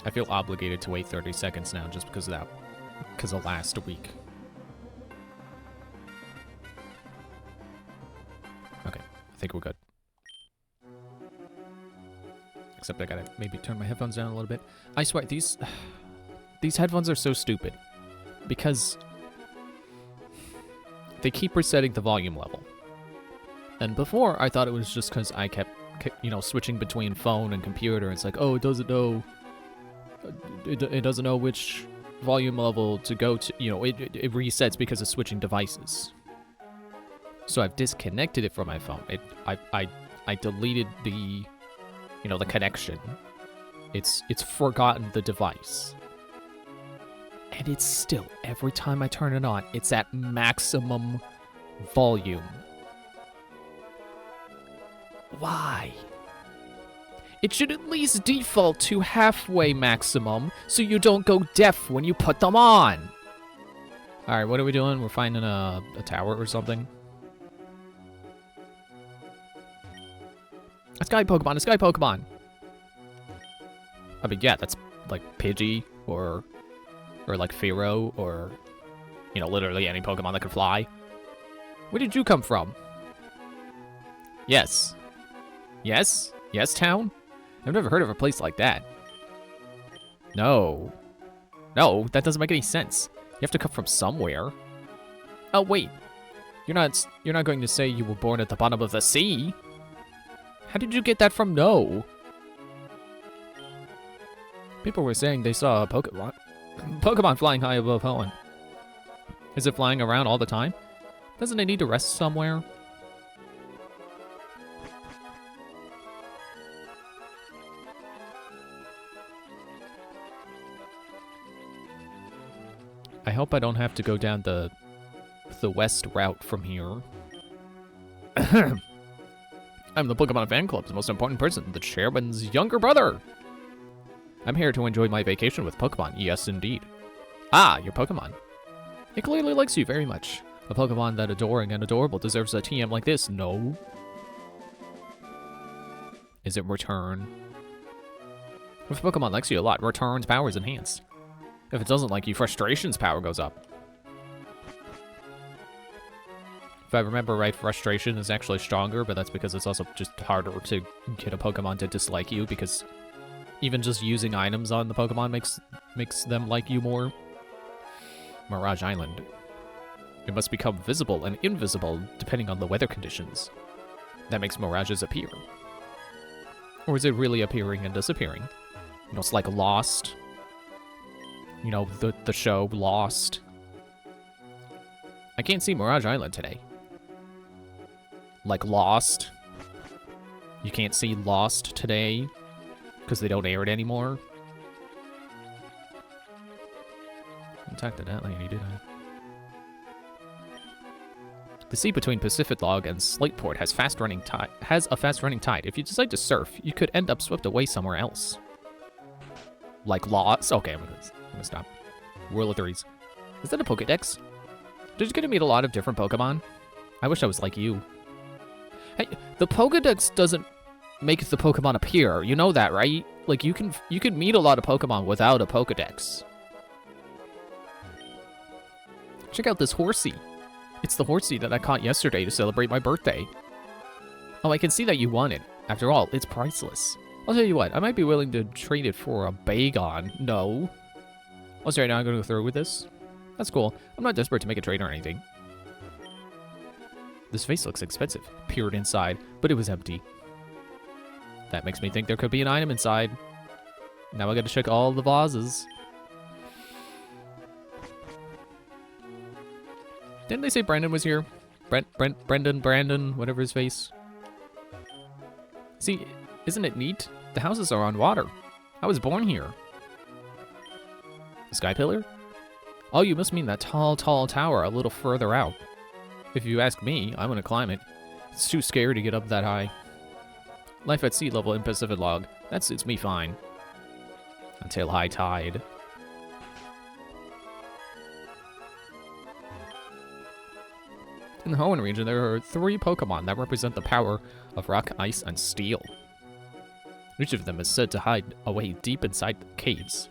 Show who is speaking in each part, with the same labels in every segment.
Speaker 1: I feel obligated to wait 30 seconds now just because of that. Because of last week. Okay, I think we're good. Except I gotta maybe turn my headphones down a little bit. I swear, these headphones are so stupid. Because they keep resetting the volume level. And before, I thought it was just because I kept, you know, switching between phone and computer. It's like, oh, it doesn't know... It doesn't know which volume level to go to. You know, it resets because of switching devices. So I've disconnected it from my phone. I deleted the, you know, the connection. It's forgotten the device. And it's still, every time I turn it on, it's at maximum volume. Why? It should at least default to halfway maximum, so you don't go deaf when you put them on. Alright, what are we doing? We're finding a tower or something? A sky Pokemon, a sky Pokemon! I mean, yeah, that's like Pidgey, or like Fearow, or, you know, literally any Pokemon that could fly. Where did you come from? Yes. Yes? Yes, town? I've never heard of a place like that. No. No, that doesn't make any sense. You have to come from somewhere. Oh, wait. You're not going to say you were born at the bottom of the sea? How did you get that from no? People were saying they saw a Pokemon flying high above Hoenn. Is it flying around all the time? Doesn't it need to rest somewhere? I hope I don't have to go down the west route from here. I'm the Pokemon fan club's most important person, the chairman's younger brother. I'm here to enjoy my vacation with Pokemon. Yes, indeed. Ah, your Pokemon. It clearly likes you very much. A Pokemon that adoring and adorable deserves a TM like this. No. Is it return? If a Pokemon likes you a lot, return's power is enhanced. If it doesn't like you, frustration's power goes up. If I remember right, frustration is actually stronger, but that's because it's also just harder to get a Pokemon to dislike you, because even just using items on the Pokemon makes them like you more. Mirage Island. It must become visible and invisible depending on the weather conditions. That makes mirages appear. Or is it really appearing and disappearing? You know, it's like Lost. You know, the show Lost. I can't see Mirage Island today. Like Lost. You can't see Lost today because they don't air it anymore. I talked to that lady, did I? The sea between Pacific Log and Slateport has a fast-running tide. If you decide to surf, you could end up swept away somewhere else. Like Lost. Okay, I'm gonna stop. Rule of threes. Is that a Pokedex? Did you get to meet a lot of different Pokemon? I wish I was like you. Hey, the Pokedex doesn't make the Pokemon appear. You know that, right? Like, you can meet a lot of Pokemon without a Pokedex. Check out this Horsey. It's the Horsey that I caught yesterday to celebrate my birthday. Oh, I can see that you want it. After all, it's priceless. I'll tell you what, I might be willing to trade it for a Bagon. No. Oh, sorry, now I'm going to go through with this. That's cool. I'm not desperate to make a trade or anything. This vase looks expensive. Peered inside, but it was empty. That makes me think there could be an item inside. Now I gotta check all the vases. Didn't they say Brandon was here? Brandon, whatever his face. See, isn't it neat? The houses are on water. I was born here. Sky Pillar? Oh, you must mean that tall tower a little further out. If you ask me, I'm gonna climb it. It's too scary to get up that high. Life at sea level in Pacific Log. That suits me fine. Until high tide. In the Hoenn region, there are 3 Pokemon that represent the power of rock, ice, and steel. Each of them is said to hide away deep inside the caves.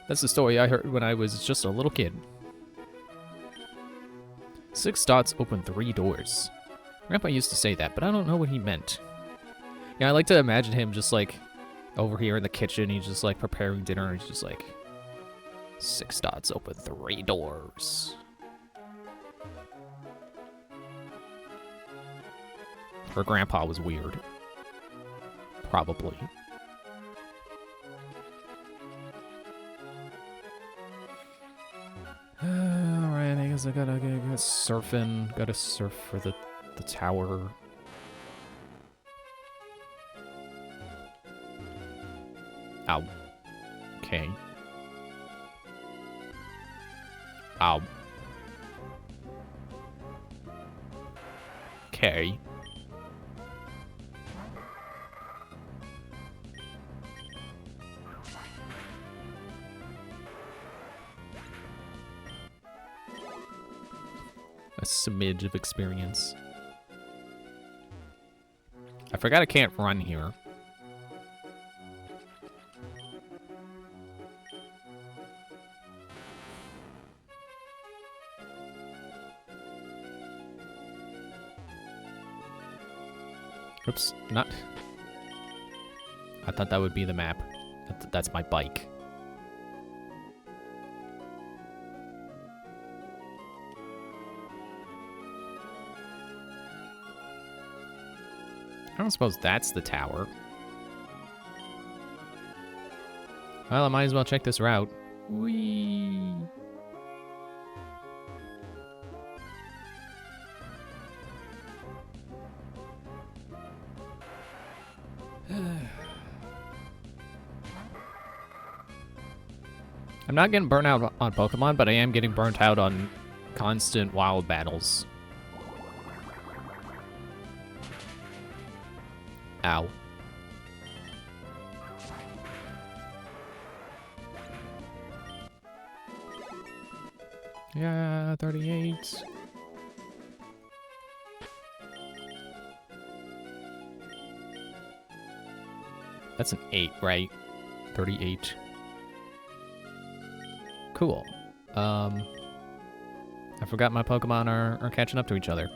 Speaker 1: That's the story I heard when I was just a little kid. 6 dots open 3 doors. Grandpa used to say that, but I don't know what he meant. Yeah, I like to imagine him just like over here in the kitchen. He's just like preparing dinner. And he's just like, 6 dots open 3 doors. Her grandpa was weird. Probably. Alright, I guess I gotta get surfing. Gotta surf for the tower. Ow. Okay. Ow. Okay. A smidge of experience. I forgot I can't run here. Oops, not... I thought that would be the map. That's my bike. I don't suppose that's the tower. Well, I might as well check this route. Whee! I'm not getting burnt out on Pokemon, but I am getting burnt out on constant wild battles. Ow. Yeah, 38. That's an 8, right? 38. Cool. I forgot my Pokemon are catching up to each other.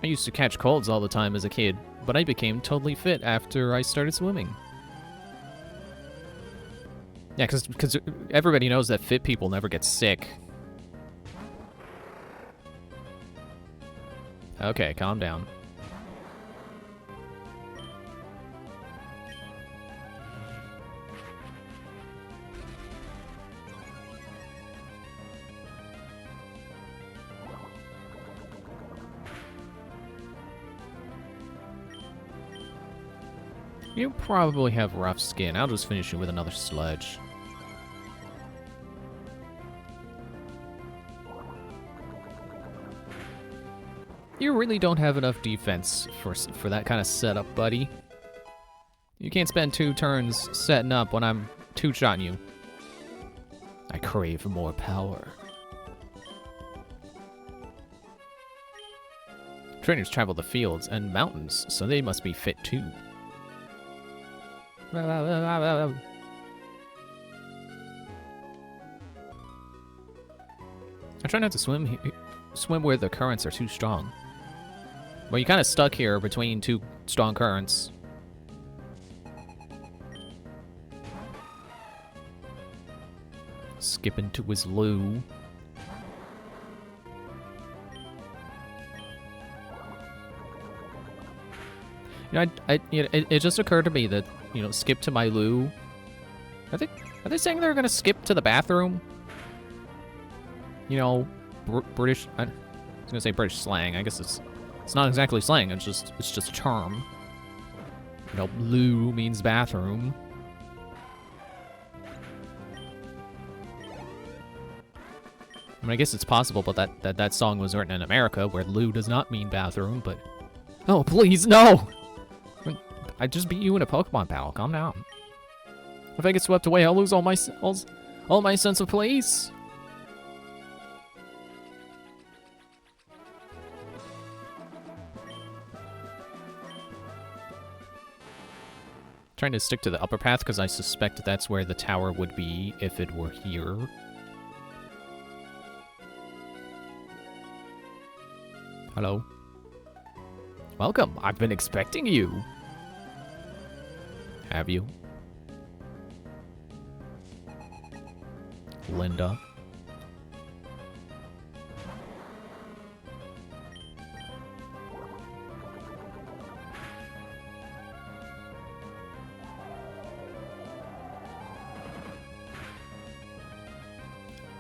Speaker 1: I used to catch colds all the time as a kid, but I became totally fit after I started swimming. Yeah, because everybody knows that fit people never get sick. Okay, calm down. You probably have rough skin. I'll just finish you with another sludge. You really don't have enough defense for that kind of setup, buddy. You can't spend 2 turns setting up when I'm 2-shotting you. I crave more power. Trainers travel the fields and mountains, so they must be fit too. I try not to swim where the currents are too strong. Well, you're kind of stuck here between 2 strong currents. Skipping to his loo. You know, it just occurred to me that, you know, skip to my loo. Are they saying they're gonna skip to the bathroom? You know, British. I was gonna say British slang. I guess it's not exactly slang. It's just a term. You know, loo means bathroom. I mean, I guess it's possible, but that song was written in America, where loo does not mean bathroom. But oh, please no! I just beat you in a Pokemon battle. Calm down. If I get swept away, I'll lose all my sense of place. Trying to stick to the upper path because I suspect that's where the tower would be if it were here. Hello. Welcome. I've been expecting you. Have you? Linda.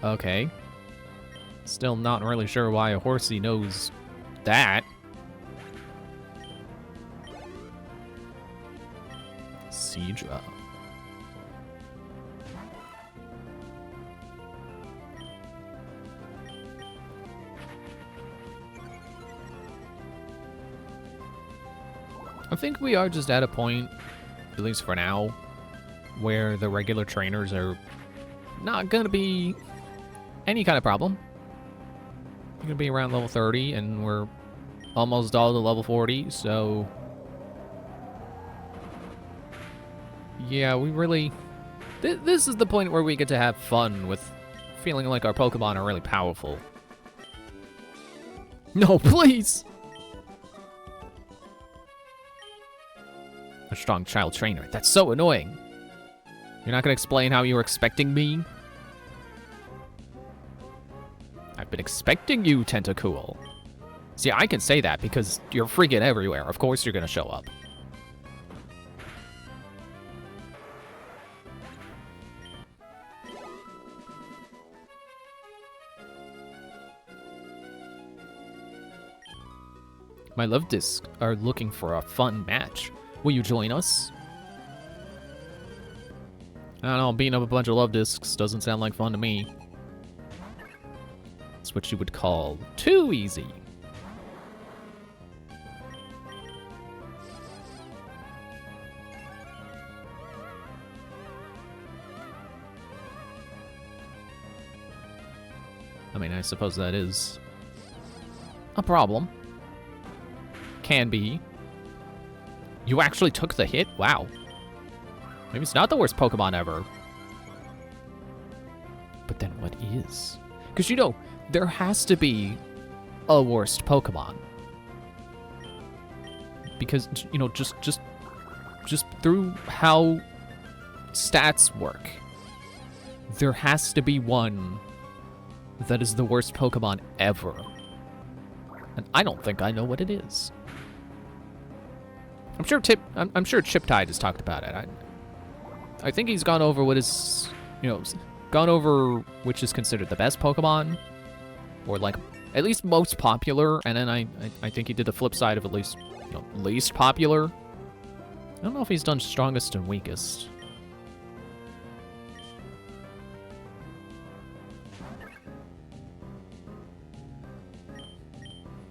Speaker 1: Okay. Still not really sure why a horsey knows that. Seadra. I think we are just at a point, at least for now, where the regular trainers are not gonna be any kind of problem. We're gonna be around level 30, and we're almost all to level 40, so... Yeah, we really... This is the point where we get to have fun with feeling like our Pokemon are really powerful. No, please! A strong child trainer. That's so annoying. You're not gonna explain how you were expecting me? I've been expecting you, Tentacool. See, I can say that because you're freaking everywhere. Of course you're gonna show up. My love discs are looking for a fun match. Will you join us? I don't know, beating up a bunch of love discs doesn't sound like fun to me. It's what you would call too easy. I mean, I suppose that is a problem. Can be. You actually took the hit? Wow. Maybe it's not the worst Pokemon ever. But then what is? Because, you know, there has to be a worst Pokemon. Because, you know, just through how stats work, there has to be one that is the worst Pokemon ever. And I don't think I know what it is. I'm sure Chiptide has talked about it. I think he's gone over what is, you know, gone over which is considered the best Pokemon, or like at least most popular, and then I think he did the flip side of at least, you know, least popular. I don't know if he's done strongest and weakest.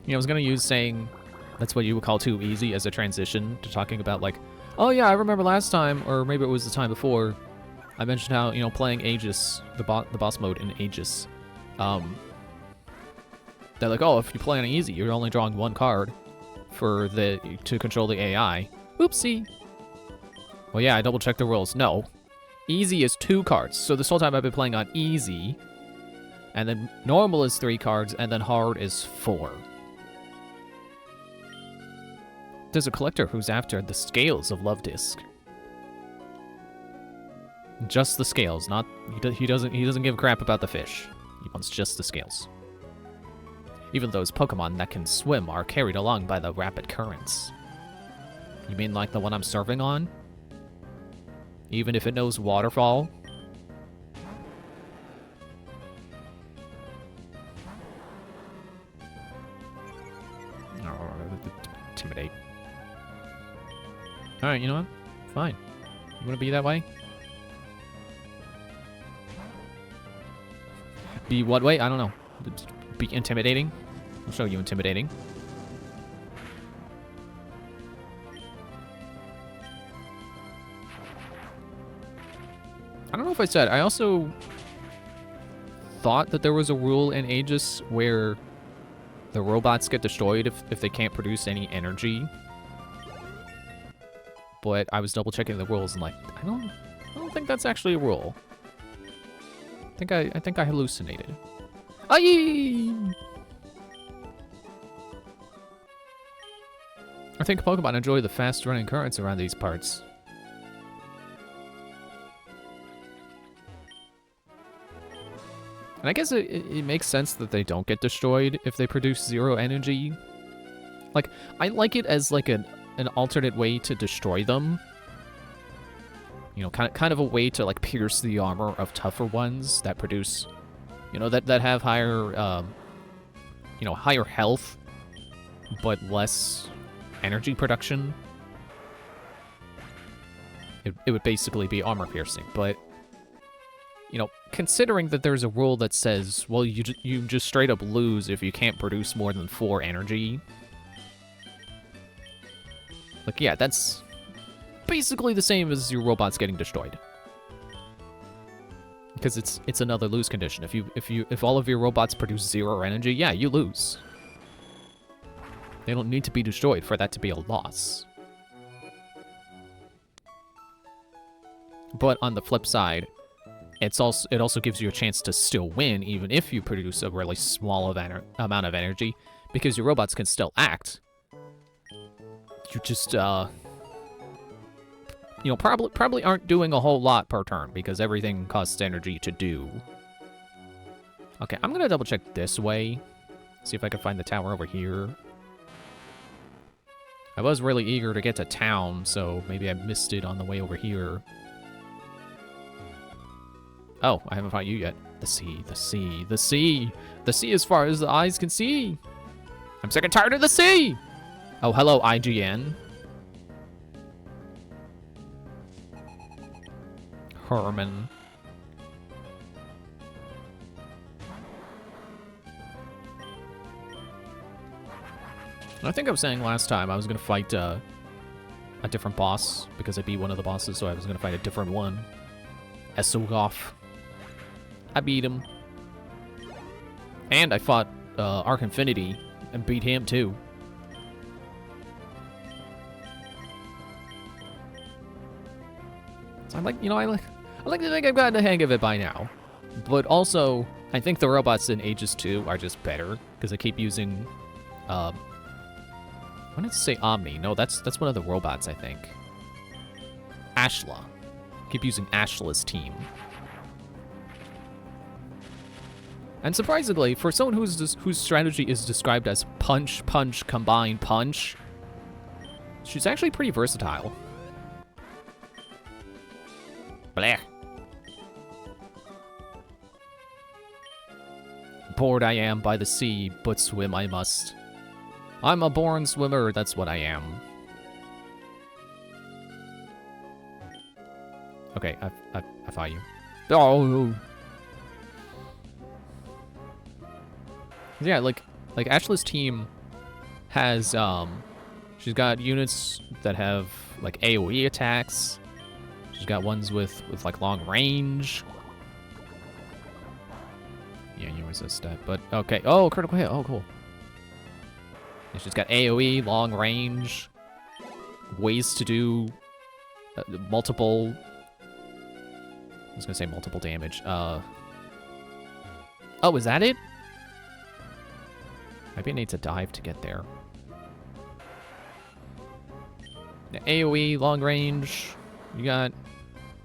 Speaker 1: You know, I was gonna use saying that's what you would call too easy as a transition to talking about, like, oh yeah, I remember last time, or maybe it was the time before, I mentioned how, you know, playing Aegis, the boss mode in Aegis, they're like, oh, if you play on easy, you're only drawing one card to control the AI. Oopsie. Well, yeah, I double-checked the rules. No. Easy is 2 cards, so this whole time I've been playing on easy, and then normal is 3 cards, and then hard is 4. There's a collector who's after the scales of Love Disc. Just the scales, not he doesn't give a crap about the fish. He wants just the scales. Even those Pokemon that can swim are carried along by the rapid currents. You mean like the one I'm serving on? Even if it knows waterfall? Intimidate. Alright, you know what? Fine. You wanna be that way? Be what way? I don't know. Be intimidating? I'll show you intimidating. I don't know if I said, I also thought that there was a rule in Aegis where the robots get destroyed if they can't produce any energy. but I was double checking the rules and like, I don't think that's actually a rule. I think I hallucinated. Aye! I think Pokemon enjoy the fast-running currents around these parts. And I guess it makes sense that they don't get destroyed if they produce 0 energy. Like, I like it as like an alternate way to destroy them. You know, kind of a way to like pierce the armor of tougher ones that produce, you know, that have higher, you know, higher health, but less energy production. It would basically be armor piercing, but you know, considering that there's a rule that says, well, you just straight up lose if you can't produce more than 4 energy. Like, yeah, that's basically the same as your robots getting destroyed. Because it's another lose condition. If all of your robots produce 0 energy, yeah, you lose. They don't need to be destroyed for that to be a loss. But on the flip side, it also gives you a chance to still win, even if you produce a really small amount of energy, because your robots can still act. You just, you know, probably aren't doing a whole lot per turn, because everything costs energy to do. Okay, I'm gonna double check this way, see if I can find the tower over here. I was really eager to get to town, so maybe I missed it on the way over here. Oh, I haven't found you yet. The sea, the sea, the sea! The sea as far as the eyes can see! I'm sick and tired of the sea! Oh, hello, IGN. Herman. I think I was saying last time I was going to fight a different boss, because I beat one of the bosses, so I was going to fight a different one. Esoghoth. I beat him. And I fought Arc Infinity and beat him too. So I'm like, you know, I like to think I've gotten the hang of it by now. But also, I think the robots in Aegis 2 are just better, because I keep using, I wanted to say Omni. No, that's one of the robots, I think. Ashla. Keep using Ashla's team. And surprisingly, for someone whose strategy is described as punch, punch, combine, punch, she's actually pretty versatile. Blech. Bored I am by the sea, but swim I must. I'm a born swimmer, that's what I am. Okay, I fought you. Oh! Yeah, like Ashla's team has, she's got units that have, like, AoE attacks. She's got ones with like, long range. Yeah, you resist that, but, okay. Oh, critical hit, oh, cool. And she's got AoE, long range, ways to do multiple... I was gonna say multiple damage. Oh, is that it? Maybe I need to dive to get there. The AoE, long range. You got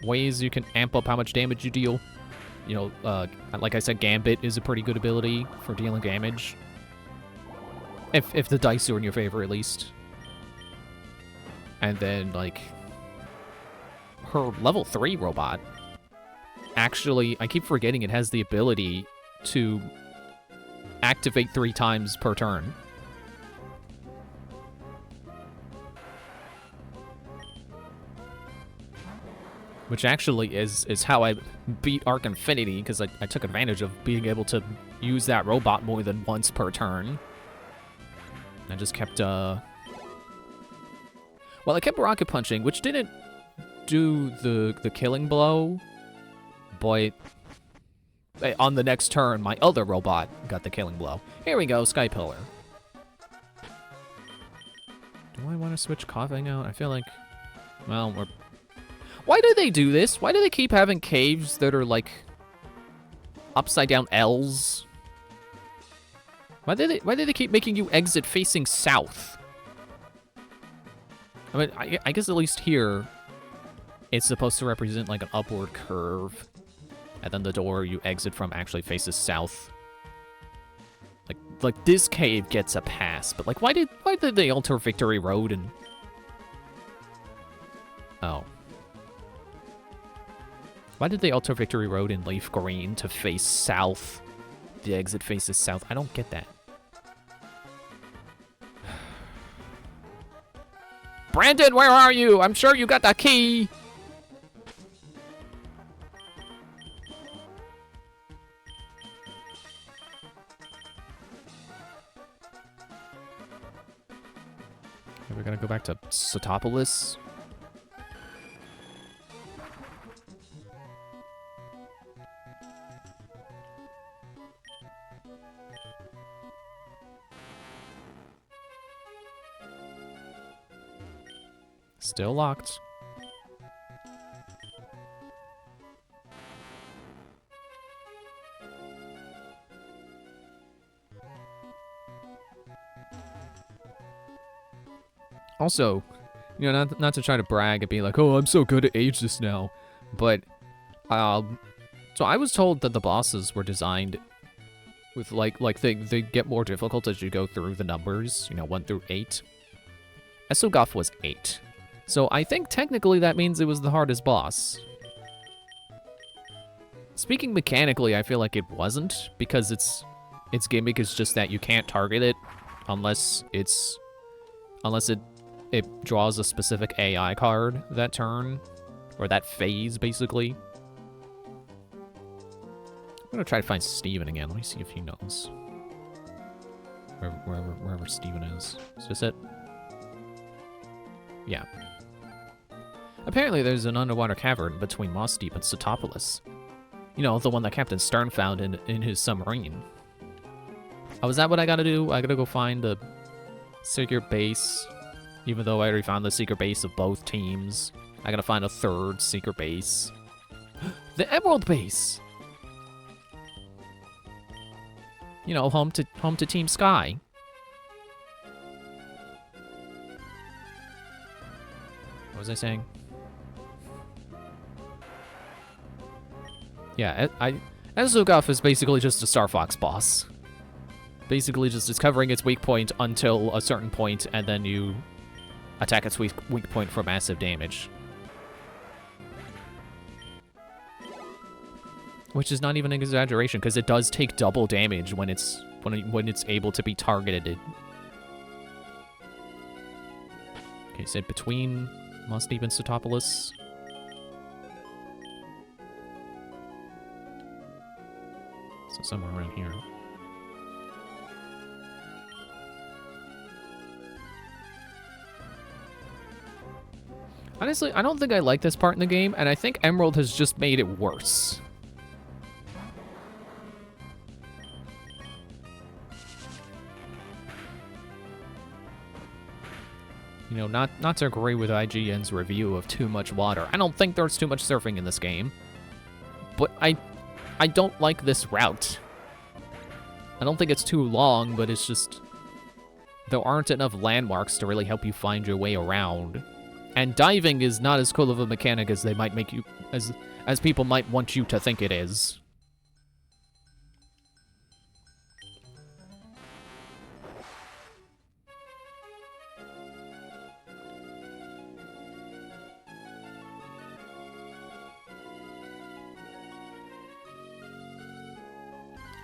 Speaker 1: ways you can amp up how much damage you deal. You know, like I said, Gambit is a pretty good ability for dealing damage. If the dice are in your favor, at least. And then, like, her level 3 robot. Actually, I keep forgetting it has the ability to activate 3 times per turn. Which actually is how I beat Arc Infinity, because I took advantage of being able to use that robot more than once per turn. I just kept, well, I kept rocket punching, which didn't do the killing blow, but on the next turn, my other robot got the killing blow. Here we go, Sky Pillar. Do I want to switch coughing out? I feel like Well, we're... Why do they do this? Why do they keep having caves that are, like, upside-down L's? Why do they keep making you exit facing south? I mean, I guess at least here, it's supposed to represent, like, an upward curve. And then the door you exit from actually faces south. Like this cave gets a pass, but, like, why did they alter Victory Road and... Oh. Why did they alter Victory Road in Leaf Green to face south? The exit faces south. I don't get that. Brandon, where are you? I'm sure you got the key. We're gonna go back to Sotopolis. Still locked. Also, you know, not to try to brag and be like, oh, I'm so good at Aegis now, but, so I was told that the bosses were designed with, like they get more difficult as you go through the numbers, you know, 1 through 8. Esogaf was 8. So I think technically that means it was the hardest boss. Speaking mechanically, I feel like it wasn't, because its gimmick is just that you can't target it unless it draws a specific AI card that turn, or that phase, basically. I'm gonna try to find Steven again. Let me see if he knows. Wherever Steven is. Is this it? Yeah. Apparently there's an underwater cavern between Moss Deep and Sotopolis. You know, the one that Captain Stern found in his submarine. Oh, is that what I gotta do? I gotta go find the secret base, even though I already found the secret base of both teams. I gotta find a third secret base. The Emerald Base! You know, home to Team Sky. What was I saying? Yeah, Esogaf is basically just a Star Fox boss. Basically just discovering its weak point until a certain point, and then you attack its weak point for massive damage. Which is not even an exaggeration, because it does take double damage when it's able to be targeted. Okay, so between Moss Deep and Sotopolis. So somewhere around here. Honestly, I don't think I like this part in the game, and I think Emerald has just made it worse. You know, not to agree with IGN's review of Too Much Water. I don't think there's too much surfing in this game. But I don't like this route. I don't think it's too long, but it's just... there aren't enough landmarks to really help you find your way around. And diving is not as cool of a mechanic as they might make you... as people might want you to think it is.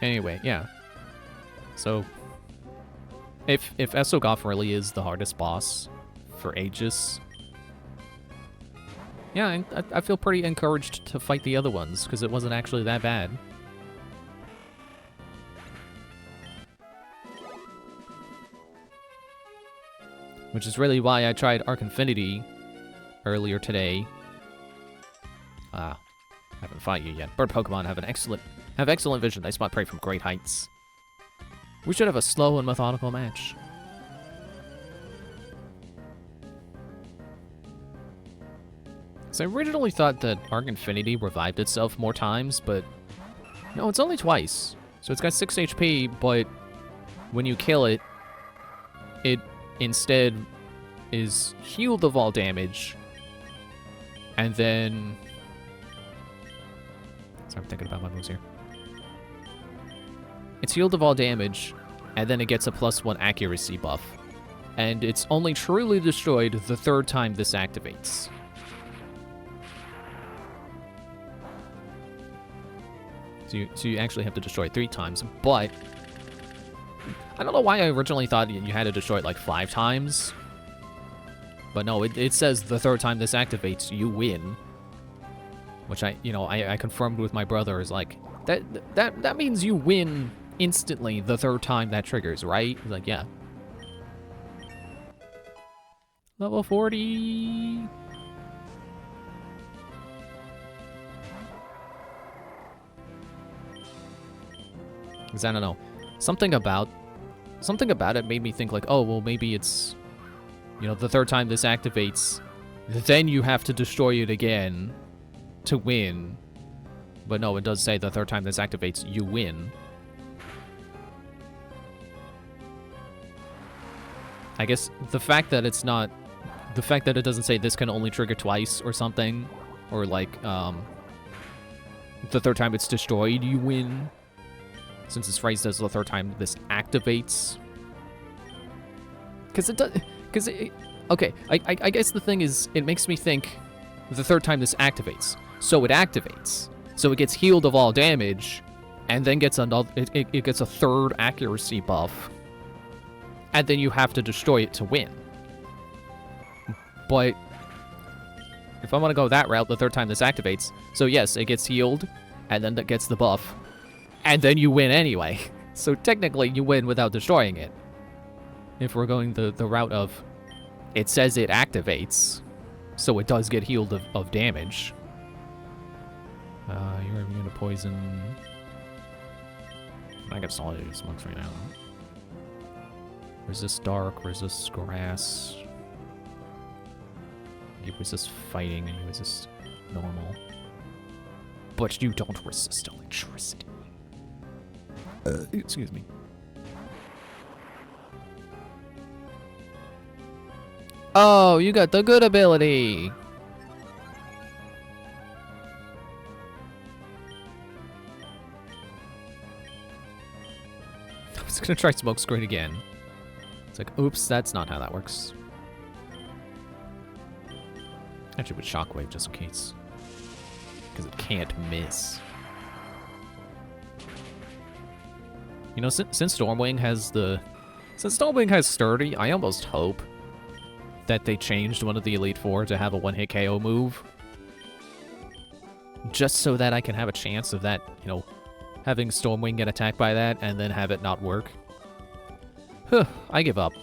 Speaker 1: Anyway, yeah. So, if Esogaf really is the hardest boss for Aegis, yeah, I feel pretty encouraged to fight the other ones, because it wasn't actually that bad. Which is really why I tried Arc Infinity earlier today. Haven't fought you yet. Bird Pokemon have excellent vision. They spot prey from great heights. We should have a slow and methodical match. So I originally thought that Arc Infinity revived itself more times, but no, it's only twice. So it's got 6 HP, but when you kill it, it instead is healed of all damage, and then... Sorry, I'm thinking about my moves here. It's healed of all damage, and then it gets a +1 accuracy buff. And it's only truly destroyed the 3rd time this activates. So you actually have to destroy it 3 times, but... I don't know why I originally thought you had to destroy it like 5 times. But no, it says the 3rd time this activates, you win. Which I confirmed with my brother is like, that means you win instantly the 3rd time that triggers, right? He's like, yeah. Level 40. Because I don't know. Something about it made me think like, oh, well, maybe it's, the 3rd time this activates, then you have to destroy it again to win. But no, it does say the 3rd time this activates, you win. I guess the fact that it doesn't say this can only trigger twice or something, or like, the 3rd time it's destroyed, you win. Since it's phrased as the 3rd time this activates. Okay, I guess the thing is, it makes me think the 3rd time this activates. So it activates. So it gets healed of all damage, and then gets another, it gets a 3rd accuracy buff. And then you have to destroy it to win. But if I want to go that route, the 3rd time this activates, so yes, it gets healed, and then it gets the buff. And then you win anyway. So technically, you win without destroying it. If we're going the route of, it says it activates, so it does get healed of damage. You're immune to poison. I got solid smokes right now. Resist dark, resist grass. You resist fighting, and you resist normal. But you don't resist electricity. Excuse me. Oh, you got the good ability! I was gonna try smoke screen again. It's like, oops, that's not how that works. Actually, with shockwave, just in case. Because it can't miss. Since Stormwing has sturdy, I almost hope that they changed one of the Elite Four to have a one-hit KO move. Just so that I can have a chance of that, having Stormwing get attacked by that and then have it not work. Huh, I give up.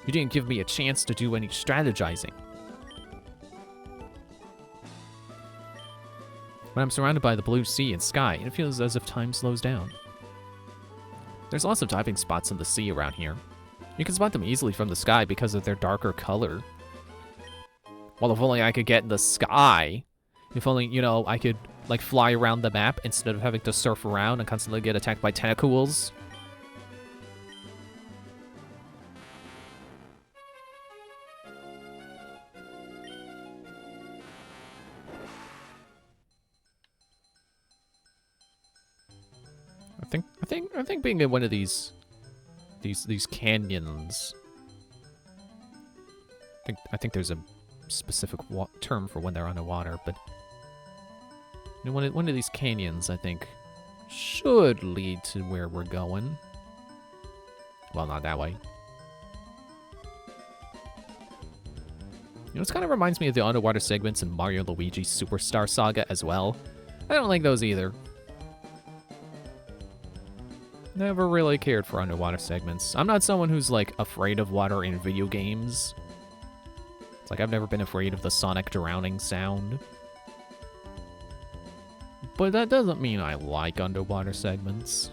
Speaker 1: You didn't give me a chance to do any strategizing. When I'm surrounded by the blue sea and sky, it feels as if time slows down. There's lots of diving spots in the sea around here. You can spot them easily from the sky because of their darker color. Well, if only I could get in the sky. If only, I could, fly around the map instead of having to surf around and constantly get attacked by tentacles. I think being in one of these canyons. I think there's a specific term for when they're underwater, but one of these canyons, I think, should lead to where we're going. Well, not that way. This kind of reminds me of the underwater segments in Mario & Luigi Superstar Saga as well. I don't like those either. Never really cared for underwater segments. I'm not someone who's, afraid of water in video games. It's I've never been afraid of the sonic drowning sound. But that doesn't mean I like underwater segments.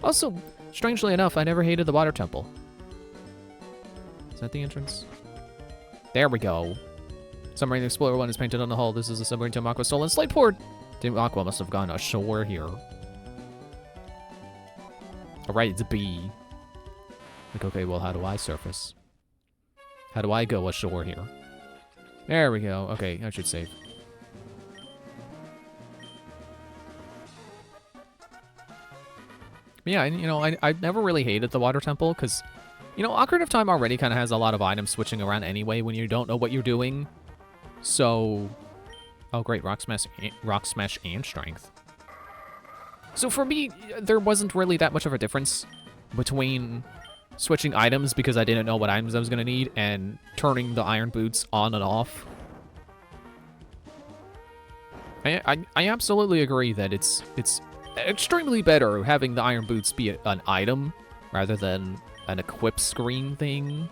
Speaker 1: Also, Strangely enough, I never hated the water temple. Is that the entrance? There we go. Submarine Explorer 1 is painted on the hull. This is a submarine Team Aqua stolen Slateport. Team Aqua must have gone ashore here. Alright, it's a B. Like, okay, well, how do I surface? How do I go ashore here? There we go. Okay, I should save. Yeah, and, you know, I never really hated the water temple, because, you know, Ocarina of Time already kind of has a lot of items switching around anyway when you don't know what you're doing. So... Oh, great. Rock Smash and Strength. So for me, there wasn't really that much of a difference between switching items because I didn't know what items I was going to need and turning the Iron Boots on and off. I absolutely agree that it's extremely better having the Iron Boots be an item rather than an equip screen thing.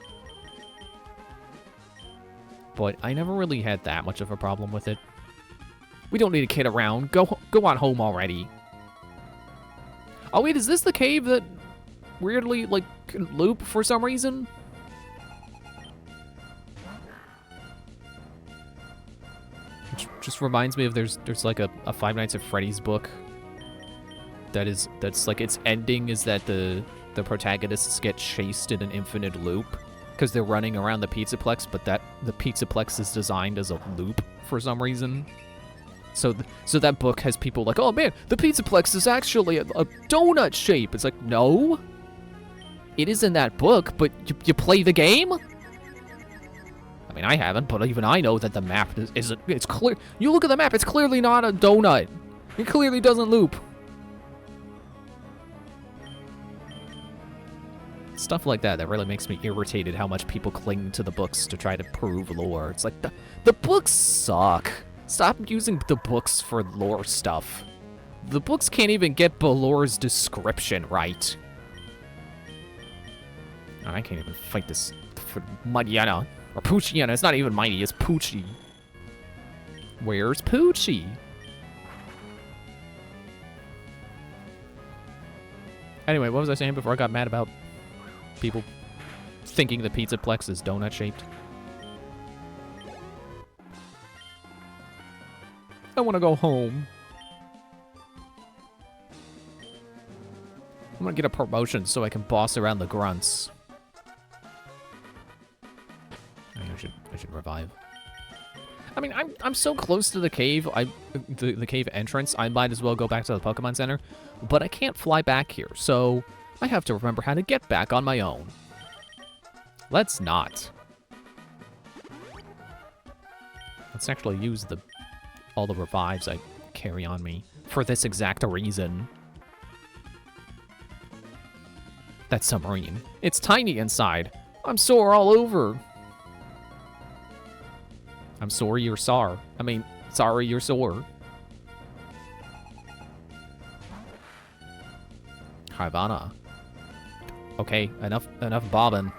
Speaker 1: But I never really had that much of a problem with it. We don't need to kid around. Go on home already. Oh wait, is this the cave that weirdly, like, can loop for some reason? Which just reminds me of there's like a Five Nights at Freddy's book that's like its ending is that the protagonists get chased in an infinite loop because they're running around the Pizzaplex, but the Pizzaplex is designed as a loop for some reason. So that book has people like, oh man, the Pizzaplex is actually a donut shape. It's like, no, it is in that book, but you play the game? I mean, I haven't, but even I know that the map it's clear. You look at the map, it's clearly not a donut. It clearly doesn't loop. Stuff like that really makes me irritated how much people cling to the books to try to prove lore. It's like, the books suck. Stop using the books for lore stuff. The books can't even get Balore's description right. Oh, I can't even fight this for Mightyena. Or Poochyena. It's not even Mighty, it's Poochie. Where's Poochie? Anyway, what was I saying before I got mad about people thinking the Pizzaplex is donut-shaped? I want to go home. I'm gonna get a promotion so I can boss around the grunts. I should revive. I mean, I'm so close to the cave. The cave entrance. I might as well go back to the Pokemon Center, but I can't fly back here, so I have to remember how to get back on my own. Let's not. Let's actually use all the revives I carry on me for this exact reason. That submarine. It's tiny inside. I'm sore all over. I'm sorry you're sore. I mean, sorry you're sore. Carvanha. Okay, enough bobbing.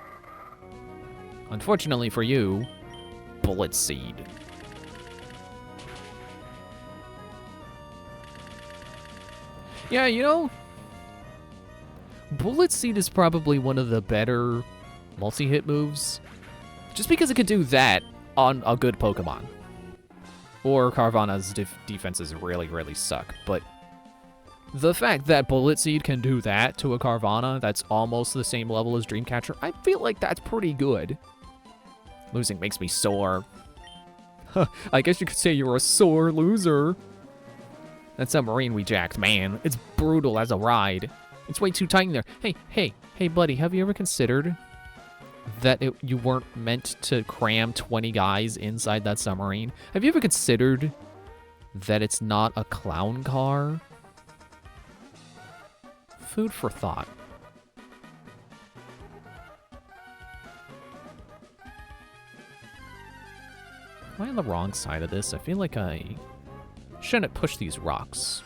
Speaker 1: Unfortunately for you, Bullet Seed. Yeah, you know, Bullet Seed is probably one of the better multi-hit moves. Just because it can do that on a good Pokemon. Or Carvanha's defenses really, really suck. But the fact that Bullet Seed can do that to a Carvanha that's almost the same level as Dreamcatcher, I feel like that's pretty good. Losing makes me sore. I guess you could say you're a sore loser. That submarine we jacked, man, it's brutal as a ride. It's way too tight in there. Hey, buddy, have you ever considered that you weren't meant to cram 20 guys inside that submarine? Have you ever considered that it's not a clown car? Food for thought. Am I on the wrong side of this? I feel like I shouldn't push these rocks.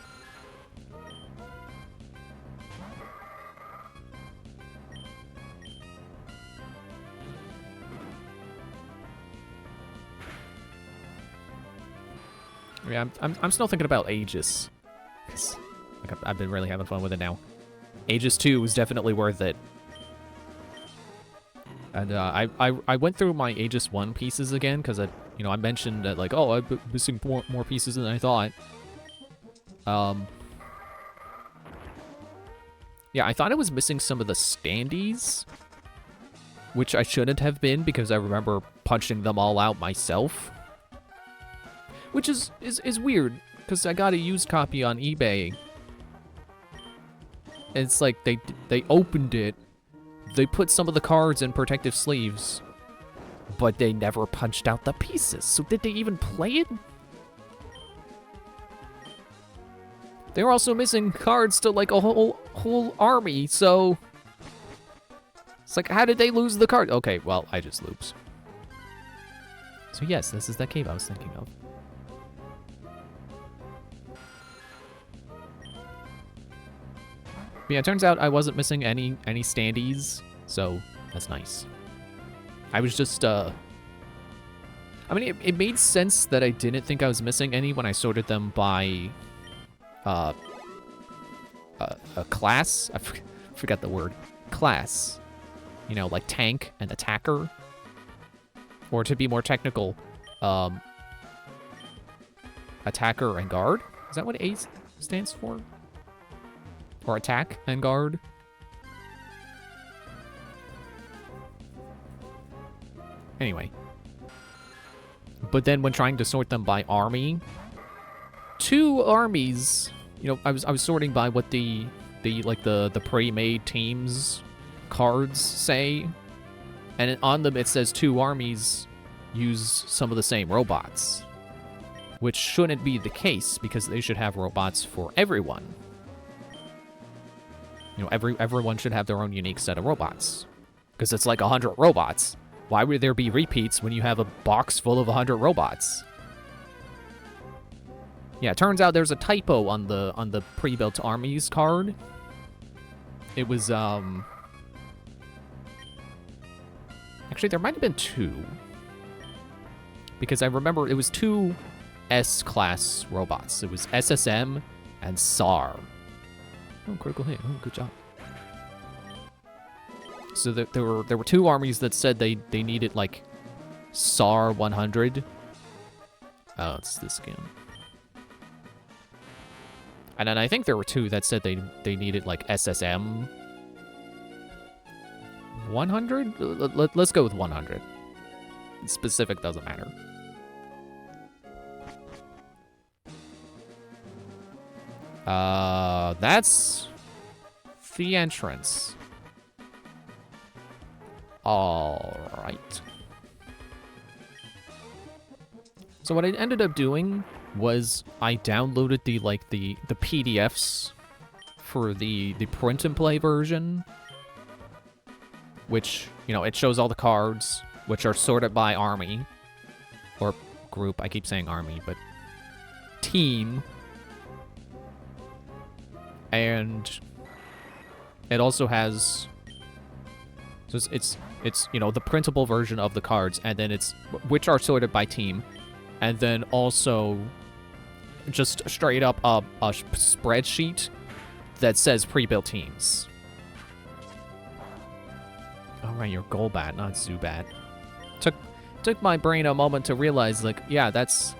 Speaker 1: Yeah, I'm still thinking about Aegis. 'Cause, like, I've been really having fun with it now. Aegis 2 was definitely worth it. And I went through my Aegis 1 pieces again, because I mentioned that, like, oh, I'm missing more pieces than I thought. Yeah, I thought I was missing some of the standees, which I shouldn't have been, because I remember punching them all out myself. Which is weird, because I got a used copy on eBay. And it's like, they opened it, they put some of the cards in protective sleeves, but they never punched out the pieces. So did they even play it? They were also missing cards to, like, a whole army, so... It's like, how did they lose the card? Okay, well, I just loops. So yes, this is that cave I was thinking of. But yeah, it turns out I wasn't missing any standees, so that's nice. I was just, I mean, it made sense that I didn't think I was missing any when I sorted them by, a class? I forgot the word. Class. You know, like tank and attacker. Or to be more technical, attacker and guard? Is that what A stands for? Or attack and guard? Anyway. But then when trying to sort them by army, 2 armies, you know, I was sorting by what the pre-made teams cards say, and on them it says 2 armies use some of the same robots, which shouldn't be the case, because they should have robots for everyone. You know, everyone should have their own unique set of robots, because it's like 100 robots. Why would there be repeats when you have a box full of 100 robots? Yeah, it turns out there's a typo on the pre-built armies card. It was actually, there might have been 2, because I remember it was 2 S-class robots. It was SSM and SAR. Oh, critical hit. Oh, good job. So there were 2 armies that said they needed, like, SAR 100. Oh, it's this again. And then I think there were 2 that said they needed, like, SSM 100? Let's go with 100. Specific doesn't matter. That's the entrance. All right. So what I ended up doing was I downloaded the PDFs for the print and play version, which, you know, it shows all the cards, which are sorted by army or group. I keep saying army, but team. And it also has, so it's you know, the printable version of the cards, and then it's which are sorted by team, and then also just straight up a spreadsheet that says pre-built teams. All right, you're Golbat, not Zubat. Took my brain a moment to realize, like, yeah, that's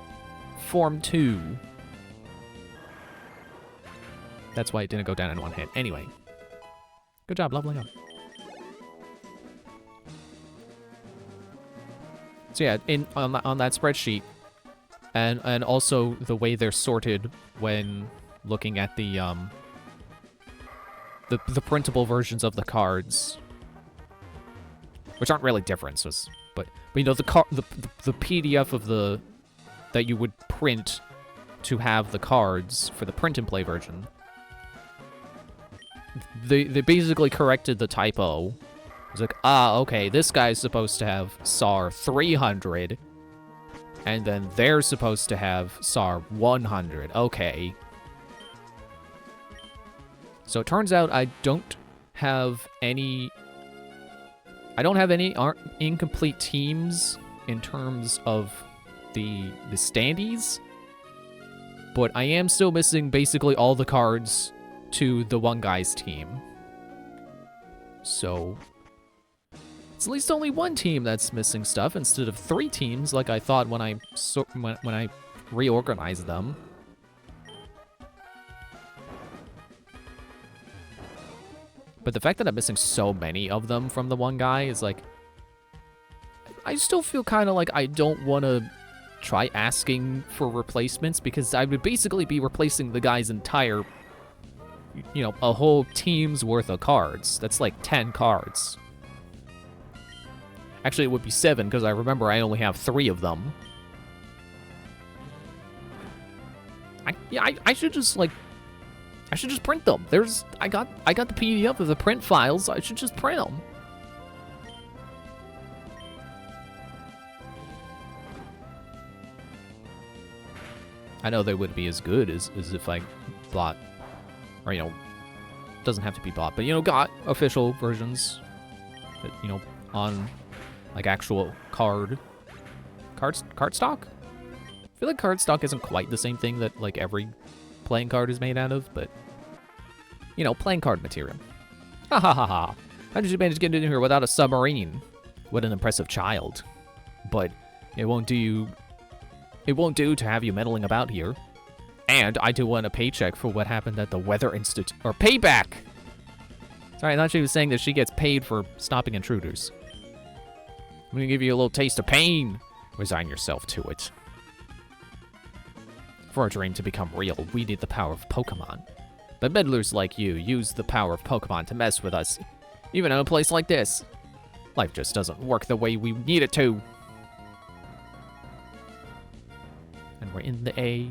Speaker 1: Form 2. That's why it didn't go down in one hit. Anyway. Good job, leveling up. So yeah, on that spreadsheet, and also the way they're sorted when looking at the printable versions of the cards, which aren't really different, but you know, the PDF of that you would print to have the cards for the print and play version. They basically corrected the typo. It's like, okay, this guy's supposed to have SAR 300, and then they're supposed to have SAR 100. Okay. So it turns out I don't have any incomplete teams in terms of the standees, but I am still missing basically all the cards to the one guy's team. So it's at least only one team that's missing stuff instead of 3 teams like I thought when I when I reorganized them. But the fact that I'm missing so many of them from the one guy is like, I still feel kind of like I don't want to try asking for replacements, because I would basically be replacing the guy's entire, you know, a whole team's worth of cards. That's like 10 cards. Actually, it would be 7, because I remember I only have 3 of them. I should just, like, I should just print them. I got the PDF of the print files. I should just print them. I know they wouldn't be as good as if I bought, or, you know, doesn't have to be bought, but, you know, got official versions, that, you know, on, like, actual card stock? I feel like card stock isn't quite the same thing that, like, every playing card is made out of, but, you know, playing card material. Ha ha ha ha. How did you manage to get in here without a submarine? What an impressive child. But it won't do to have you meddling about here. And I do want a paycheck for what happened at the Weather Institute. Or payback! Sorry, I thought she was saying that she gets paid for stopping intruders. I'm gonna give you a little taste of pain. Resign yourself to it. For our dream to become real, we need the power of Pokemon. But meddlers like you use the power of Pokemon to mess with us, even in a place like this. Life just doesn't work the way we need it to. And we're in the A.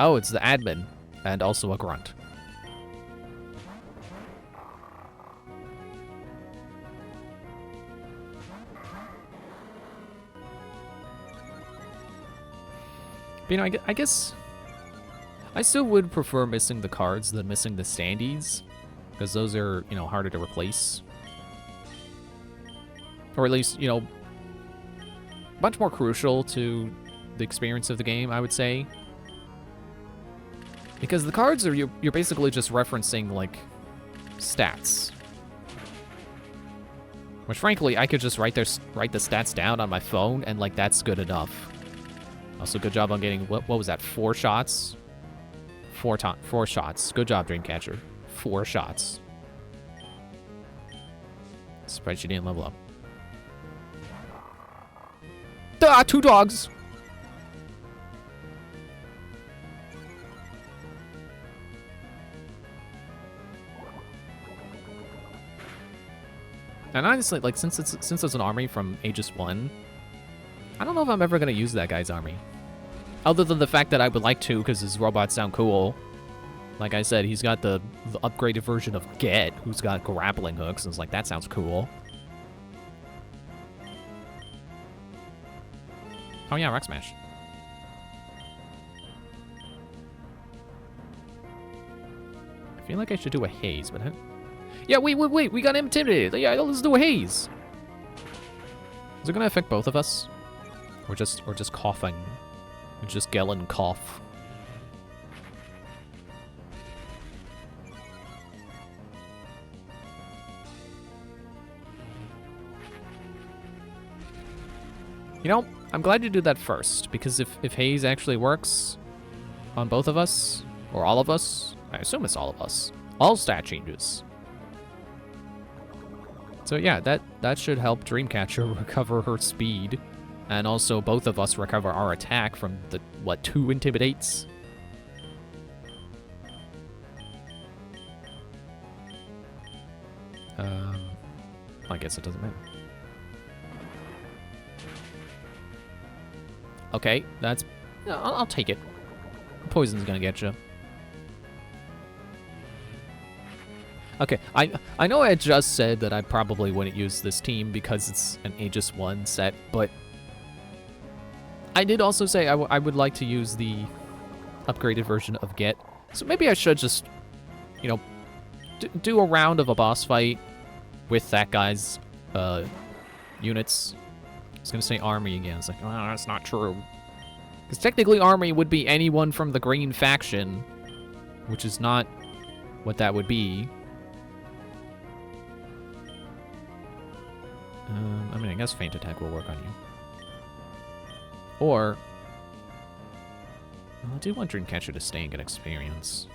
Speaker 1: Oh, it's the admin, and also a grunt. But, you know, I guess I still would prefer missing the cards than missing the standees, because those are, you know, harder to replace. Or at least, you know, much more crucial to the experience of the game, I would say. Because the cards are, you're basically just referencing, like, stats. Which, frankly, I could just write the stats down on my phone, and, like, that's good enough. Also, good job on getting, what was that, 4 shots? 4 shots. Good job, Dreamcatcher. 4 shots. Surprised she didn't level up. Ah, 2 dogs! And honestly, like, since it's an army from Aegis 1, I don't know if I'm ever gonna use that guy's army. Other than the fact that I would like to, because his robots sound cool. Like I said, he's got the upgraded version of Get, who's got grappling hooks, and it's like, that sounds cool. Oh yeah, Rock Smash. I feel like I should do a haze, but... Yeah, wait, we got intimidated. Yeah, let's do a haze. Is it gonna affect both of us? Or just coughing? Or just Gellin cough? You know, I'm glad you did that first, because if haze actually works on both of us, or all of us, I assume it's all of us, all stat changes. So yeah, that should help Dreamcatcher recover her speed, and also both of us recover our attack from the, what, 2 intimidates? I guess it doesn't matter. Okay, that's... I'll take it. Poison's gonna get you. Okay, I know I just said that I probably wouldn't use this team because it's an Aegis 1 set, but I did also say I would like to use the upgraded version of Get. So maybe I should just, you know, do a round of a boss fight with that guy's units. I was gonna say army again. It's like, oh, that's not true. Because technically army would be anyone from the green faction which is not what that would be. I mean, I guess Feint Attack will work on you. Or... I do want Dreamcatcher to stay and get experience.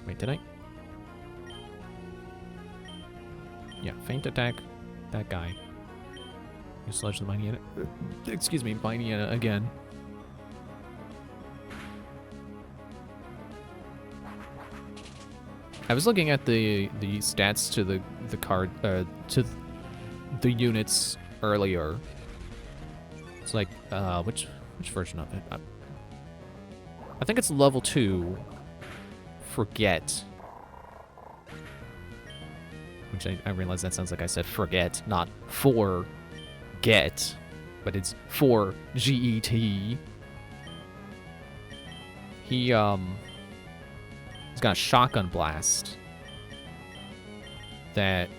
Speaker 1: Wait, did I? Yeah, Feint Attack, that guy. You sludge the Mighty excuse me, Mighty again. I was looking at the stats to the card to the units earlier. It's like which version of it? I think it's level 2. Forget. Which I realize that sounds like I said forget, not for get, but it's for G-E-T. He's got a shotgun blast that,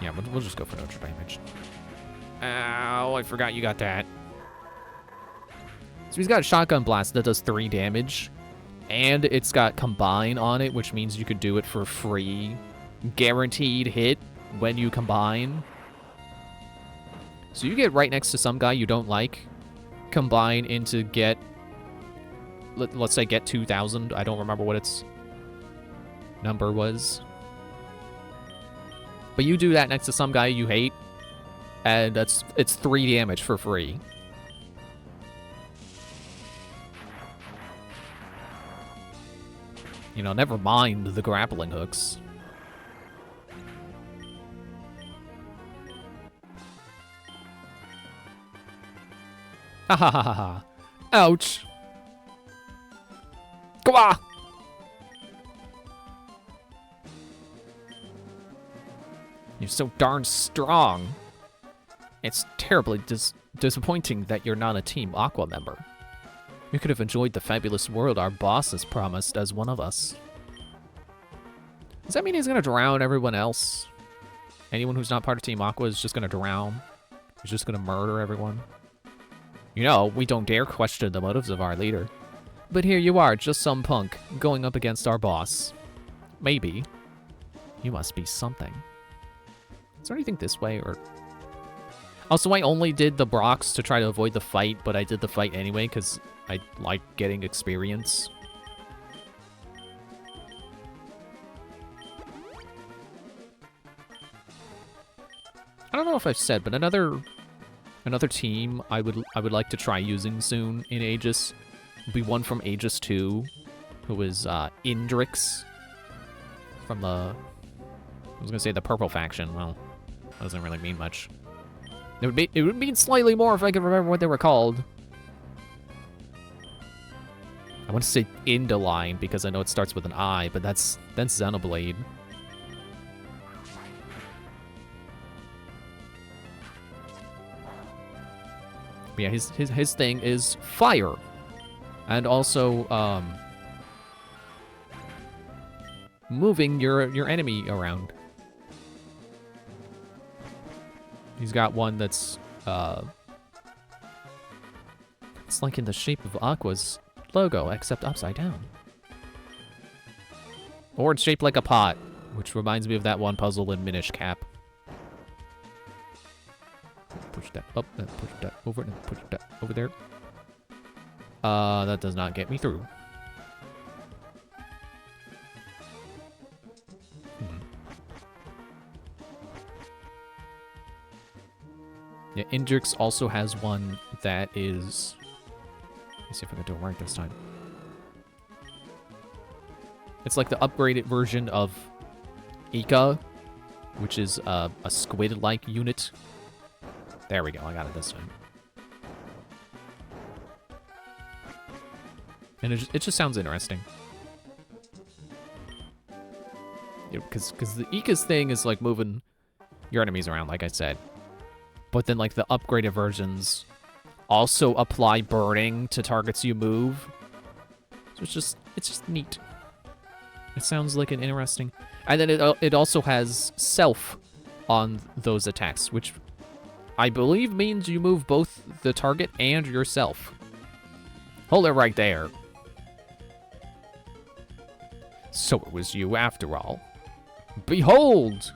Speaker 1: yeah, we'll just go for neutral damage. Ow, I forgot you got that. So he's got a shotgun blast that does 3 damage, and it's got combine on it, which means you could do it for free. Guaranteed hit when you combine. So you get right next to some guy you don't like, combine into get, let's say get 2,000. I don't remember what its number was. But you do that next to some guy you hate, and it's 3 damage for free. You know, never mind the grappling hooks. Ha ha ha ha ha. Ouch. Come on! You're so darn strong. It's terribly disappointing that you're not a Team Aqua member. You could have enjoyed the fabulous world our boss has promised as one of us. Does that mean he's gonna drown everyone else? Anyone who's not part of Team Aqua is just gonna drown? He's just gonna murder everyone? You know, we don't dare question the motives of our leader. But here you are, just some punk, going up against our boss. Maybe. You must be something. Is there anything this way, or... Also, I only did the Brox to try to avoid the fight, but I did the fight anyway, because I like getting experience. I don't know if I've said, but another team I would like to try using soon in Aegis would be one from Aegis 2, who is Indrix from the, I was gonna say the purple faction. Well, that doesn't really mean much. It would mean slightly more if I could remember what they were called. I want to say Indoline because I know it starts with an I, but that's Xenoblade. But yeah, his thing is fire, and also moving your enemy around. He's got one that's it's like in the shape of Aqua's logo, except upside down. Or it's shaped like a pot, which reminds me of that one puzzle in Minish Cap. Push that up, and push that over, and push that over there. That does not get me through. Yeah, Indrix also has one that is... Let me see if I can do it right this time. It's like the upgraded version of Ika, which is a squid-like unit. There we go, I got it this time. And it just sounds interesting. Because the Ika's thing is like moving your enemies around, like I said. But then, like, the upgraded versions also apply burning to targets you move. So it's just neat. It sounds like an interesting... And then it also has self on those attacks, which I believe means you move both the target and yourself. Hold it right there. So it was you after all. Behold!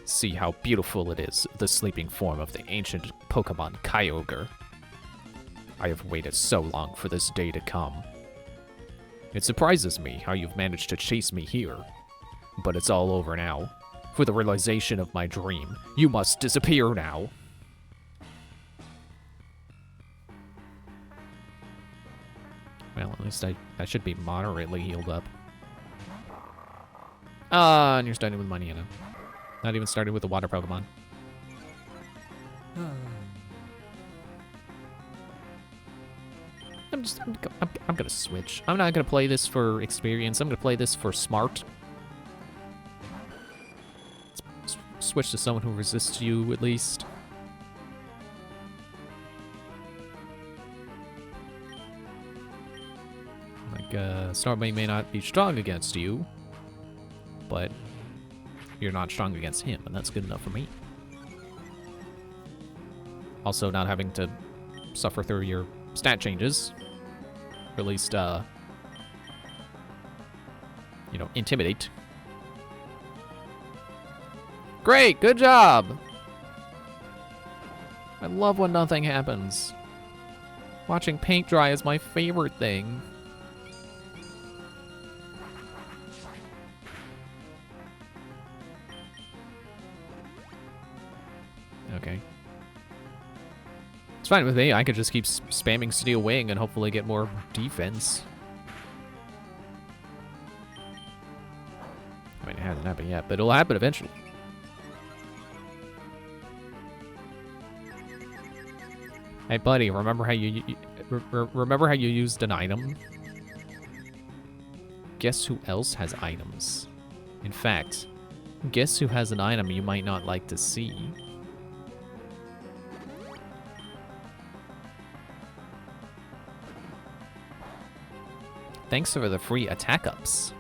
Speaker 1: See how beautiful it is, the sleeping form of the ancient Pokemon Kyogre. I have waited so long for this day to come. It surprises me how you've managed to chase me here. But it's all over now. For the realization of my dream, you must disappear now. Well, at least I should be moderately healed up. Ah, and you're starting with Maniana. Not even starting with the water Pokemon. I'm gonna switch. I'm not gonna play this for experience. I'm gonna play this for smart. Switch to someone who resists you, at least. Like, Starmie may not be strong against you, but you're not strong against him, and that's good enough for me. Also, not having to suffer through your stat changes. Or at least, you know, intimidate. Great, good job! I love when nothing happens. Watching paint dry is my favorite thing. Okay. It's fine with me. I could just keep spamming Steel Wing and hopefully get more defense. I mean, it hasn't happened yet, but it'll happen eventually. Hey, buddy, remember how you used an item? Guess who else has items? In fact, guess who has an item you might not like to see? Thanks for the free attack ups.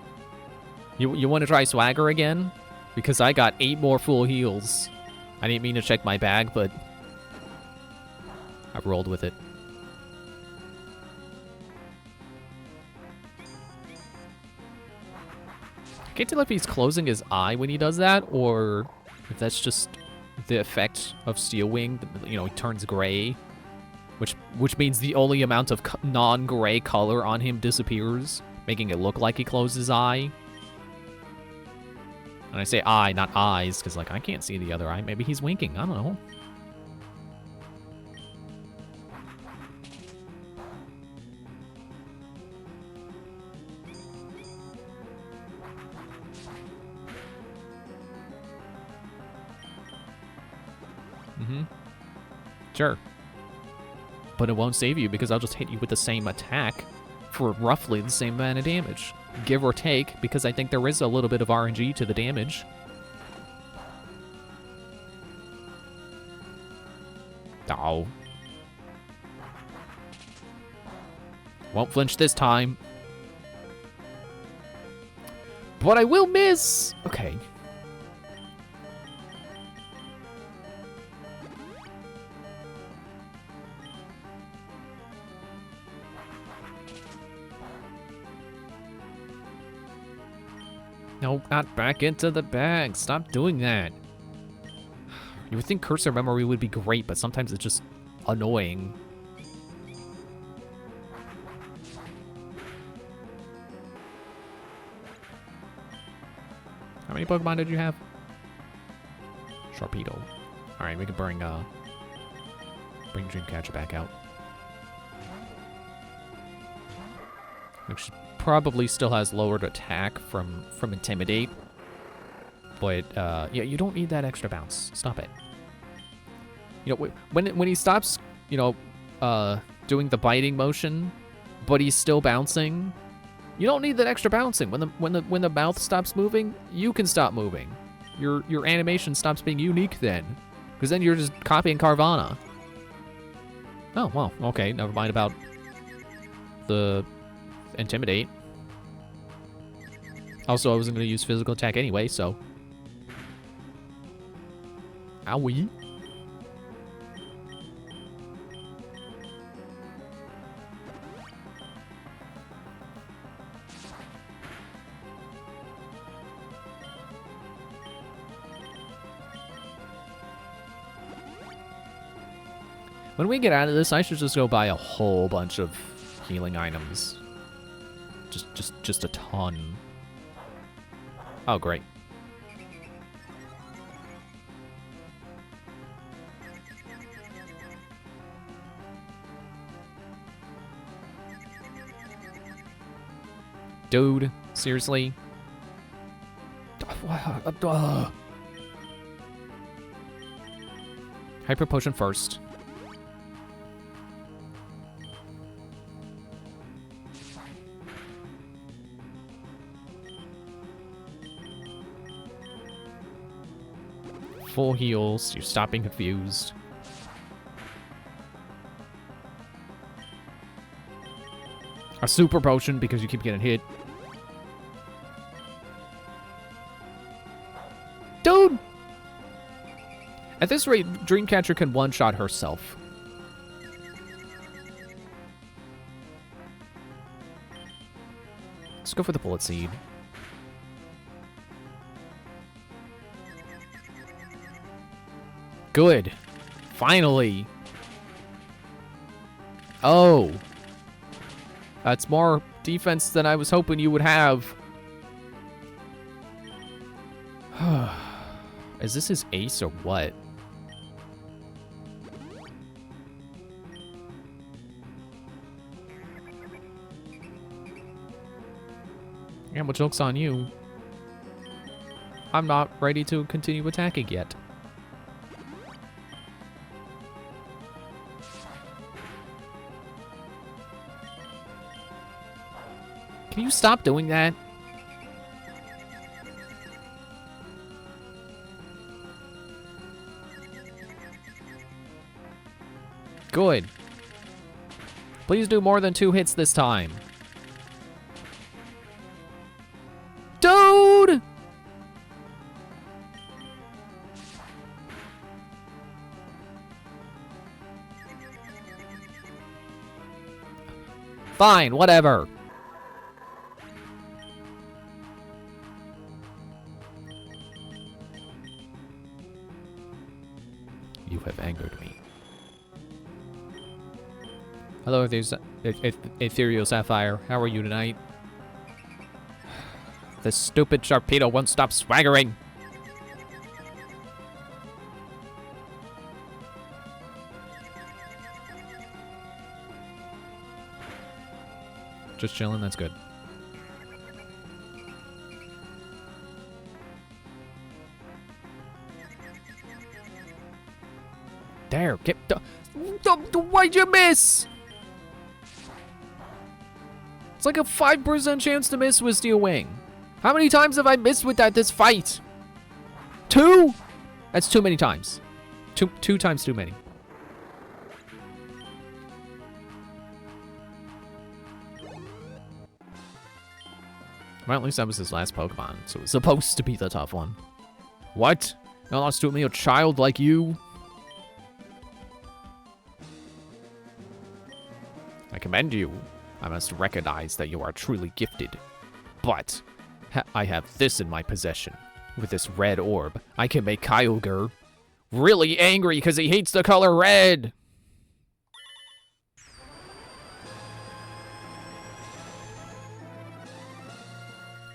Speaker 1: You want to try Swagger again? Because I got 8 more full heals. I didn't mean to check my bag, but I rolled with it. I can't tell if he's closing his eye when he does that, or if that's just the effect of Steel Wing. You know, he turns gray, which means the only amount of non-gray color on him disappears, making it look like he closed his eye. And I say eye, not eyes, because, like, I can't see the other eye. Maybe he's winking. I don't know. Sure. But it won't save you because I'll just hit you with the same attack for roughly the same amount of damage. Give or take, because I think there is a little bit of RNG to the damage. Oh. Won't flinch this time. But I will miss! Okay. No, not back into the bag. Stop doing that. You would think cursor memory would be great, but sometimes it's just annoying. How many Pokemon did you have? Sharpedo. Alright, we can bring Dreamcatcher back out. Which probably still has lowered attack from Intimidate. But, yeah, you don't need that extra bounce. Stop it. You know, when he stops, you know, doing the biting motion, but he's still bouncing, you don't need that extra bouncing. When the mouth stops moving, you can stop moving. Your animation stops being unique then, because then you're just copying Carvanha. Oh, well, okay, never mind about the Intimidate. Also, I wasn't going to use physical attack anyway, so. Owie. When we get out of this, I should just go buy a whole bunch of healing items. Just a ton. Oh, great. Dude, seriously? Hyper potion first. Full heals, you stop being confused. A super potion because you keep getting hit. Dude! At this rate, Dreamcatcher can one-shot herself. Let's go for the bullet seed. Good. Finally. Oh. That's more defense than I was hoping you would have. Is this his ace or what? Yeah, well, joke's on you. I'm not ready to continue attacking yet. Can you stop doing that? Good. Please do more than 2 hits this time. Dude! Fine, whatever. You have angered me. Hello, there's Ethereal Sapphire. How are you tonight? This stupid Sharpedo won't stop swaggering. Just chilling, that's good. There, get... Why'd you miss? It's like a 5% chance to miss with Steel Wing. How many times have I missed with that this fight? 2? That's too many times. Two times too many. Well, at least that was his last Pokemon, so it was supposed to be the tough one. What? You lost to a mere child like you? I commend you. I must recognize that you are truly gifted. But I have this in my possession. With this red orb, I can make Kyogre really angry because he hates the color red.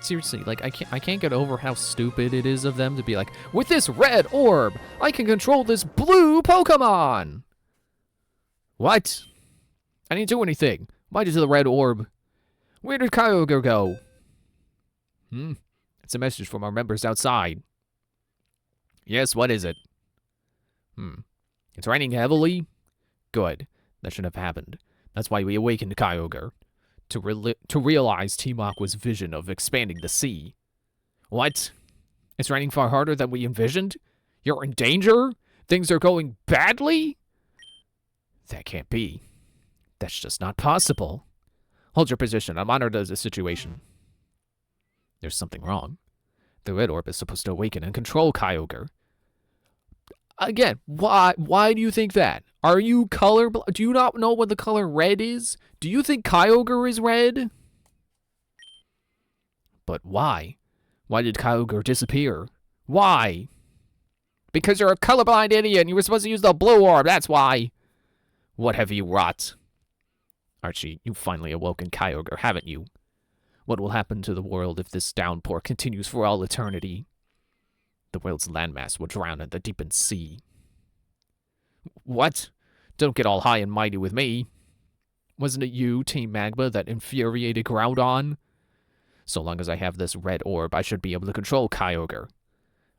Speaker 1: Seriously, like, I can't get over how stupid it is of them to be like, with this red orb, I can control this blue Pokemon! What? I didn't do anything. Why did the red orb? Where did Kyogre go? It's a message from our members outside. Yes, what is it? It's raining heavily? Good. That shouldn't have happened. That's why we awakened Kyogre. To realize Team Aqua's vision of expanding the sea. What? It's raining far harder than we envisioned? You're in danger? Things are going badly? That can't be. That's just not possible. Hold your position. I'm honored as the situation. There's something wrong. The red orb is supposed to awaken and control Kyogre. Again, why do you think that? Are you colorblind? Do you not know what the color red is? Do you think Kyogre is red? But why? Why did Kyogre disappear? Why? Because you're a colorblind idiot and you were supposed to use the blue orb, that's why. What have you wrought? Archie, you've finally awoken Kyogre, haven't you? What will happen to the world if this downpour continues for all eternity? The world's landmass will drown in the deepened sea. What? Don't get all high and mighty with me. Wasn't it you, Team Magma, that infuriated Groudon? So long as I have this red orb, I should be able to control Kyogre.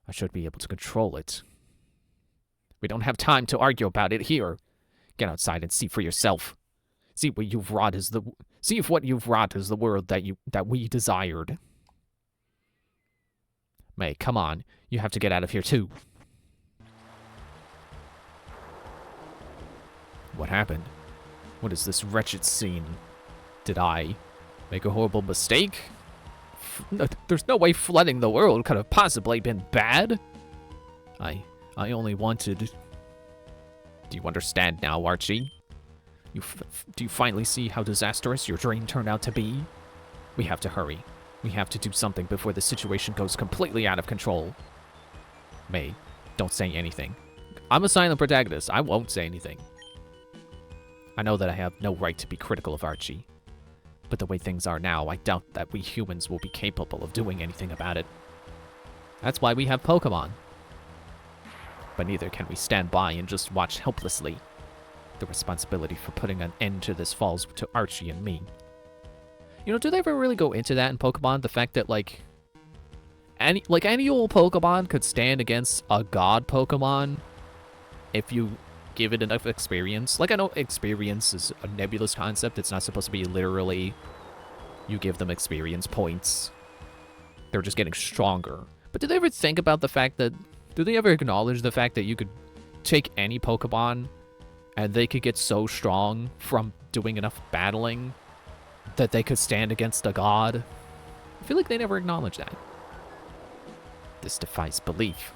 Speaker 1: I should be able to control it. We don't have time to argue about it here. Get outside and see for yourself. See if what you've wrought is the world that we desired. May, come on. You have to get out of here too. What happened? What is this wretched scene? Did I make a horrible mistake? There's no way flooding the world could have possibly been bad. I only wanted... Do you understand now, Archie? Do you finally see how disastrous your dream turned out to be? We have to hurry. We have to do something before the situation goes completely out of control. May, don't say anything. I'm a silent protagonist. I won't say anything. I know that I have no right to be critical of Archie. But the way things are now, I doubt that we humans will be capable of doing anything about it. That's why we have Pokemon. But neither can we stand by and just watch helplessly. The responsibility for putting an end to this falls to Archie and me. You know, do they ever really go into that in Pokemon? The fact that, like any old Pokemon could stand against a god Pokemon if you give it enough experience. Like, I know experience is a nebulous concept. It's not supposed to be literally you give them experience points. They're just getting stronger. But do they ever think about the fact that... Do they ever acknowledge the fact that you could take any Pokemon and they could get so strong from doing enough battling that they could stand against a god? I feel like they never acknowledge that. This defies belief.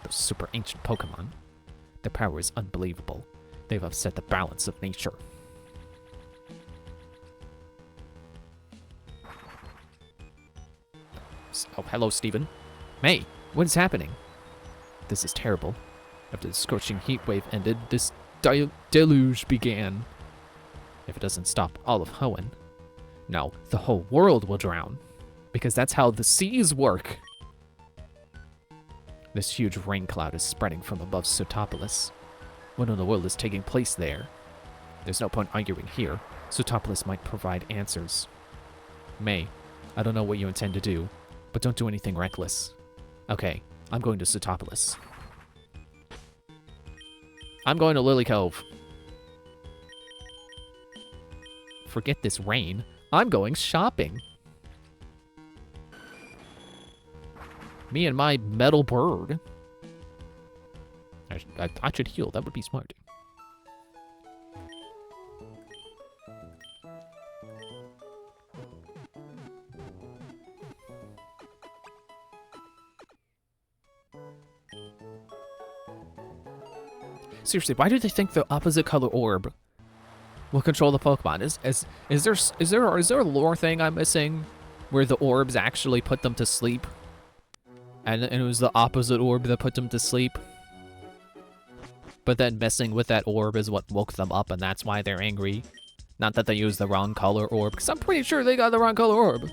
Speaker 1: Those super ancient Pokemon. Their power is unbelievable. They've upset the balance of nature. Oh, hello, Steven. May, what is happening? This is terrible. After the scorching heat wave ended, this deluge began. If it doesn't stop all of Hoenn, no, the whole world will drown. Because that's how the seas work. This huge rain cloud is spreading from above Sotopolis. What in the world is taking place there? There's no point arguing here. Sotopolis might provide answers. May, I don't know what you intend to do, but don't do anything reckless. Okay, I'm going to Sotopolis. I'm going to Lily Cove. Forget this rain. I'm going shopping. Me and my metal bird. I should heal. That would be smart. Seriously, why do they think the opposite color orb will control the Pokemon? Is there a lore thing I'm missing where the orbs actually put them to sleep? And it was the opposite orb that put them to sleep. But then messing with that orb is what woke them up, and that's why they're angry. Not that they used the wrong color orb, because I'm pretty sure they got the wrong color orb.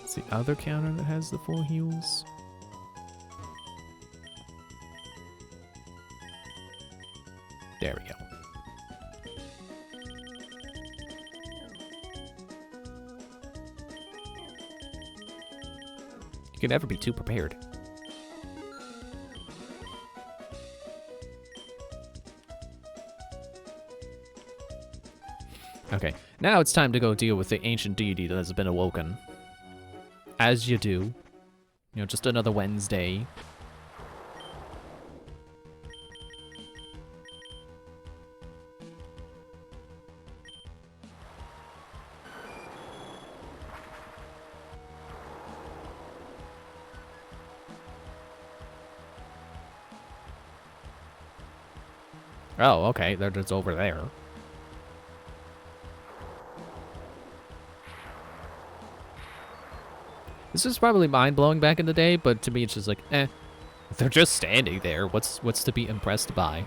Speaker 1: It's the other counter that has the full heals. There we go. You can never be too prepared. Okay, now it's time to go deal with the ancient deity that has been awoken. As you do. You know, just another Wednesday. Oh, okay, they're just over there. This was probably mind-blowing back in the day, but to me it's just like, eh. They're just standing there. What's to be impressed by?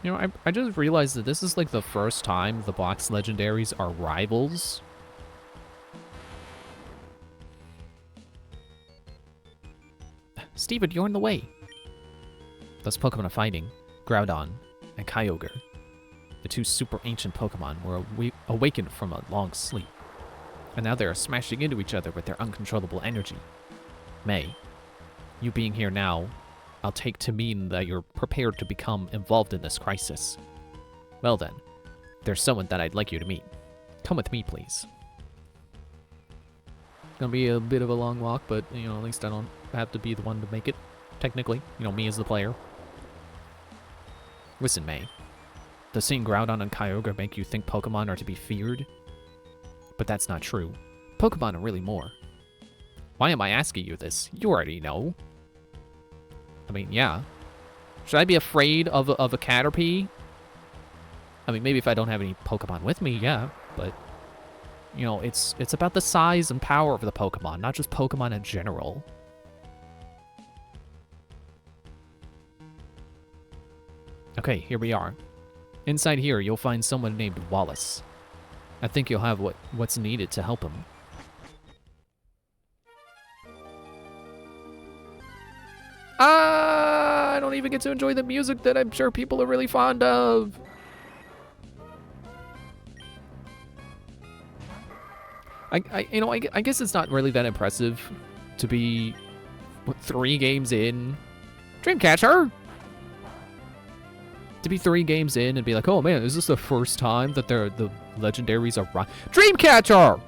Speaker 1: You know, I just realized that this is like the first time the box legendaries are rivals. Steven, you're in the way. Those Pokemon are fighting. Groudon and Kyogre. The two super ancient Pokemon were awakened from a long sleep. And now they are smashing into each other with their uncontrollable energy. May, you being here now, I'll take to mean that you're prepared to become involved in this crisis. Well then, there's someone that I'd like you to meet. Come with me, please. Gonna be a bit of a long walk, but, you know, at least I don't have to be the one to make it, technically. You know, me as the player. Listen, May. Does seeing Groudon and Kyogre make you think Pokemon are to be feared? But that's not true. Pokemon are really more. Why am I asking you this? You already know. I mean, yeah. Should I be afraid of a Caterpie? I mean, maybe if I don't have any Pokemon with me, yeah. But, you know, it's about the size and power of the Pokemon, not just Pokemon in general. Okay, here we are. Inside here, you'll find someone named Wallace. I think you'll have what's needed to help him. I don't even get to enjoy the music that I'm sure people are really fond of. I guess it's not really that impressive to be, what, 3 games in? Dreamcatcher! To be 3 games in and be like, oh man, is this the first time that the legendaries are Dreamcatcher!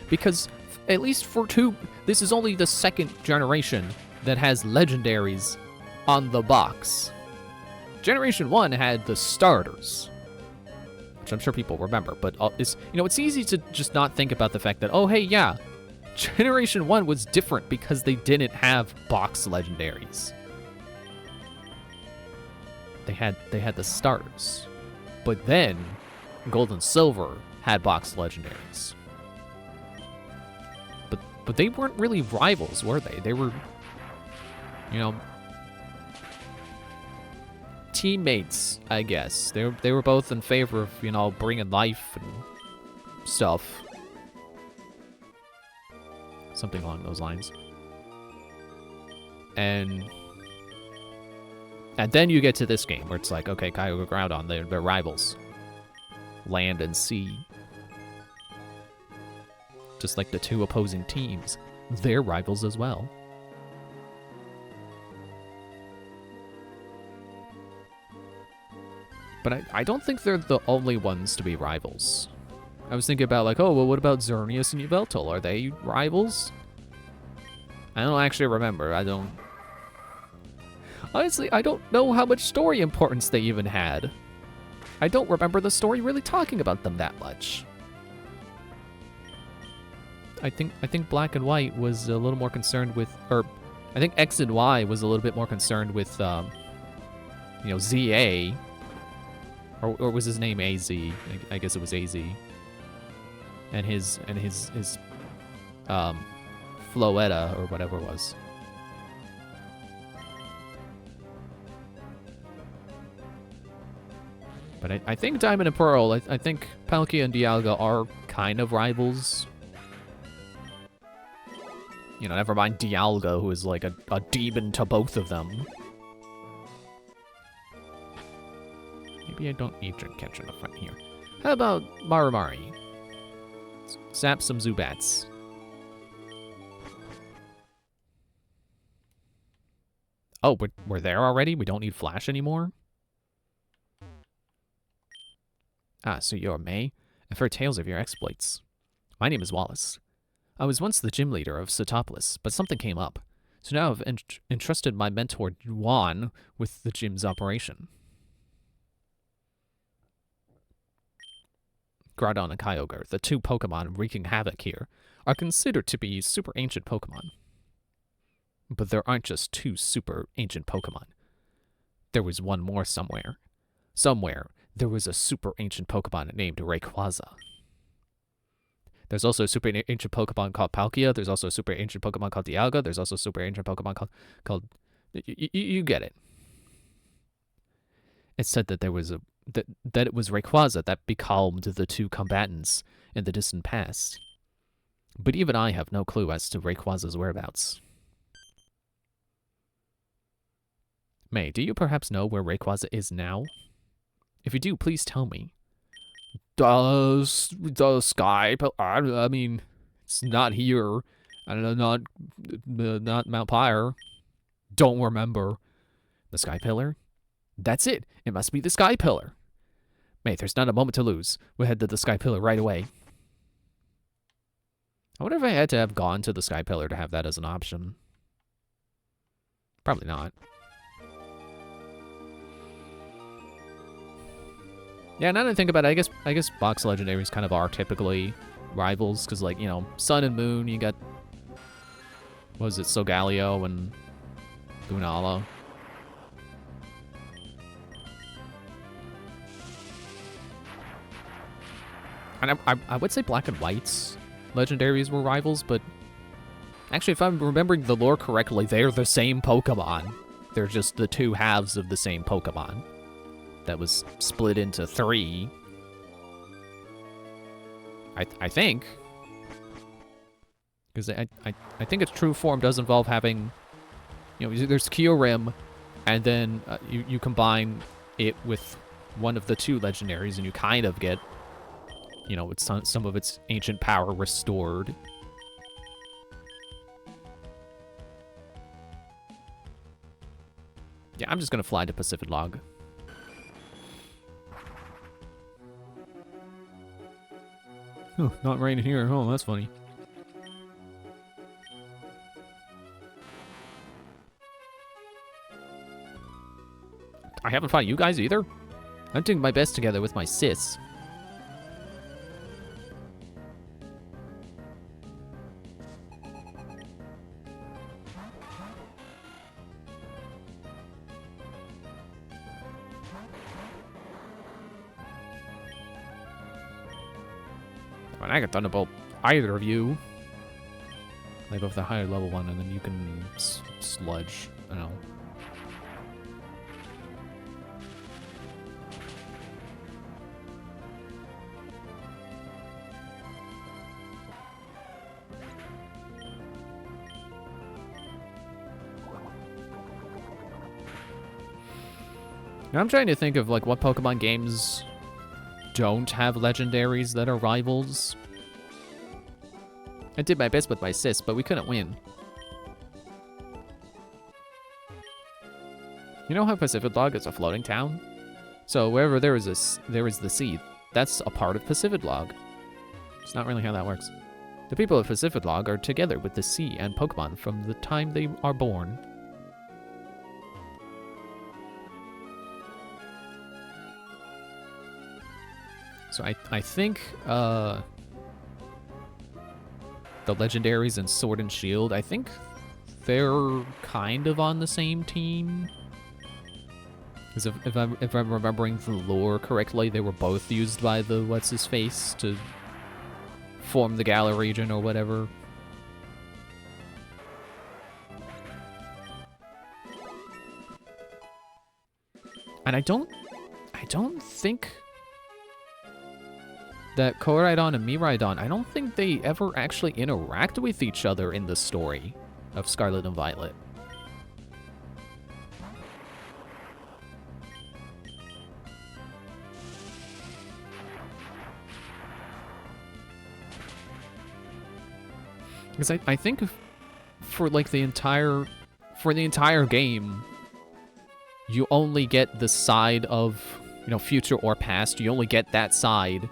Speaker 1: Because, at least for 2, this is only the 2nd generation that has legendaries on the box. Generation 1 had the starters, which I'm sure people remember, but it's, you know, it's easy to just not think about the fact that, oh hey, yeah, Generation 1 was different because they didn't have box legendaries. They had the starters. But then Gold and Silver had box legendaries. But they weren't really rivals, were they? They were, you know, teammates, I guess. They were both in favor of, you know, bringing life and stuff. Something along those lines. And then you get to this game where it's like, okay, Kyogre, Groudon, they're rivals. Land and sea. Just like the 2 opposing teams, they're rivals as well. But I don't think they're the only ones to be rivals. I was thinking about like, oh, well, what about Xerneas and Yveltal? Are they rivals? I don't actually remember. Honestly, I don't know how much story importance they even had. I don't remember the story really talking about them that much. I think Black and White was a little more concerned with, or I think X and Y was a little bit more concerned with, you know, ZA, or was his name AZ? I guess it was AZ. And his Floetta, or whatever it was. But I think Diamond and Pearl, I think Palkia and Dialga are kind of rivals. You know, never mind Dialga, who is like a demon to both of them. Maybe I don't need Dreamcatcher in the front here. How about Marimari? Zap some Zubats. Oh, we're there already? We don't need Flash anymore? Ah, so you're May? I've heard tales of your exploits. My name is Wallace. I was once the gym leader of Satopolis, but something came up. So now I've entrusted my mentor, Juan, with the gym's operation. Groudon and Kyogre, the two Pokemon wreaking havoc here, are considered to be super ancient Pokemon. But there aren't just two super ancient Pokemon. There was one more somewhere. Somewhere, there was a super ancient Pokemon named Rayquaza. There's also a super ancient Pokemon called Palkia. There's also a super ancient Pokemon called Dialga. There's also a super ancient Pokemon called you get it. It said that there was that it was Rayquaza that becalmed the two combatants in the distant past. But even I have no clue as to Rayquaza's whereabouts. May, do you perhaps know where Rayquaza is now? If you do, please tell me. The sky, I mean, it's not here. I don't know, not Mount Pyre. Don't remember. The Sky Pillar? That's it. It must be the Sky Pillar. Mate, there's not a moment to lose. We'll head to the Sky Pillar right away. I wonder if I had to have gone to the Sky Pillar to have that as an option. Probably not. Yeah, now that I think about it, I guess box legendaries kind of are typically rivals, because, like, you know, Sun and Moon, you got, what was it, Solgaleo and Lunala. And I would say Black and White's legendaries were rivals, but actually, if I'm remembering the lore correctly, they're the same Pokemon. They're just the two halves of the same Pokemon that was split into 3. I think. Because I think its true form does involve having, you know, there's Kyurem, and then you combine it with one of the 2 legendaries, and you kind of get, you know, it's some of its ancient power restored. Yeah, I'm just gonna fly to Pacific Log. Oh, not raining here. Oh, that's funny. I haven't fought you guys either. I'm doing my best together with my sis. I can Thunderbolt either of you. Like with the higher level one, and then you can sludge. I don't know. Now I'm trying to think of like what Pokemon games don't have legendaries that are rivals. I did my best with my sis, but we couldn't win. You know how Pacific Log is a floating town? So wherever there is the sea, that's a part of Pacific Log. It's not really how that works. The people of Pacific Log are together with the sea and Pokemon from the time they are born. So I think the legendaries in Sword and Shield, I think they're kind of on the same team. Because if I'm remembering the lore correctly, they were both used by the what's-his-face to form the Galar region or whatever. And I don't think that Koraidon and Miraidon, I don't think they ever actually interact with each other in the story of Scarlet and Violet. Because I think for like the entire game, you only get the side of, you know, future or past. You only get that side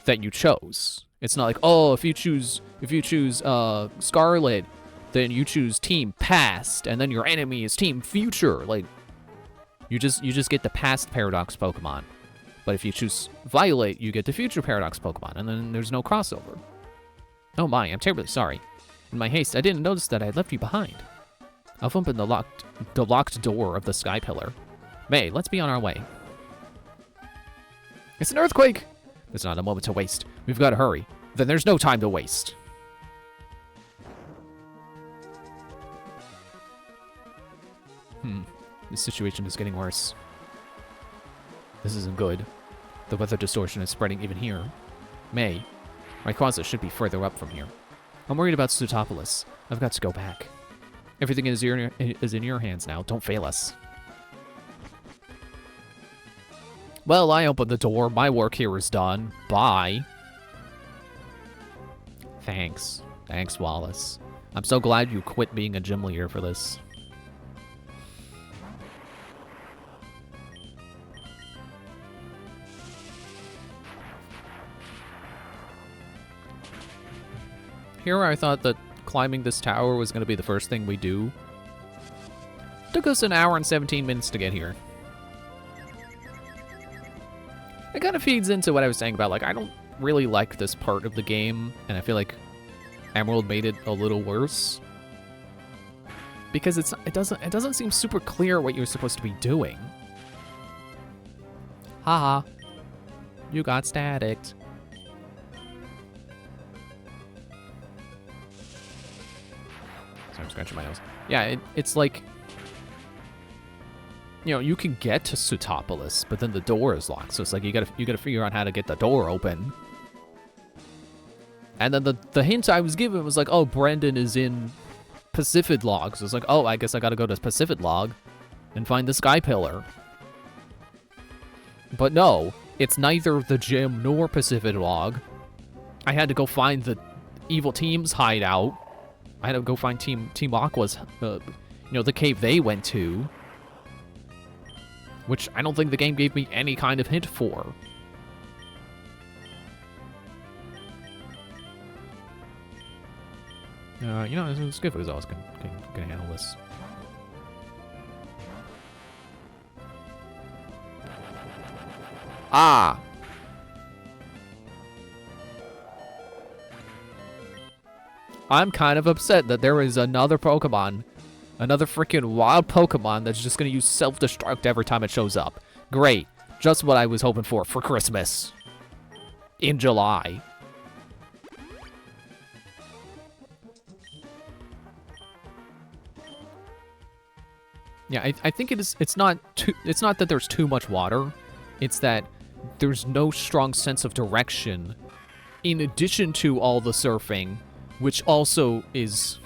Speaker 1: that you chose. It's not like, oh, if you choose Scarlet, then you choose Team Past, and then your enemy is Team Future. Like, you just get the Past Paradox Pokemon. But if you choose Violet, you get the Future Paradox Pokemon, and then there's no crossover. Oh my, I'm terribly sorry. In my haste, I didn't notice that I had left you behind. I've opened the locked door of the Sky Pillar. May, let's be on our way. It's an earthquake! There's not a moment to waste. We've got to hurry. Then there's no time to waste. This situation is getting worse. This isn't good. The weather distortion is spreading even here. May, Rayquaza should be further up from here. I'm worried about Sutopolis. I've got to go back. Everything is in your hands now. Don't fail us. Well, I opened the door. My work here is done. Bye. Thanks. Thanks, Wallace. I'm so glad you quit being a gym leader for this. Here I thought that climbing this tower was going to be the first thing we do. Took us an hour and 17 minutes to get here. It kind of feeds into what I was saying about, like, I don't really like this part of the game, and I feel like Emerald made it a little worse. Because it doesn't seem super clear what you're supposed to be doing. Haha. You got staticked. Sorry, I'm scratching my nose. Yeah, it's like, you know, you can get to Sutopolis, but then the door is locked. So it's like you gotta figure out how to get the door open. And then the hint I was given was like, oh, Brendan is in Pacific Log. So it's like, oh, I guess I gotta go to Pacific Log and find the Sky Pillar. But no, it's neither the gym nor Pacific Log. I had to go find the evil team's hideout. I had to go find Team Aqua's, you know, the cave they went to. Which I don't think the game gave me any kind of hint for. You know, it's good because I was gonna handle this. Ah! I'm kind of upset that there is another Pokemon, another freaking wild Pokemon that's just gonna use self-destruct every time it shows up. Great. Just what I was hoping for Christmas. In July. Yeah, I think it's not that there's too much water. It's that there's no strong sense of direction in addition to all the surfing, which also is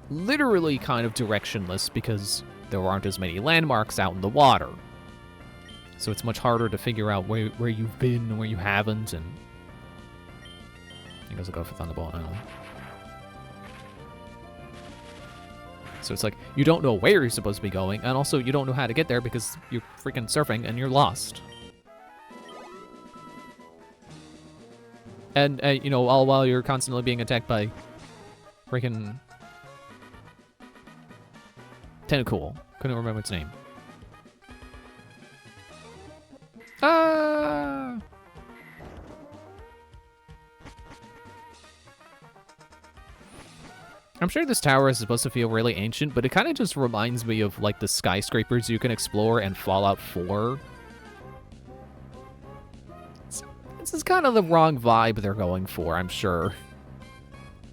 Speaker 1: literally kind of directionless because there aren't as many landmarks out in the water. So it's much harder to figure out where you've been and where you haven't, and I guess I'll go for Thunderbolt now. So it's like, you don't know where you're supposed to be going, and also you don't know how to get there because you're freaking surfing and you're lost. And, you know, all while you're constantly being attacked by freaking Tentacool. Couldn't remember its name. Ah! I'm sure this tower is supposed to feel really ancient, but it kind of just reminds me of, like, the skyscrapers you can explore in Fallout 4. This is kind of the wrong vibe they're going for, I'm sure.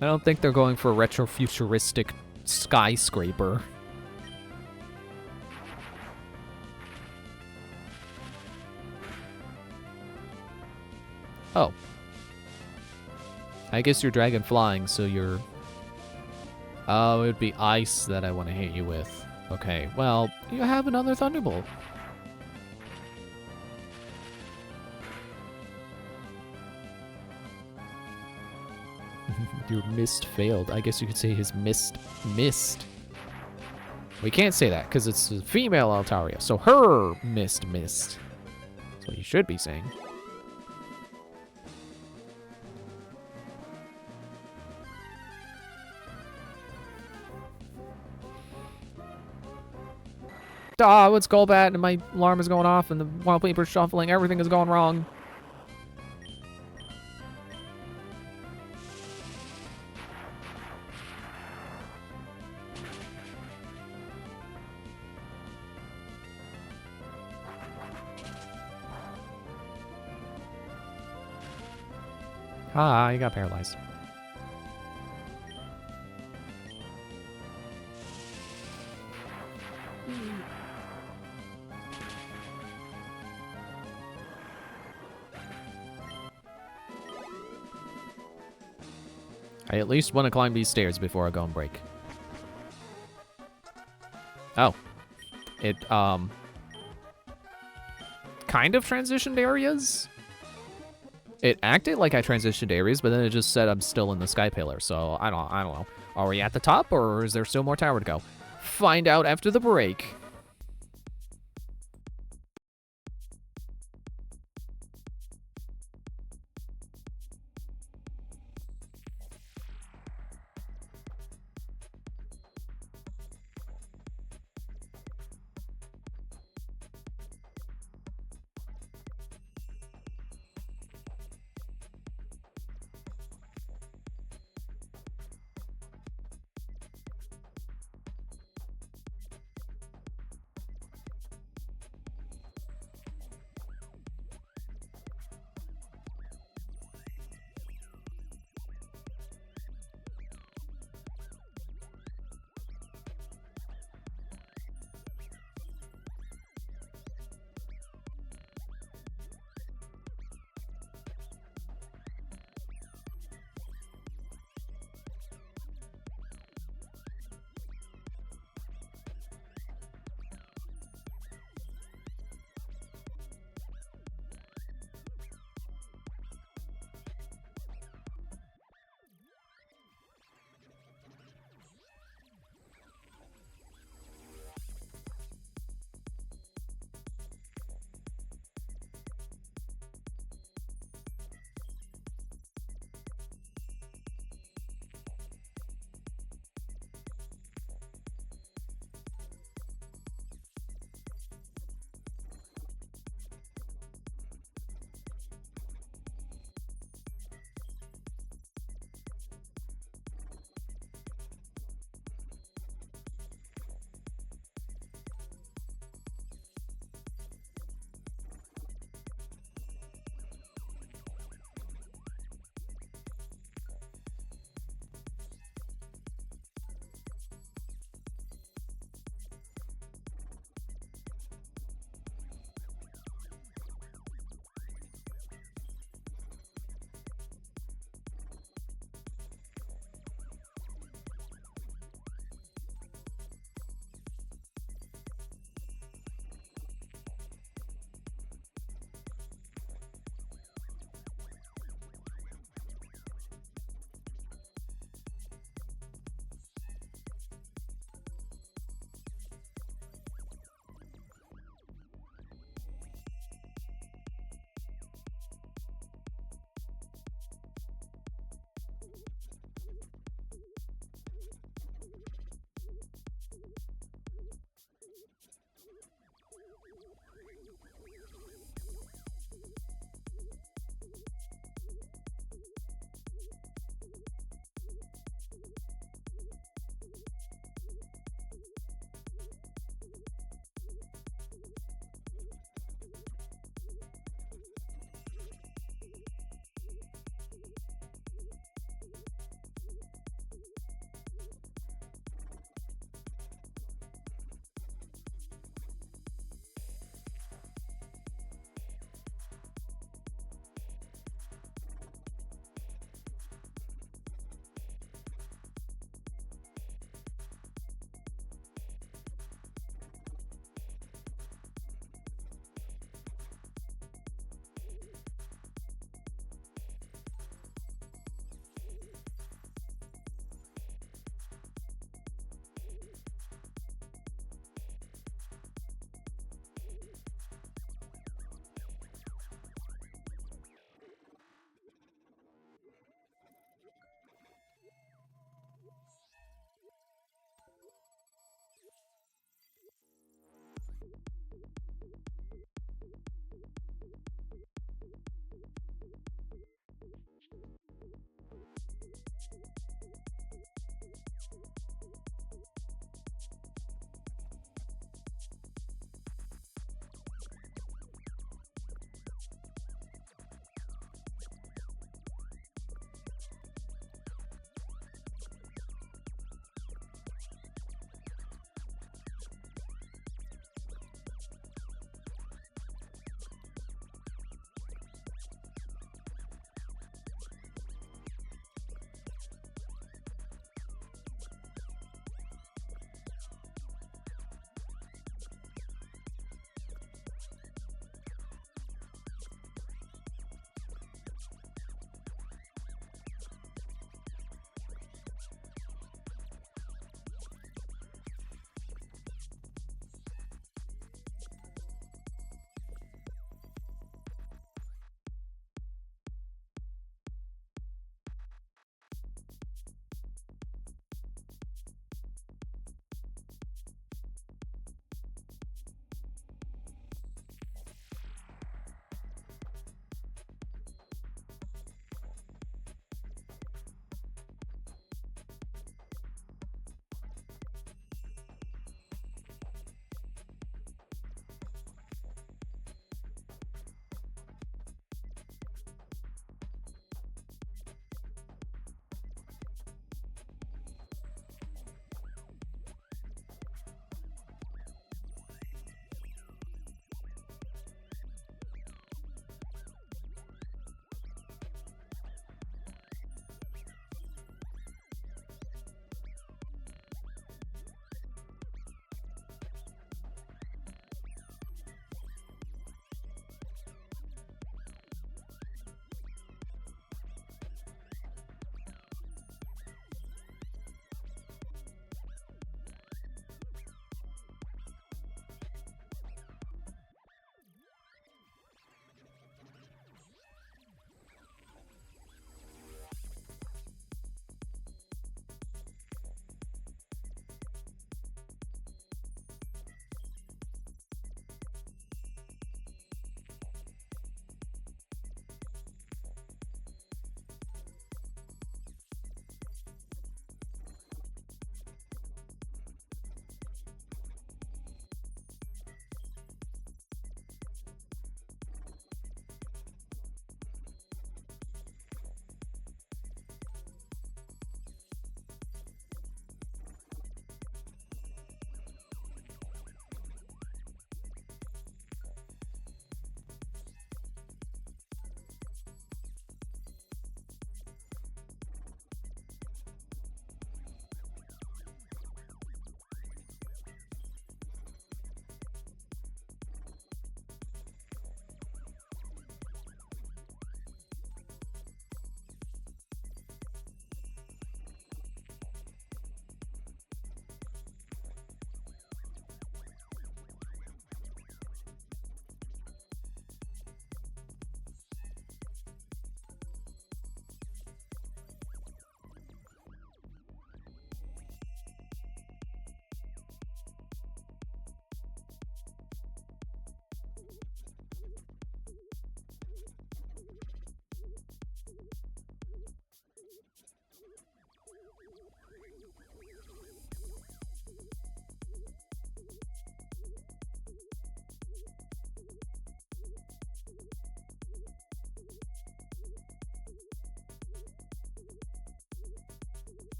Speaker 1: I don't think they're going for a retro-futuristic skyscraper. Oh. I guess you're dragon flying, so you're... Oh, it would be ice that I want to hit you with. Okay, well, you have another Thunderbolt. Your mist failed. I guess you could say his missed. We can't say that, because it's a female Altaria, so her missed. That's what you should be saying. Ah, it's Golbat, and my alarm is going off, and the wallpaper's shuffling. Everything is going wrong. Ah, you got paralyzed. I at least want to climb these stairs before I go and break. Oh. It, kind of transitioned areas? It acted like I transitioned areas, but then it just said I'm still in the Sky Pillar, so I don't know. Are we at the top, or is there still more tower to go? Find out after the break.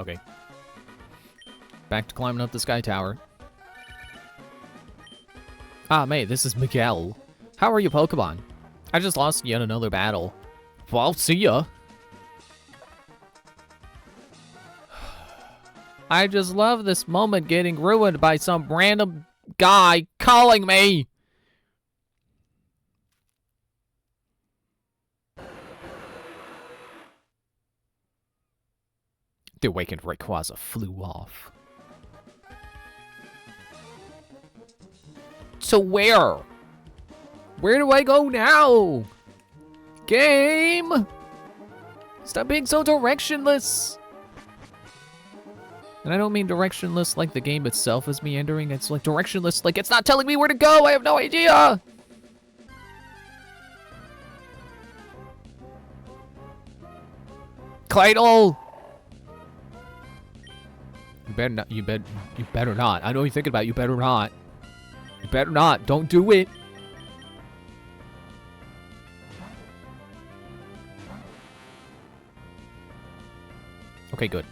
Speaker 1: Okay. Back to climbing up the sky tower. Ah, mate, this is Miguel. How are you, Pokemon? I just lost yet another battle. Well, see ya. I just love this moment getting ruined by some random guy calling me. The awakened Rayquaza flew off. to where? Where do I go now? Game! Stop being so directionless! And I don't mean directionless like the game itself is meandering. It's like directionless like it's not telling me where to go. I have no idea! Cladle! You better not. You better not. I know you're thinking about it. You better not. You better not. Don't do it. Okay, good.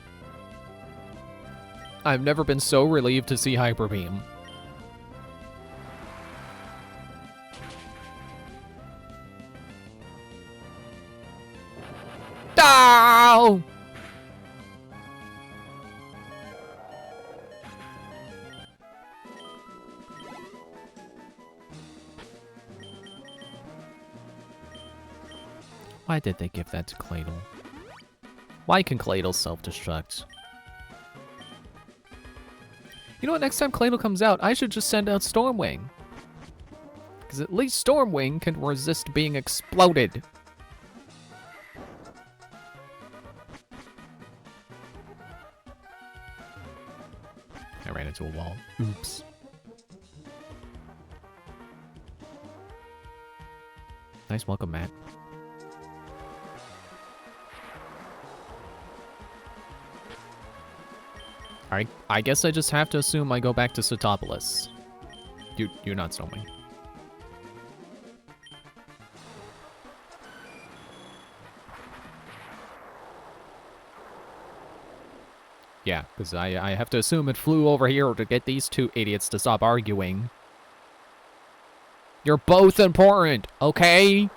Speaker 1: I've never been so relieved to see Hyper Beam. Ow! Why did they give that to Cladle? Why can Cladle self-destruct? You know what, next time Cladle comes out, I should just send out Stormwing. Because at least Stormwing can resist being exploded. I ran into a wall. Oops. Nice welcome, Matt. I guess I just have to assume I go back to Sootopolis. You're not Stormwing. Yeah, because I have to assume it flew over here to get these two idiots to stop arguing. You're both important, okay?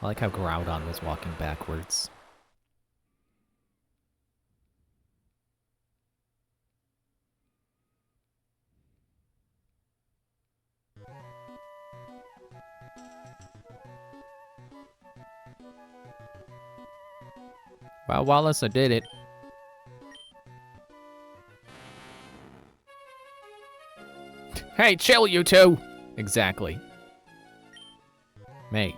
Speaker 1: I like how Groudon was walking backwards. Well, Wallace, I did it. Hey, chill, you two! Exactly. May.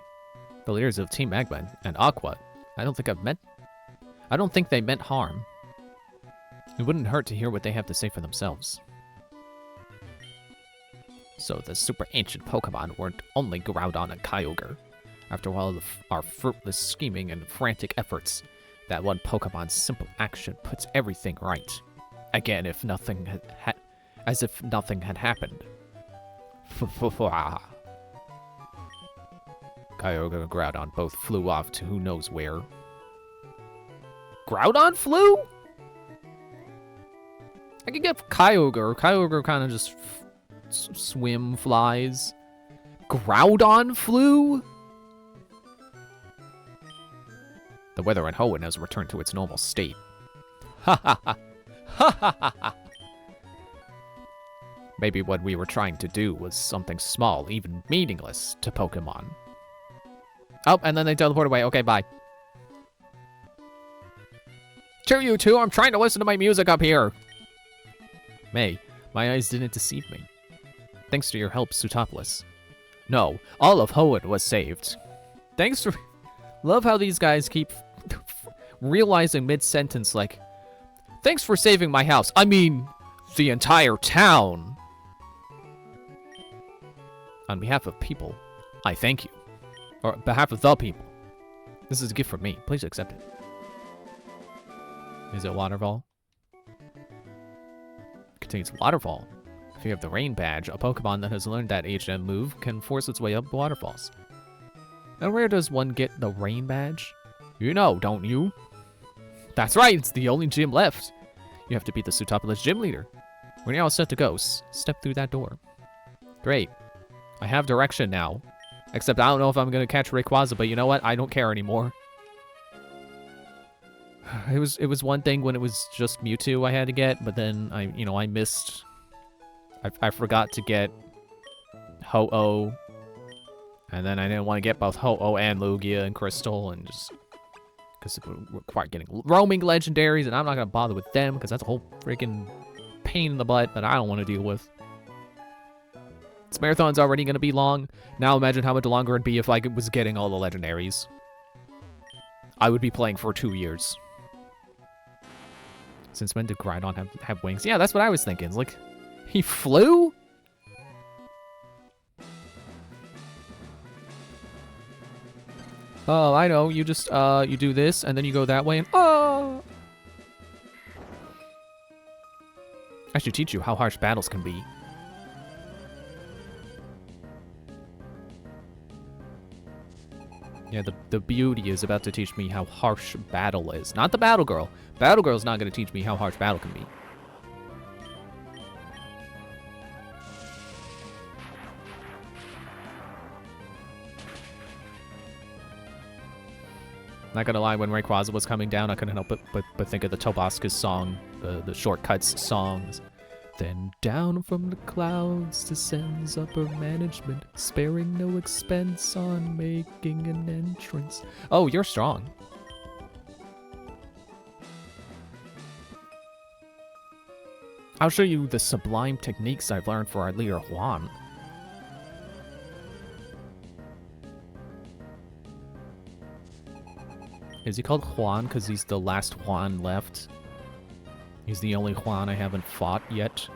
Speaker 1: The leaders of Team Magma and Aqua. I don't think they meant harm. It wouldn't hurt to hear what they have to say for themselves. So the super ancient Pokemon weren't only Groudon and Kyogre. After all of our fruitless scheming and frantic efforts, that one Pokemon's simple action puts everything right. Again, if nothing as if nothing had happened. Kyogre and Groudon both flew off to who knows where. Groudon flew? I could get Kyogre. Kyogre kind of just flies. Groudon flew? The weather in Hoenn has returned to its normal state. Ha ha ha. Ha ha ha ha. Maybe what we were trying to do was something small, even meaningless, to Pokemon. Oh, and then they teleport away. Okay, bye. Cheer, you two. I'm trying to listen to my music up here. May, my eyes didn't deceive me. Thanks to your help, Sootopolis. No, all of Hoenn was saved. Thanks for... Love how these guys keep realizing mid-sentence, like, thanks for saving my house. I mean, the entire town. On behalf of people, I thank you. Or on behalf of the people. This is a gift from me. Please accept it. Is it Waterfall? Contains Waterfall. If you have the Rain Badge, a Pokemon that has learned that HM move can force its way up waterfalls. And where does one get the Rain Badge? You know, don't you? That's right, it's the only gym left. You have to beat the Sootopolis gym leader. When you're all set to go, step through that door. Great. I have direction now. Except I don't know if I'm gonna catch Rayquaza, but you know what? I don't care anymore. It was one thing when it was just Mewtwo I had to get, but then I missed. I forgot to get Ho-Oh, and then I didn't want to get both Ho-Oh and Lugia and Crystal, and just because it would require getting roaming legendaries, and I'm not gonna bother with them because that's a whole freaking pain in the butt that I don't want to deal with. This marathon's already gonna be long. Now imagine how much longer it'd be if I was getting all the legendaries. I would be playing for 2 years. Since when did Groudon have wings? Yeah, that's what I was thinking. It's like, he flew? Oh, I know. You just, you do this, and then you go that way, and oh! I should teach you how harsh battles can be. Yeah, the beauty is about to teach me how harsh battle is. Not the Battle Girl. Battle Girl's not going to teach me how harsh battle can be. Not gonna lie, when Rayquaza was coming down, I couldn't help but think of the Tobuscus song, the Shortcuts songs. Then down from the clouds descends upper management, sparing no expense on making an entrance. Oh, you're strong. I'll show you the sublime techniques I've learned for our leader, Juan. Is he called Juan because he's the last Juan left? He's the only Juan I haven't fought yet.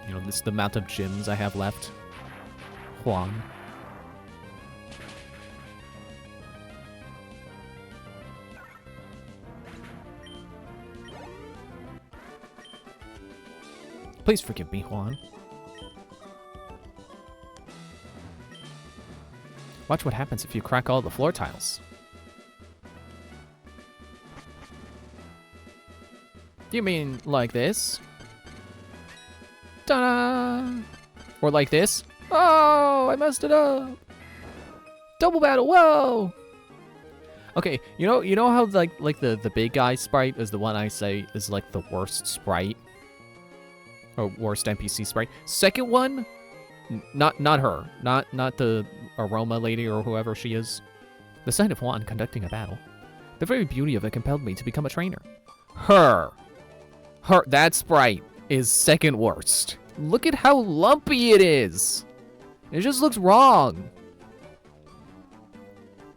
Speaker 1: You know, this is the amount of gyms I have left. Juan. Please forgive me, Juan. Watch what happens if you crack all the floor tiles. You mean like this? Ta-da! Or like this? Oh, I messed it up. Double battle, whoa! Okay, you know how like the big guy sprite is the one I say is like the worst sprite? Or worst NPC sprite. Second one, not her. Not the Aroma lady or whoever she is. The sight of Juan conducting a battle. The very beauty of it compelled me to become a trainer. Her, that sprite is second worst. Look at how lumpy it is. It just looks wrong.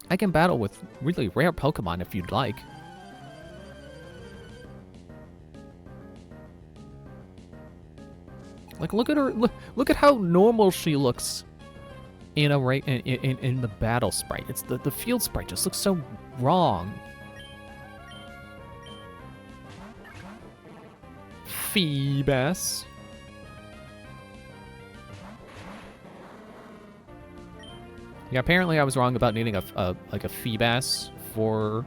Speaker 1: I can battle with really rare Pokemon if you'd like. Like, look at her. Look at how normal she looks in the battle sprite. It's the field sprite just looks so wrong. Feebas. Yeah, apparently I was wrong about needing a Feebas for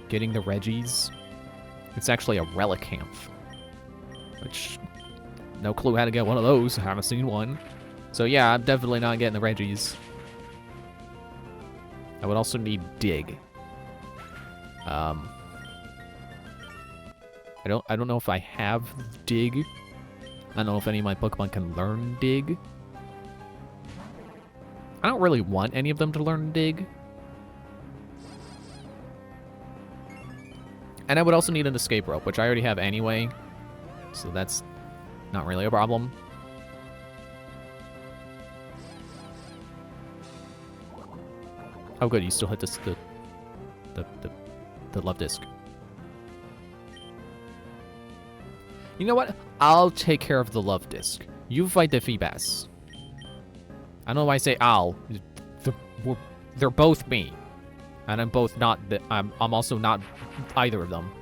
Speaker 1: getting the Regis. It's actually a Relicanth, which no clue how to get one of those. I haven't seen one. So yeah, I'm definitely not getting the Regis. I would also need Dig. I don't know if I have Dig. I don't know if any of my Pokemon can learn Dig. I don't really want any of them to learn Dig. And I would also need an Escape Rope, which I already have anyway. So that's not really a problem. Oh good, you still hit the love disc. You know what? I'll take care of the love disc. You fight the Feebas. I don't know why I say I'll. They're both me. And I'm both not, I'm also not either of them.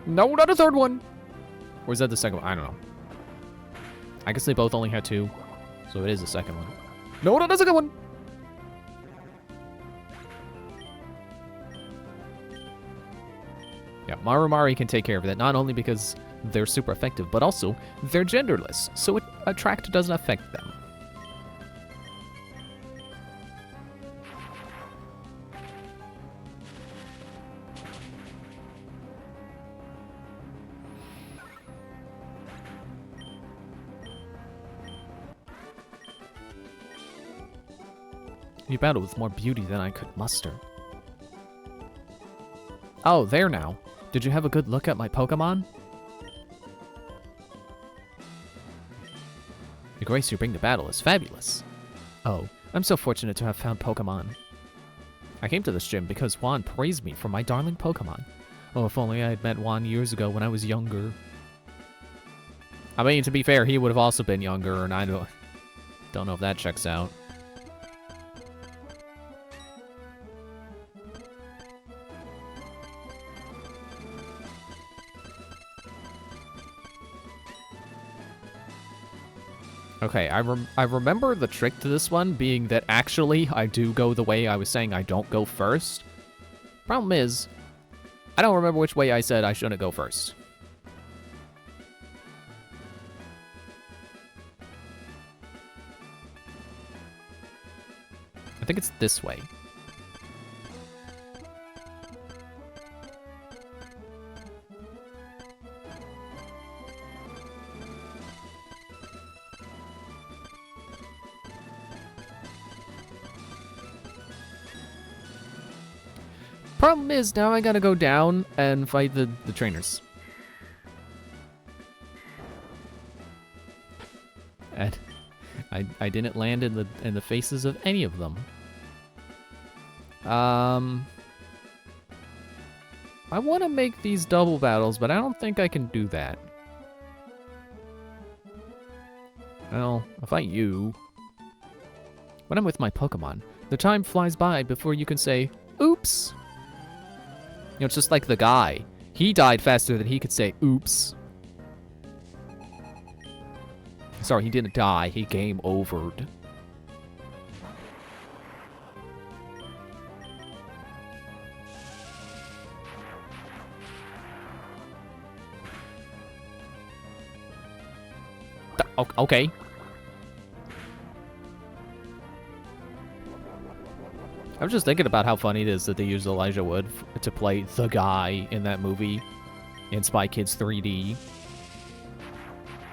Speaker 1: No, not a third one. Or is that the second one? I don't know. I guess they both only had 2, so it is the second one. No, not the second one. Yeah, Marumari can take care of that, not only because they're super effective, but also they're genderless, so attract doesn't affect them. You battled with more beauty than I could muster. Oh, there now. Did you have a good look at my Pokemon? The grace you bring to battle is fabulous. Oh, I'm so fortunate to have found Pokemon. I came to this gym because Juan praised me for my darling Pokemon. Oh, if only I had met Juan years ago when I was younger. I mean, to be fair, he would have also been younger, and I don't know if that checks out. Okay, I remember the trick to this one being that actually I do go the way I was saying I don't go first. Problem is, I don't remember which way I said I shouldn't go first. I think it's this way. Problem is, now I gotta go down and fight the trainers. And I didn't land in the faces of any of them. I want to make these double battles, but I don't think I can do that. Well, I'll fight you. When I'm with my Pokemon, the time flies by before you can say, oops. You know, it's just like the guy. He died faster than he could say, oops. Sorry, he didn't die. He game overed. Okay. I was just thinking about how funny it is that they used Elijah Wood to play the guy in that movie in Spy Kids 3D.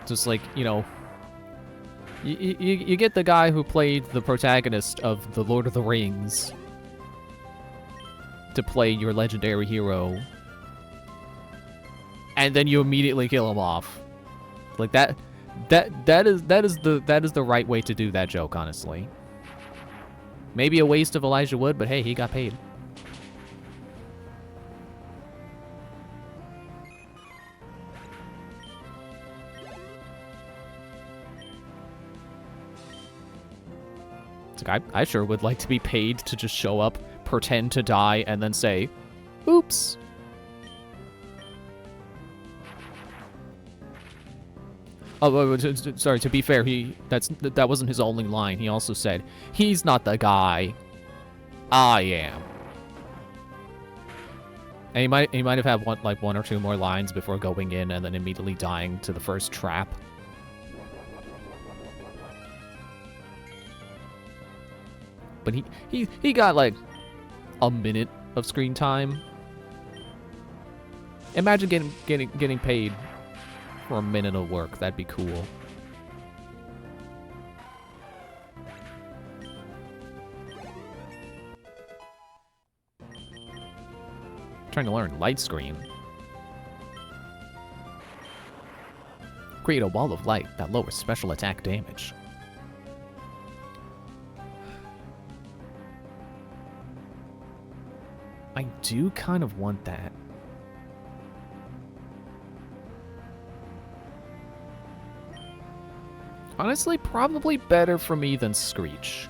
Speaker 1: Just like, you know, you get the guy who played the protagonist of The Lord of the Rings to play your legendary hero, and then you immediately kill him off. Like that is the right way to do that joke, honestly. Maybe a waste of Elijah Wood, but hey, he got paid. It's like, I sure would like to be paid to just show up, pretend to die, and then say, oops. Oh, sorry, to be fair, that wasn't his only line. He also said, he's not the guy. I am. And he might have had one or two more lines before going in and then immediately dying to the first trap. But he got like a minute of screen time. Imagine getting paid for a minute of work. That'd be cool. Trying to learn light screen. Create a wall of light that lowers special attack damage. I do kind of want that. Honestly, probably better for me than Screech.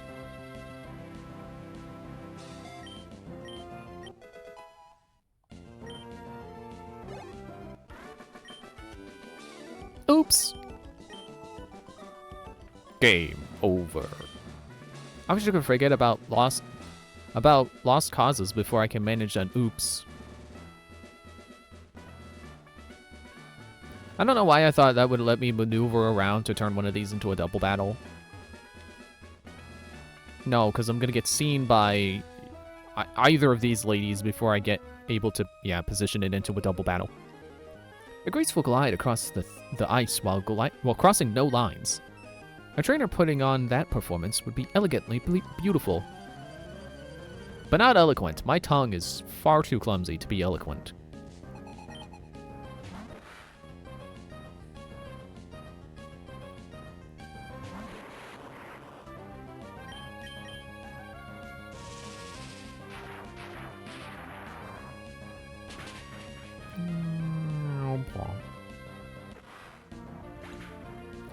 Speaker 1: Oops. Game over. I wish I could forget about lost causes before I can manage an oops. I don't know why I thought that would let me maneuver around to turn one of these into a double battle. No, because I'm going to get seen by either of these ladies before I get able to, position it into a double battle. A graceful glide across the ice while crossing no lines. A trainer putting on that performance would be elegantly beautiful. But not eloquent. My tongue is far too clumsy to be eloquent.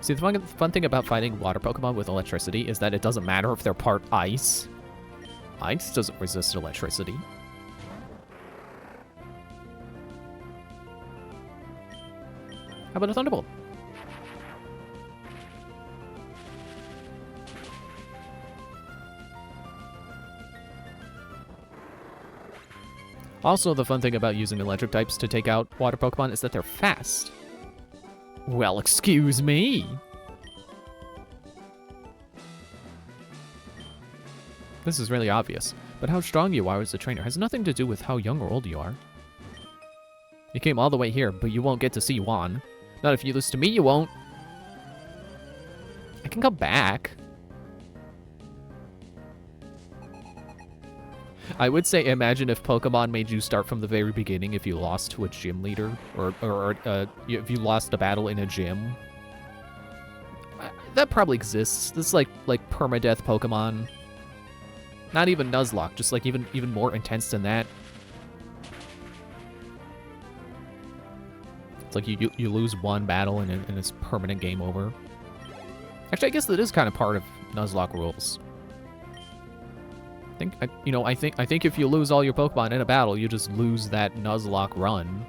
Speaker 1: See, the fun thing about fighting water Pokemon with electricity is that it doesn't matter if they're part ice. Ice doesn't resist electricity. How about a Thunderbolt? Also, the fun thing about using electric types to take out water Pokemon is that they're fast. Well, excuse me. This is really obvious, but how strong you are as a trainer has nothing to do with how young or old you are. You came all the way here, but you won't get to see Juan. Not if you lose to me, you won't. I can come back. I would say imagine if Pokemon made you start from the very beginning if you lost to a gym leader, or if you lost a battle in a gym. That probably exists. This is like permadeath Pokemon. Not even Nuzlocke, just like even more intense than that. It's like you lose one battle and it's permanent game over. Actually, I guess that is kind of part of Nuzlocke rules. I think if you lose all your Pokemon in a battle, you just lose that Nuzlocke run.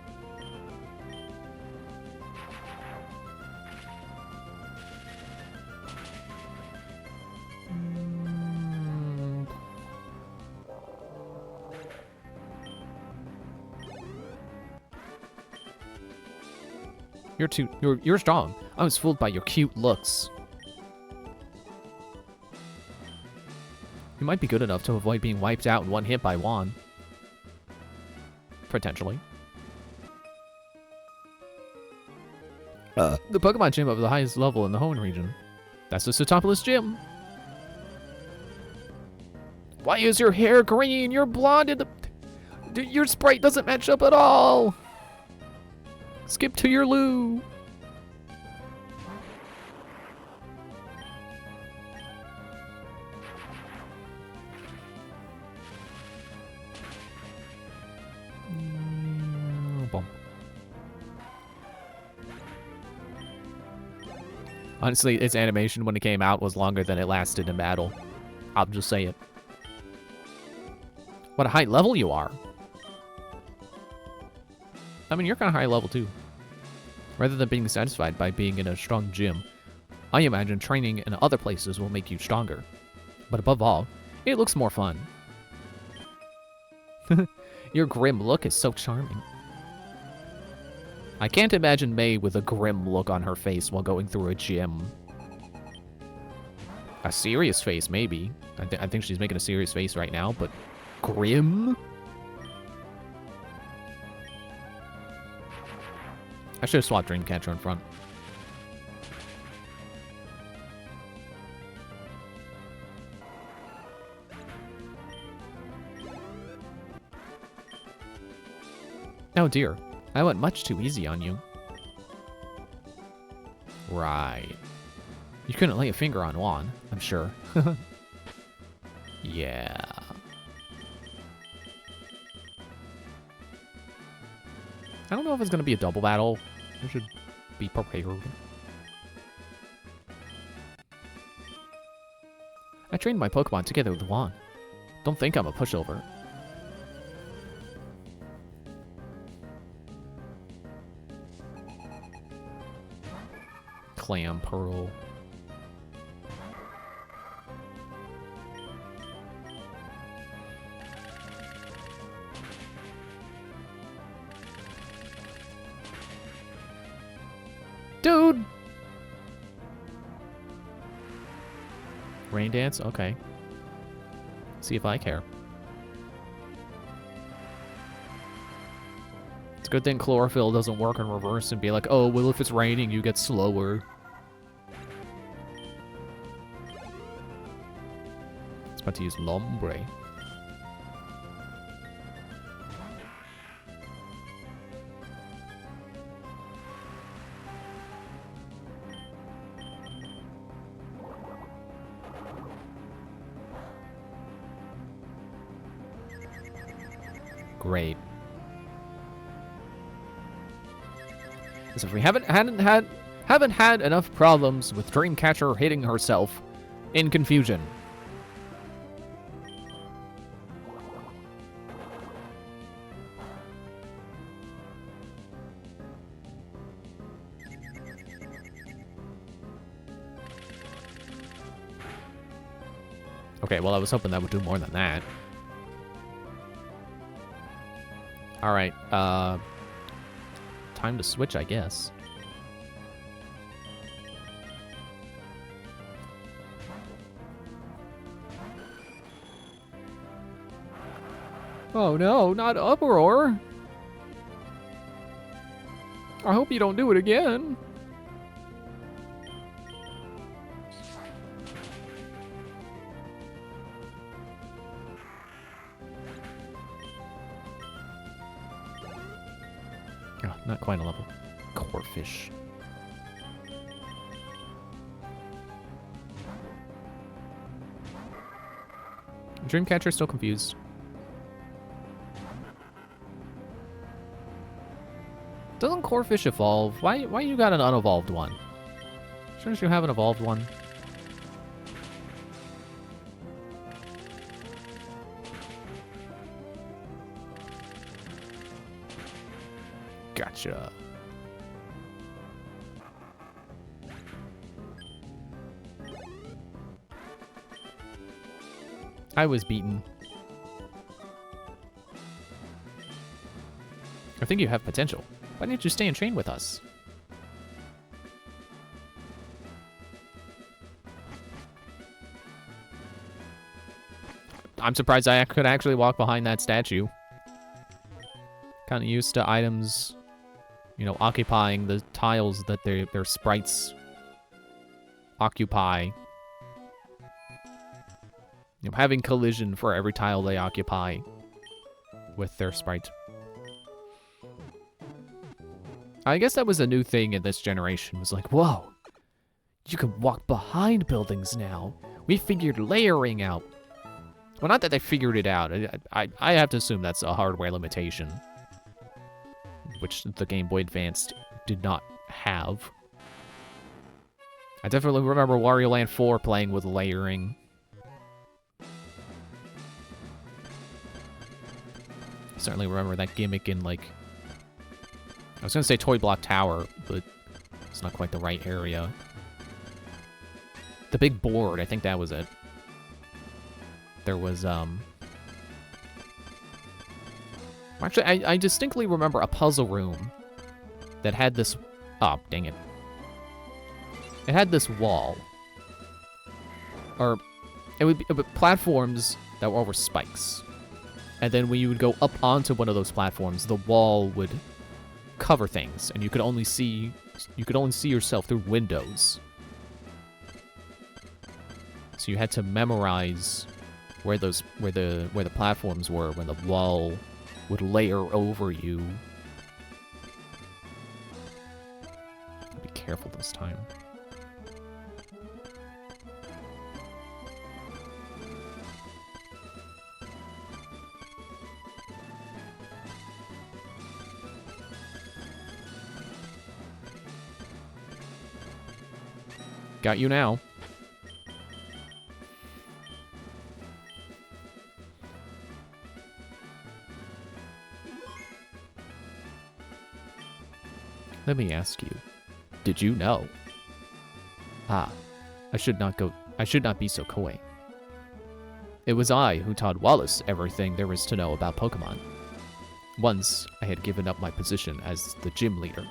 Speaker 1: You're strong. I was fooled by your cute looks. You might be good enough to avoid being wiped out in one hit by Juan. Potentially. The Pokemon gym of the highest level in the Hoenn region. That's the Sootopolis gym. Why is your hair green? You're blonde and your sprite doesn't match up at all. Skip to your loo. Honestly, its animation when it came out was longer than it lasted in battle. I'll just say it. What a high level you are. I mean, you're kind of high level too. Rather than being satisfied by being in a strong gym, I imagine training in other places will make you stronger. But above all, it looks more fun. Your grim look is so charming. I can't imagine May with a grim look on her face while going through a gym. A serious face, maybe. I think she's making a serious face right now, but grim? I should have swapped Dreamcatcher in front. Oh dear, I went much too easy on you. Right. You couldn't lay a finger on Juan, I'm sure. Yeah. I don't know if it's going to be a double battle. I should be prepared. I trained my Pokemon together with Juan. Don't think I'm a pushover. clam pearl. Dude! Rain dance? Okay. See if I care. It's a good thing chlorophyll doesn't work in reverse and be like, oh, well, if it's raining, you get slower. It's about to use Lombre. Great. As if we haven't had enough problems with Dreamcatcher hitting herself in confusion. Okay, well, I was hoping that would do more than that. Alright, time to switch, I guess. Oh no, not Uproar! I hope you don't do it again. Oh, not quite a level. Corphish. Dreamcatcher's still confused. Doesn't Corphish evolve? Why you got an unevolved one? Shouldn't you have an evolved one? Gotcha. I was beaten. I think you have potential. Why didn't you stay and train with us? I'm surprised I could actually walk behind that statue. Kind of used to items, you know, occupying the tiles that their sprites occupy. You know, having collision for every tile they occupy with their sprite. I guess that was a new thing in this generation. It was like, whoa, you can walk behind buildings now. We figured layering out. Well, not that they figured it out. I have to assume that's a hardware limitation, which the Game Boy Advance did not have. I definitely remember Wario Land 4 playing with layering. Certainly remember that gimmick in, like, I was gonna say Toy Block Tower, but it's not quite the right area. The big board, I think that was it. There was, actually, I distinctly remember a puzzle room that had this, oh, dang it. It had this wall. Or, it would be platforms that were over spikes. And then when you would go up onto one of those platforms, the wall would cover things, and you could only see yourself through windows. So you had to memorize where the platforms were when the wall would layer over you. Be careful this time. Got you now. Let me ask you, did you know Ah, I should not be so coy. It was I who taught Wallace everything there is to know about Pokemon. Once, I had given up my position as the gym leader.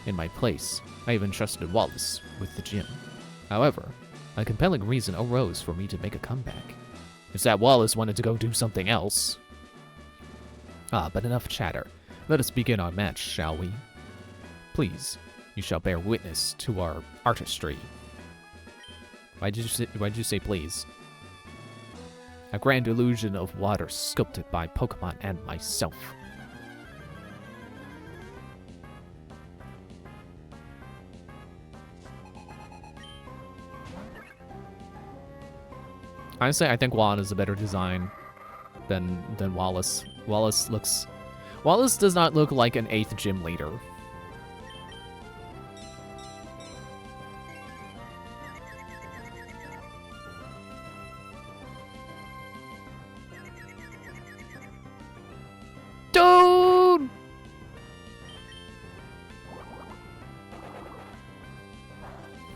Speaker 1: In my place, I even trusted Wallace with the gym. However, a compelling reason arose for me to make a comeback. It's that Wallace wanted to go do something else. Ah, but enough chatter. Let us begin our match, shall we? Please, you shall bear witness to our artistry. Why'd you say please? A grand illusion of water sculpted by Pokemon and myself. Honestly, I think Juan is a better design than Wallace. Wallace does not look like an 8th gym leader. Dude!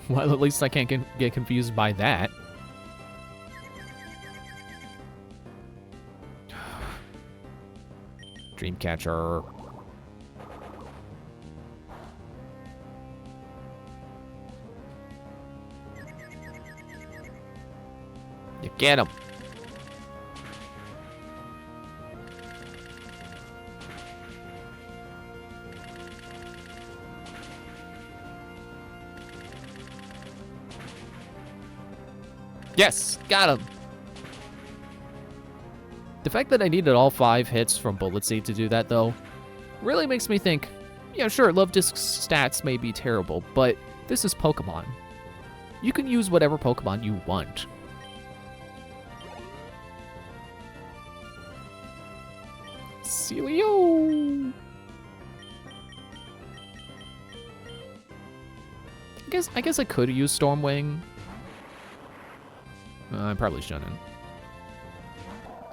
Speaker 1: Well, at least I can't get confused by that. Dreamcatcher. You get him. Yes, got him. The fact that I needed all 5 hits from Bullet Seed to do that, though, really makes me think, yeah, sure, Love Disc's stats may be terrible, but this is Pokemon. You can use whatever Pokemon you want. Celio! I guess I could use Stormwing. I probably shouldn't.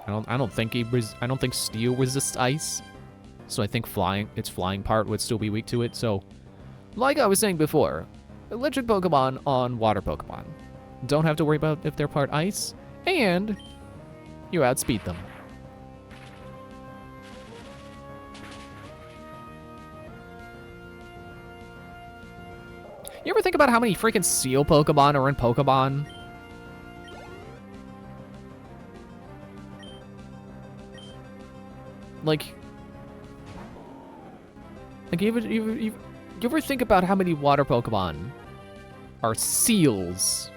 Speaker 1: I don't think Steel resists ice, so I think its flying part would still be weak to it. So, like I was saying before, electric Pokemon on water Pokemon. Don't have to worry about if they're part ice, and you outspeed them. You ever think about how many freaking Seal Pokemon are in Pokemon? Like you ever think about how many water Pokemon are seals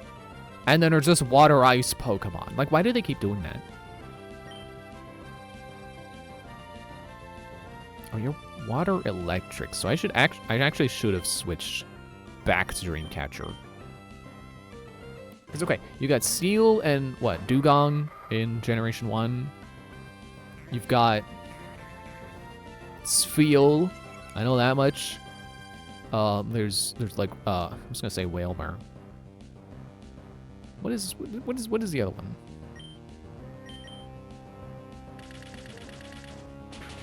Speaker 1: and then are just water ice Pokemon? Like, why do they keep doing that? Oh, you're water electric, so I actually should have switched back to Dreamcatcher. It's okay. You got Seal and what? Dugong in Generation 1. You've got Spheal, I know that much. There's like I'm just gonna say Wailmer. What is the other one?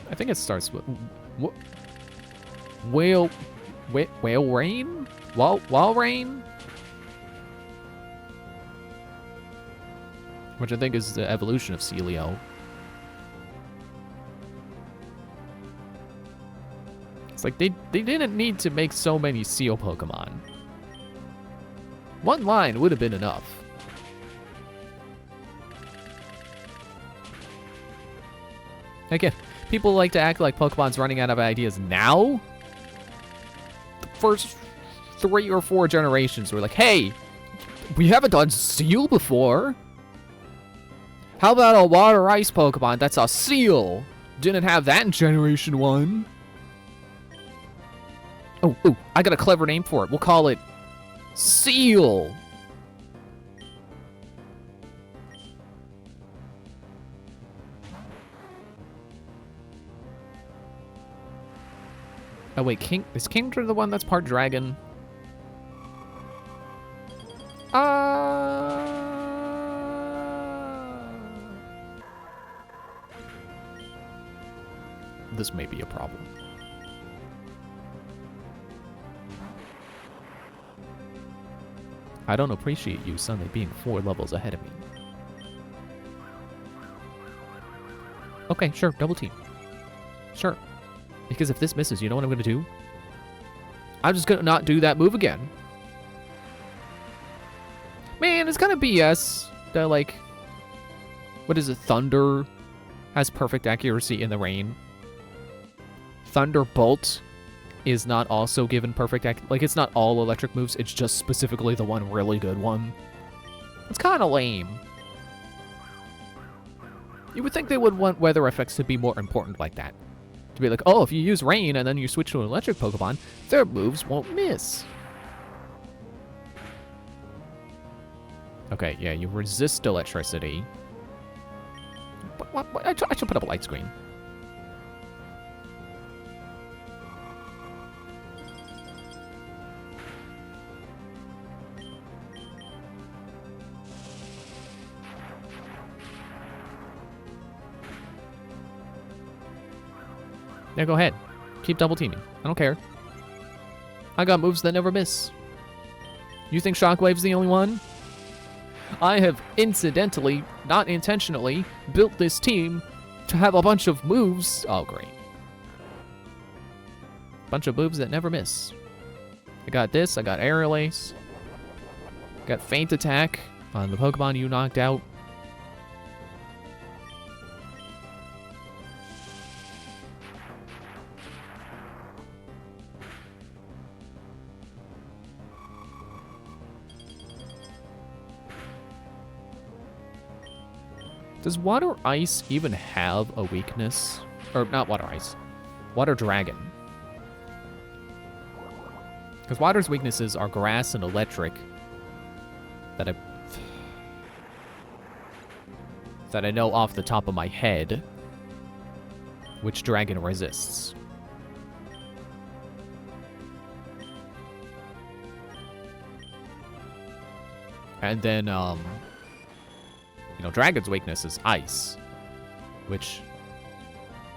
Speaker 1: I think it starts with Whale Rain? Walrein? Which I think is the evolution of Celio. It's like they didn't need to make so many Seal Pokemon. One line would have been enough. Again, people like to act like Pokemon's running out of ideas now. The first 3 or 4 generations were like, hey, we haven't done Seal before. How about a water ice Pokemon that's a Seal? Didn't have that in Generation 1. Oh, I got a clever name for it. We'll call it Seal. Oh wait, is Kingdra the one that's part dragon? This may be a problem. I don't appreciate you suddenly being 4 levels ahead of me. Okay, sure, double team. Sure. Because if this misses, you know what I'm gonna do? I'm just gonna not do that move again. Man, it's kind of BS that, like, what is it? Thunder has perfect accuracy in the rain. Thunderbolt is not also given perfect like, it's not all electric moves, it's just specifically the one really good one. It's kind of lame. You would think they would want weather effects to be more important like that. To be like, oh, if you use rain and then you switch to an electric Pokemon, their moves won't miss. Okay, yeah, you resist electricity. What? I should put up a light screen. Yeah, go ahead. Keep double teaming. I don't care. I got moves that never miss. You think Shockwave's the only one? I have incidentally, not intentionally, built this team to have a bunch of moves. Oh, great. Bunch of moves that never miss. I got this. I got Aerial Ace. Got Feint Attack on the Pokemon you knocked out. Does Water Ice even have a weakness? Or not Water Ice. Water Dragon. Because Water's weaknesses are Grass and Electric. That I know off the top of my head. Which Dragon resists. And then, you know, Dragon's weakness is Ice, which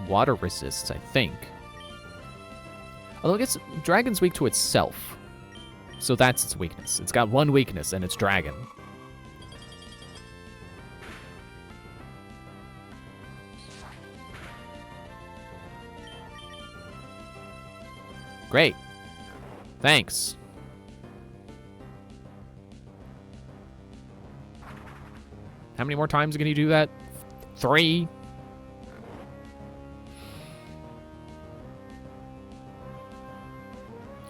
Speaker 1: Water resists, I think. Although I guess Dragon's weak to itself, so that's its weakness. It's got one weakness, and it's Dragon. Great. Thanks. How many more times can you do that? 3?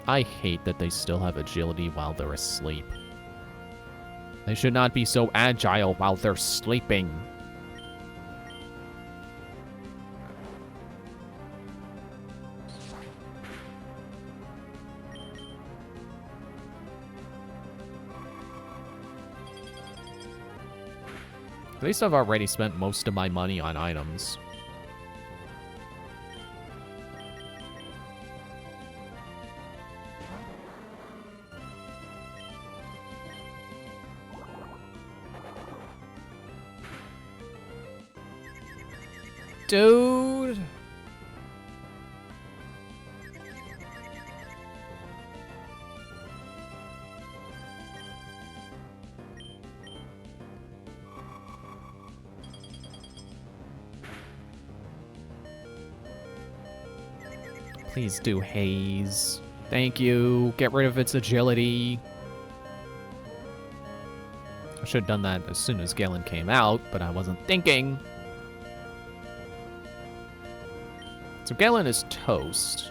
Speaker 1: I hate that they still have agility while they're asleep. They should not be so agile while they're sleeping. At least I've already spent most of my money on items. Dude! Please do Haze. Thank you. Get rid of its agility. I should have done that as soon as Galen came out, but I wasn't thinking. So Galen is toast.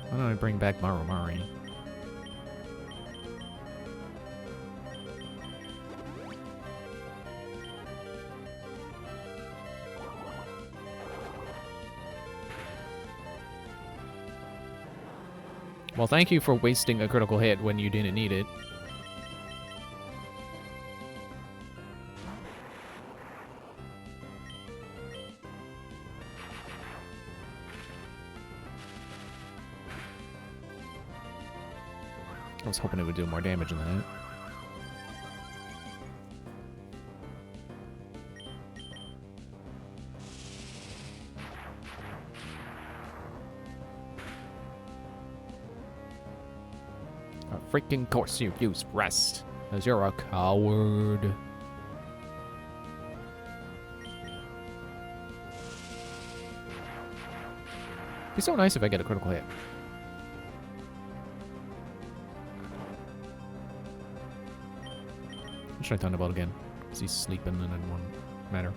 Speaker 1: Why don't I bring back Marumari? Well, thank you for wasting a critical hit when you didn't need it. I was hoping it would do more damage than that. freaking course you use rest. Because you're a coward. It'd be so nice if I get a critical hit. Let's try Thunderbolt again. Because he's sleeping and it won't matter.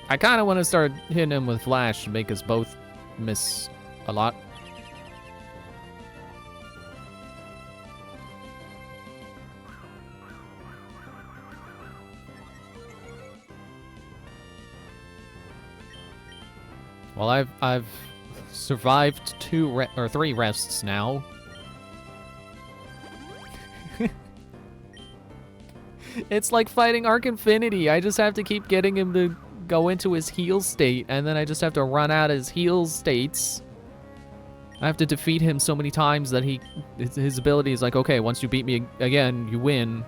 Speaker 1: I kind of want to start hitting him with Flash to make us both miss a lot. Well, I've survived 3 rests now. It's like fighting Arc Infinity. I just have to keep getting him to go into his heal state, and then I just have to run out his heal states. I have to defeat him so many times that his ability is like, okay, once you beat me again, you win.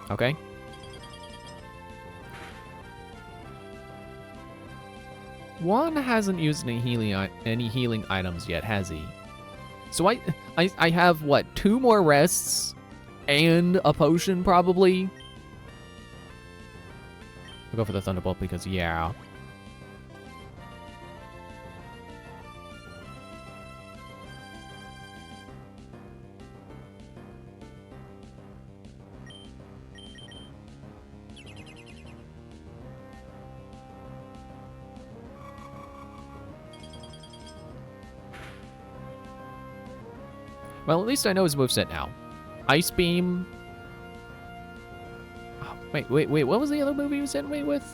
Speaker 1: Okay. Juan hasn't used any healing items yet, has he? So I have what, 2 more rests and a potion probably. I'll go for the Thunderbolt because yeah. Well, at least I know his moveset now. Ice Beam. Oh, wait. What was the other move he was hitting me with?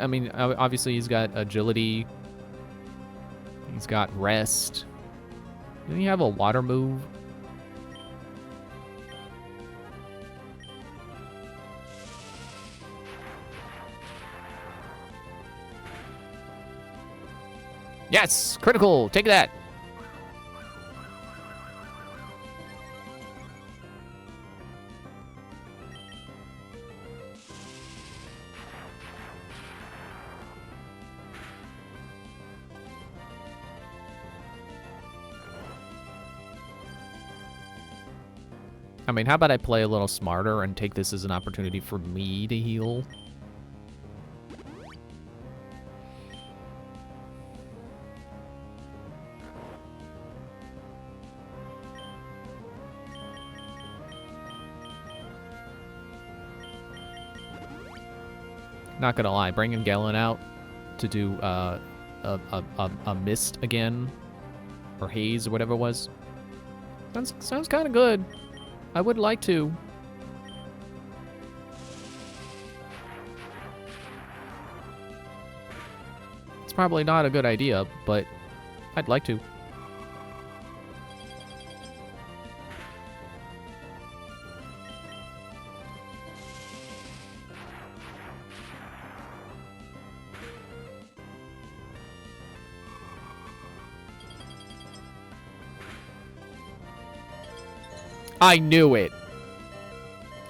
Speaker 1: I mean, obviously he's got Agility. He's got Rest. Didn't he have a water move? Yes! Critical! Take that! I mean, how about I play a little smarter and take this as an opportunity for me to heal? Not gonna lie, bringing Galen out to do a mist again, or haze or whatever it was, sounds kind of good. I would like to. It's probably not a good idea, but I'd like to. I knew it.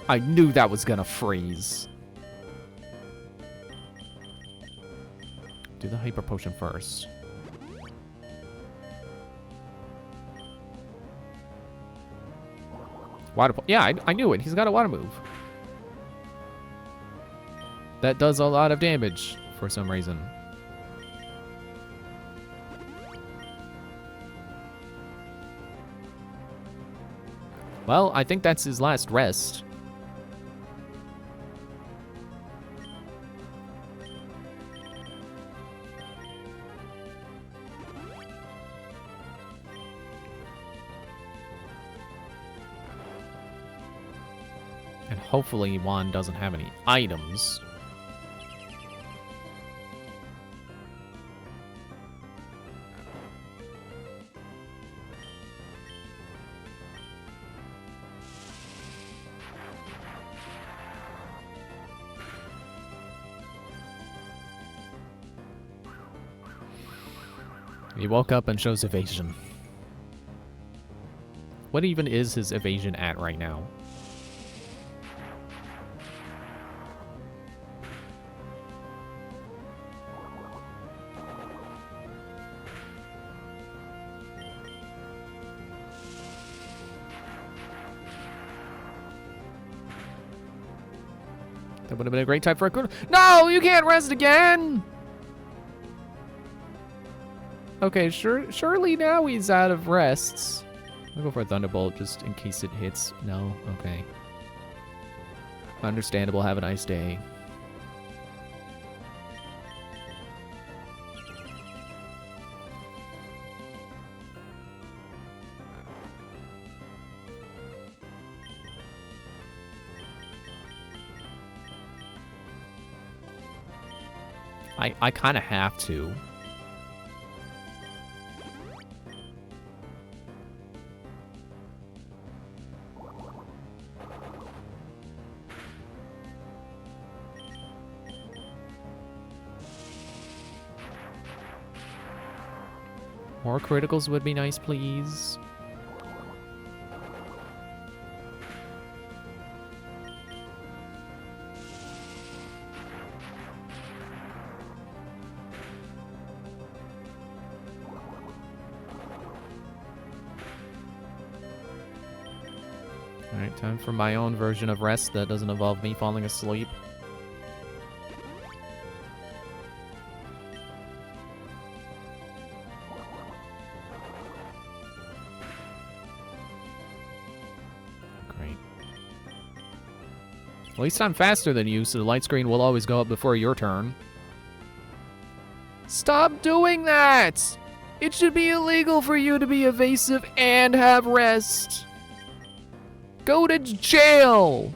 Speaker 1: I knew that was gonna freeze. Do the Hyper Potion first. Yeah, I knew it. He's got a water move. That does a lot of damage for some reason. Well, I think that's his last rest. And hopefully Juan doesn't have any items. He woke up and shows evasion. What even is his evasion at right now? That would have been a great time for a... No, you can't rest again! Okay, surely now he's out of rests. I'll go for a Thunderbolt just in case it hits. No? Okay. Understandable, have a nice day. I kind of have to. More criticals would be nice, please. Alright, time for my own version of rest that doesn't involve me falling asleep. Great. At least I'm faster than you, so the light screen will always go up before your turn. Stop doing that! It should be illegal for you to be evasive and have rest. Go to jail!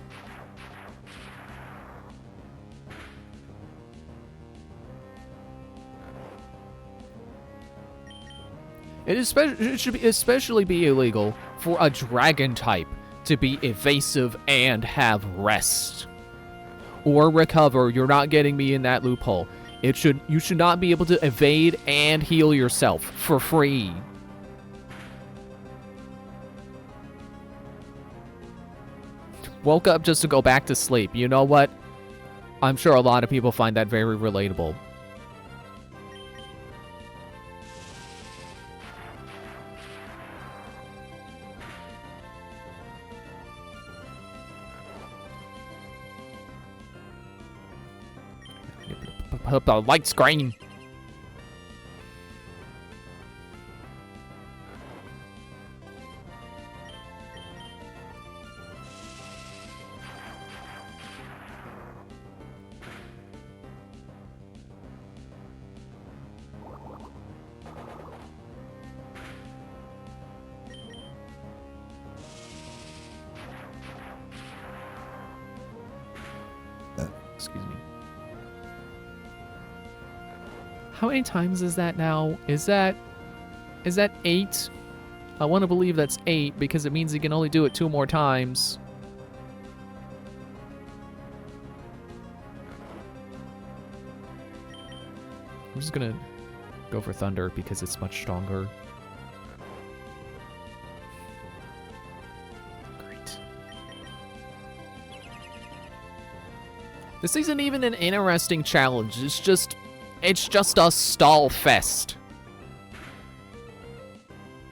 Speaker 1: It should especially be illegal for a dragon type to be evasive and have rest. Or recover. You're not getting me in that loophole. You should not be able to evade and heal yourself for free. Woke up just to go back to sleep. You know what? I'm sure a lot of people find that very relatable. Put up the light screen. Excuse me. How many times is that now? Is that 8? I want to believe that's 8 because it means he can only do it 2 more times. I'm just gonna go for Thunder because it's much stronger. Great. This isn't even an interesting challenge. It's just a stall fest.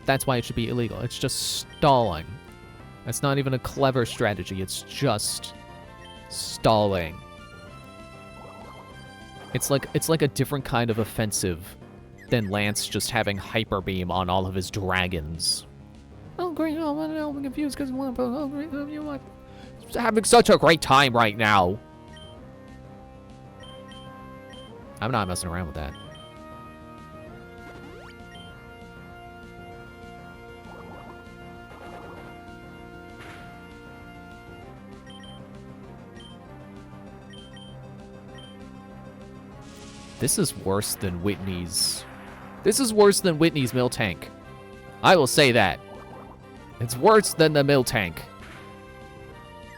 Speaker 1: That's why it should be illegal. It's just stalling. That's not even a clever strategy. It's just stalling. It's like a different kind of offensive than Lance just having Hyper Beam on all of his dragons. Oh great! Oh, I'm confused because you're having such a great time right now. I'm not messing around with that. This is worse than Whitney's. This is worse than Whitney's Miltank. I will say that. It's worse than the Miltank.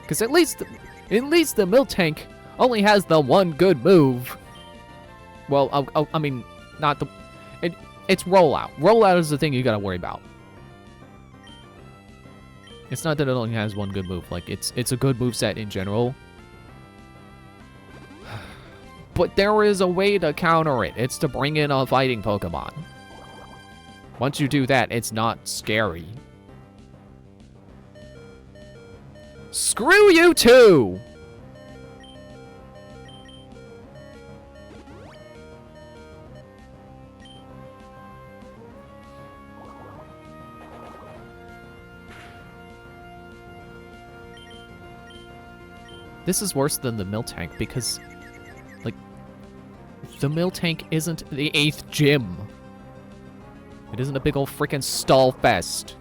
Speaker 1: Because at least the Miltank only has the one good move. Well, I mean, not the... It's rollout. Rollout is the thing you gotta worry about. It's not that it only has one good move. Like, it's a good move set in general. But there is a way to counter it. It's to bring in a fighting Pokemon. Once you do that, it's not scary. Screw you too! This is worse than the Miltank because, like, the Miltank isn't the 8th gym. It isn't a big old freaking stall fest.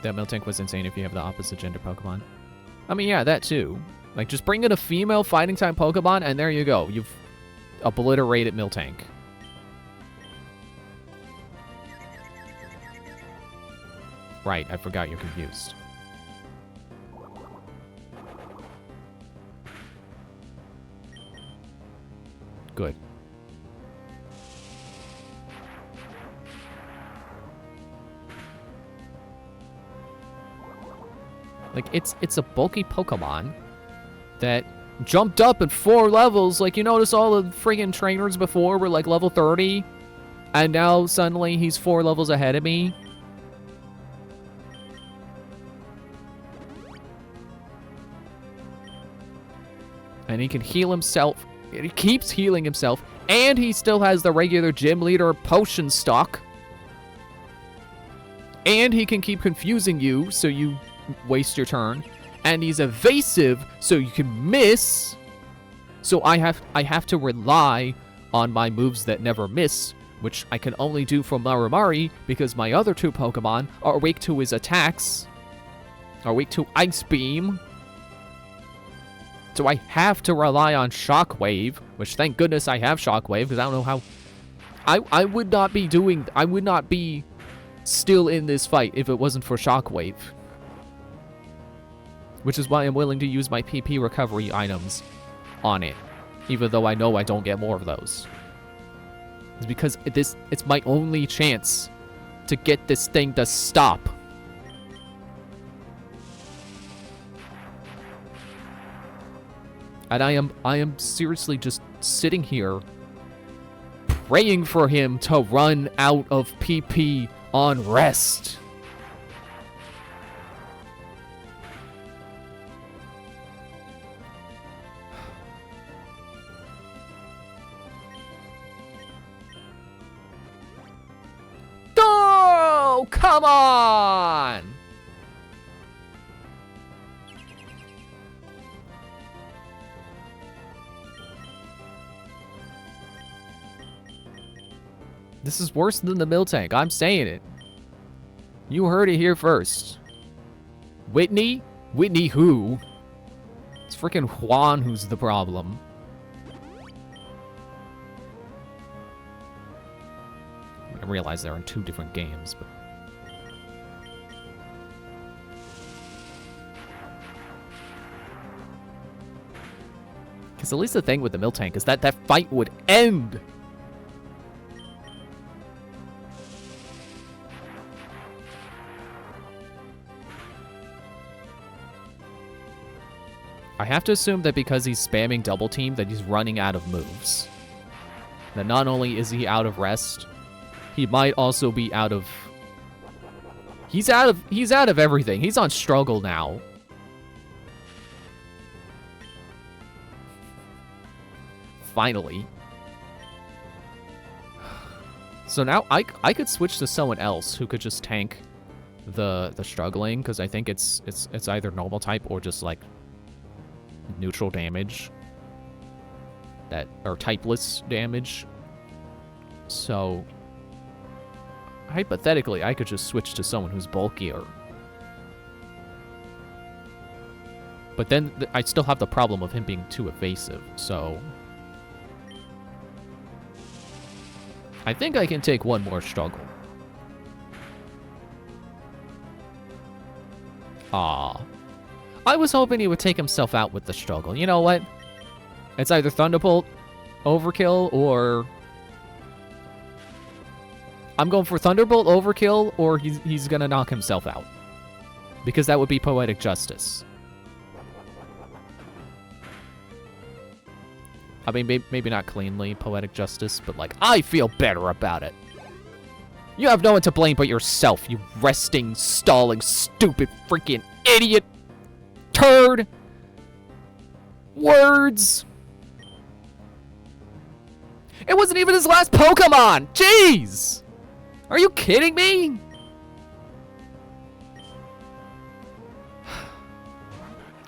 Speaker 1: That Miltank was insane if you have the opposite gender Pokemon. I mean, yeah, that too. Like, just bring in a female fighting type Pokemon, and there you go. You've obliterated Miltank. Right, I forgot you're confused. Good. Like, it's a bulky Pokemon that jumped up in 4 levels. Like, you notice all the friggin' trainers before were like level 30, and now suddenly he's 4 levels ahead of me. And he can heal himself. He keeps healing himself, and he still has the regular gym leader potion stock. And he can keep confusing you, so you waste your turn. And he's evasive, so you can miss. So I have to rely on my moves that never miss, which I can only do from Marimari because my other 2 Pokemon are weak to his attacks, are weak to Ice Beam. So I have to rely on Shockwave, which thank goodness I have Shockwave, because I don't know how... I would not be still in this fight if it wasn't for Shockwave. Which is why I'm willing to use my PP recovery items on it, even though I know I don't get more of those. It's because it's my only chance to get this thing to stop. And I am seriously just sitting here praying for him to run out of PP on rest. Oh, come on! This is worse than the Miltank. I'm saying it. You heard it here first. Whitney? Whitney who? It's freaking Juan who's the problem. I realize they're in 2 different games, but... Because at least the thing with the Miltank is that that fight would end. I have to assume that because he's spamming double team that he's running out of moves. That not only is he out of rest, he might also be out of... He's out of everything. He's on struggle now. Finally. So now I could switch to someone else who could just tank the struggling, because I think it's either normal type or just like neutral damage, or typeless damage. So hypothetically, I could just switch to someone who's bulkier. But then I still have the problem of him being too evasive, so I think I can take one more struggle. Aw. I was hoping he would take himself out with the struggle. You know what? It's either Thunderbolt, Overkill, or... I'm going for Thunderbolt, Overkill, or he's gonna knock himself out. Because that would be Poetic Justice. I mean, maybe not cleanly Poetic Justice, but like, I feel better about it. You have no one to blame but yourself, you resting, stalling, stupid, freaking idiot, turd. Words. It wasn't even his last Pokemon! Jeez! Are you kidding me?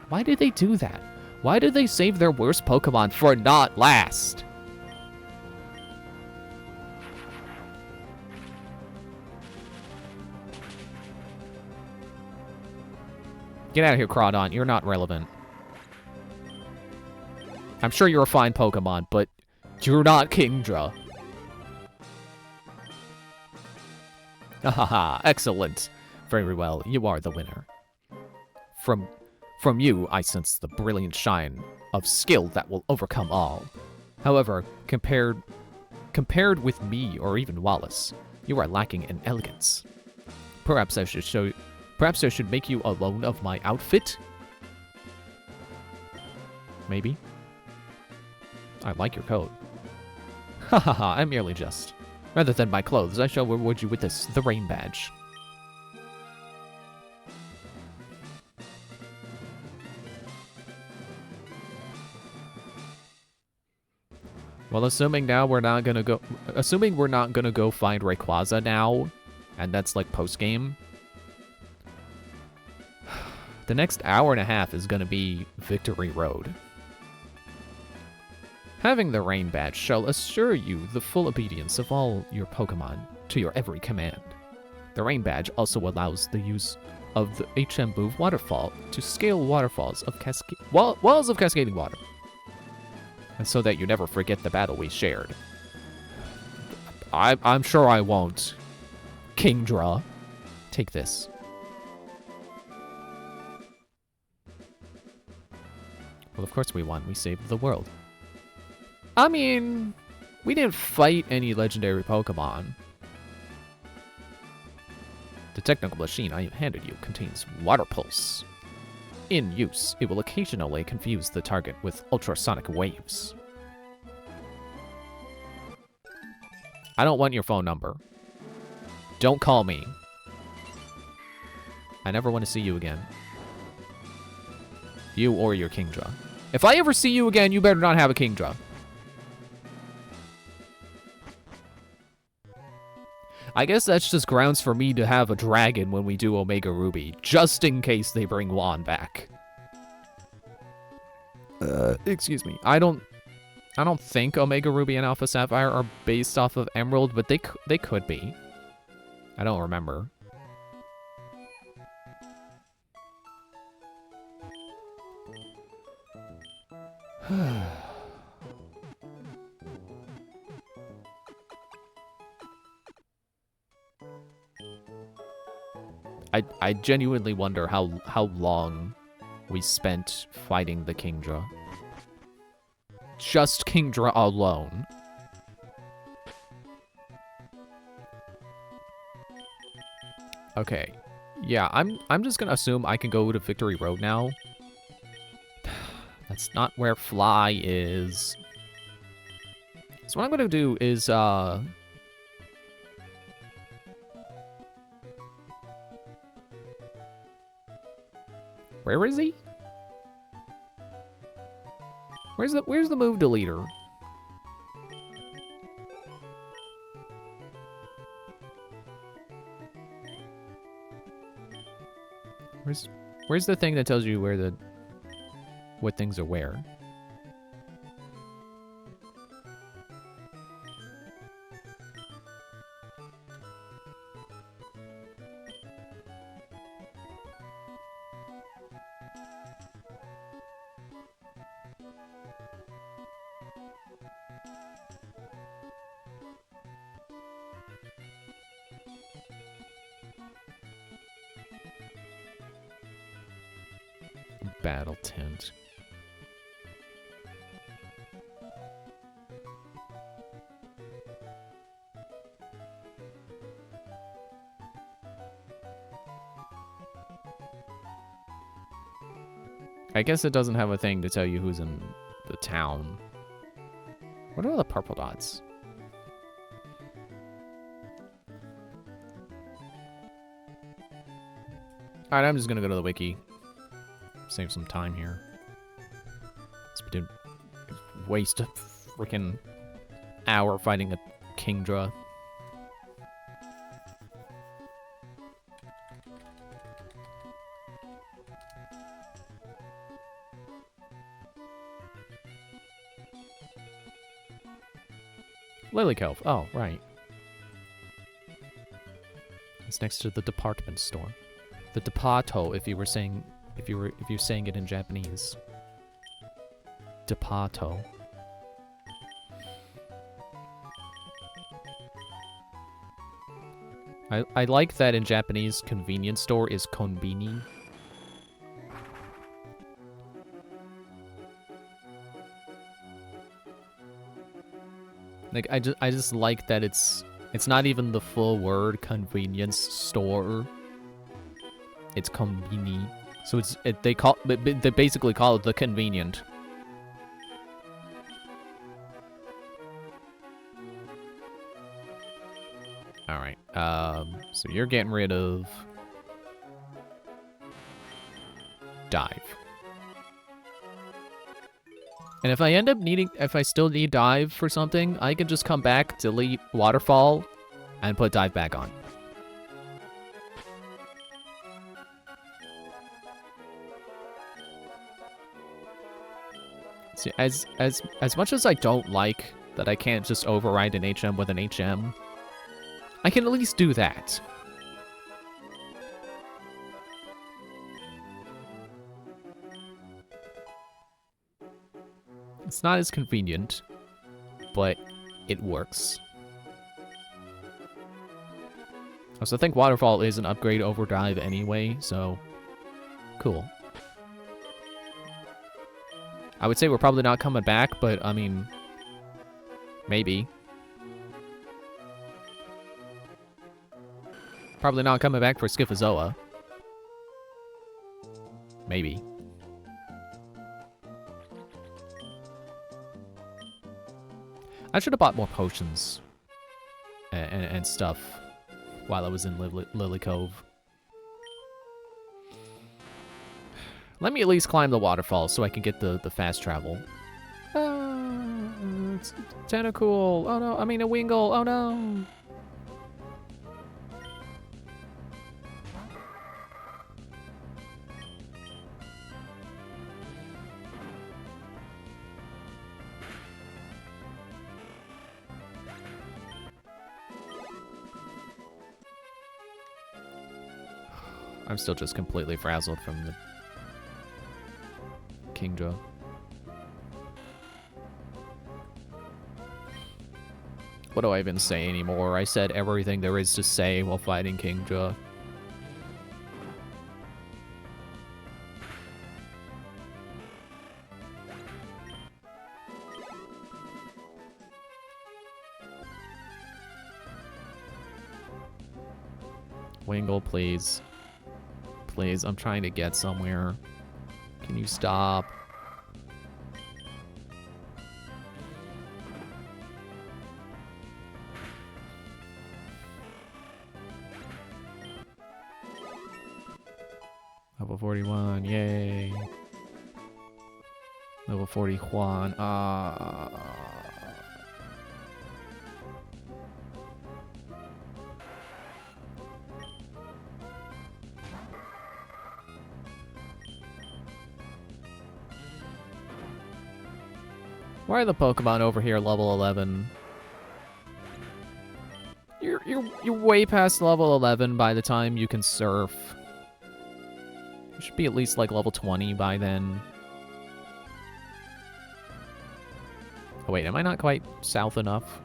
Speaker 1: Why did they do that? Why did they save their worst Pokemon for not last? Get out of here, Crawdon. You're not relevant. I'm sure you're a fine Pokemon, but you're not Kingdra. Haha, excellent. Very well, you are the winner. From you, I sense the brilliant shine of skill that will overcome all. However, compared with me or even Wallace, you are lacking in elegance. Perhaps I should make you a loan of my outfit? Maybe. I like your coat. Hahaha, I'm merely jest. Rather than my clothes, I shall reward you with this, the Rain Badge. Well, assuming we're not gonna go find Rayquaza now, and that's like post-game, the next hour and a half is gonna be Victory Road. Having the Rain Badge shall assure you the full obedience of all your Pokemon to your every command. The Rain Badge also allows the use of the HM Move Waterfall to scale waterfalls of walls of cascading water. And so that you never forget the battle we shared. I'm sure I won't. Kingdra, take this. Well, of course we won. We saved the world. I mean, we didn't fight any legendary Pokemon. The technical machine I have handed you contains Water Pulse. In use, it will occasionally confuse the target with ultrasonic waves. I don't want your phone number. Don't call me. I never want to see you again. You or your Kingdra. If I ever see you again, you better not have a Kingdra. I guess that's just grounds for me to have a dragon when we do Omega Ruby, just in case they bring Juan back. Excuse me. I don't think Omega Ruby and Alpha Sapphire are based off of Emerald, but they could be. I don't remember. I genuinely wonder how long we spent fighting the Kingdra. Just Kingdra alone. Okay. Yeah, I'm just gonna assume I can go to Victory Road now. That's not where Fly is. So what I'm gonna do is where is he? Where's the move deleter? Where's the thing that tells you what things are where? Battle Tint. I guess it doesn't have a thing to tell you who's in the town. What are the purple dots? Alright, I'm just gonna go to the wiki. Save some time here. It's waste a freaking hour fighting a Kingdra. Lily Cove. Oh, right. It's next to the department store. The Depato, if you're saying it in Japanese. Depato. I like that in Japanese convenience store is konbini. Like I just like that it's not even the full word convenience store. It's konbini. So they basically call it the convenient. All right. So you're getting rid of dive. And if I end up if I still need dive for something, I can just come back, delete waterfall, and put dive back on. See, as much as I don't like that I can't just override an HM with an HM, I can at least do that. It's not as convenient, but it works. Also, I think Waterfall is an upgrade over Dive anyway, so cool. I would say we're probably not coming back, but I mean, maybe. Probably not coming back for Schifozoa. Maybe. I should have bought more potions and stuff while I was in Lily Cove. Let me at least climb the waterfall so I can get the fast travel. It's Tentacool. Oh no, I mean a Wingull. Oh no. I'm still just completely frazzled from the Kingdra. What do I even say anymore? I said everything there is to say while fighting Kingdra. Wingull, please. Please, I'm trying to get somewhere. Can you stop? Level 41, yay. Level 41, Why are the Pokemon over here level 11? You're way past level 11 by the time you can surf. You should be at least like level 20 by then. Oh wait, am I not quite south enough?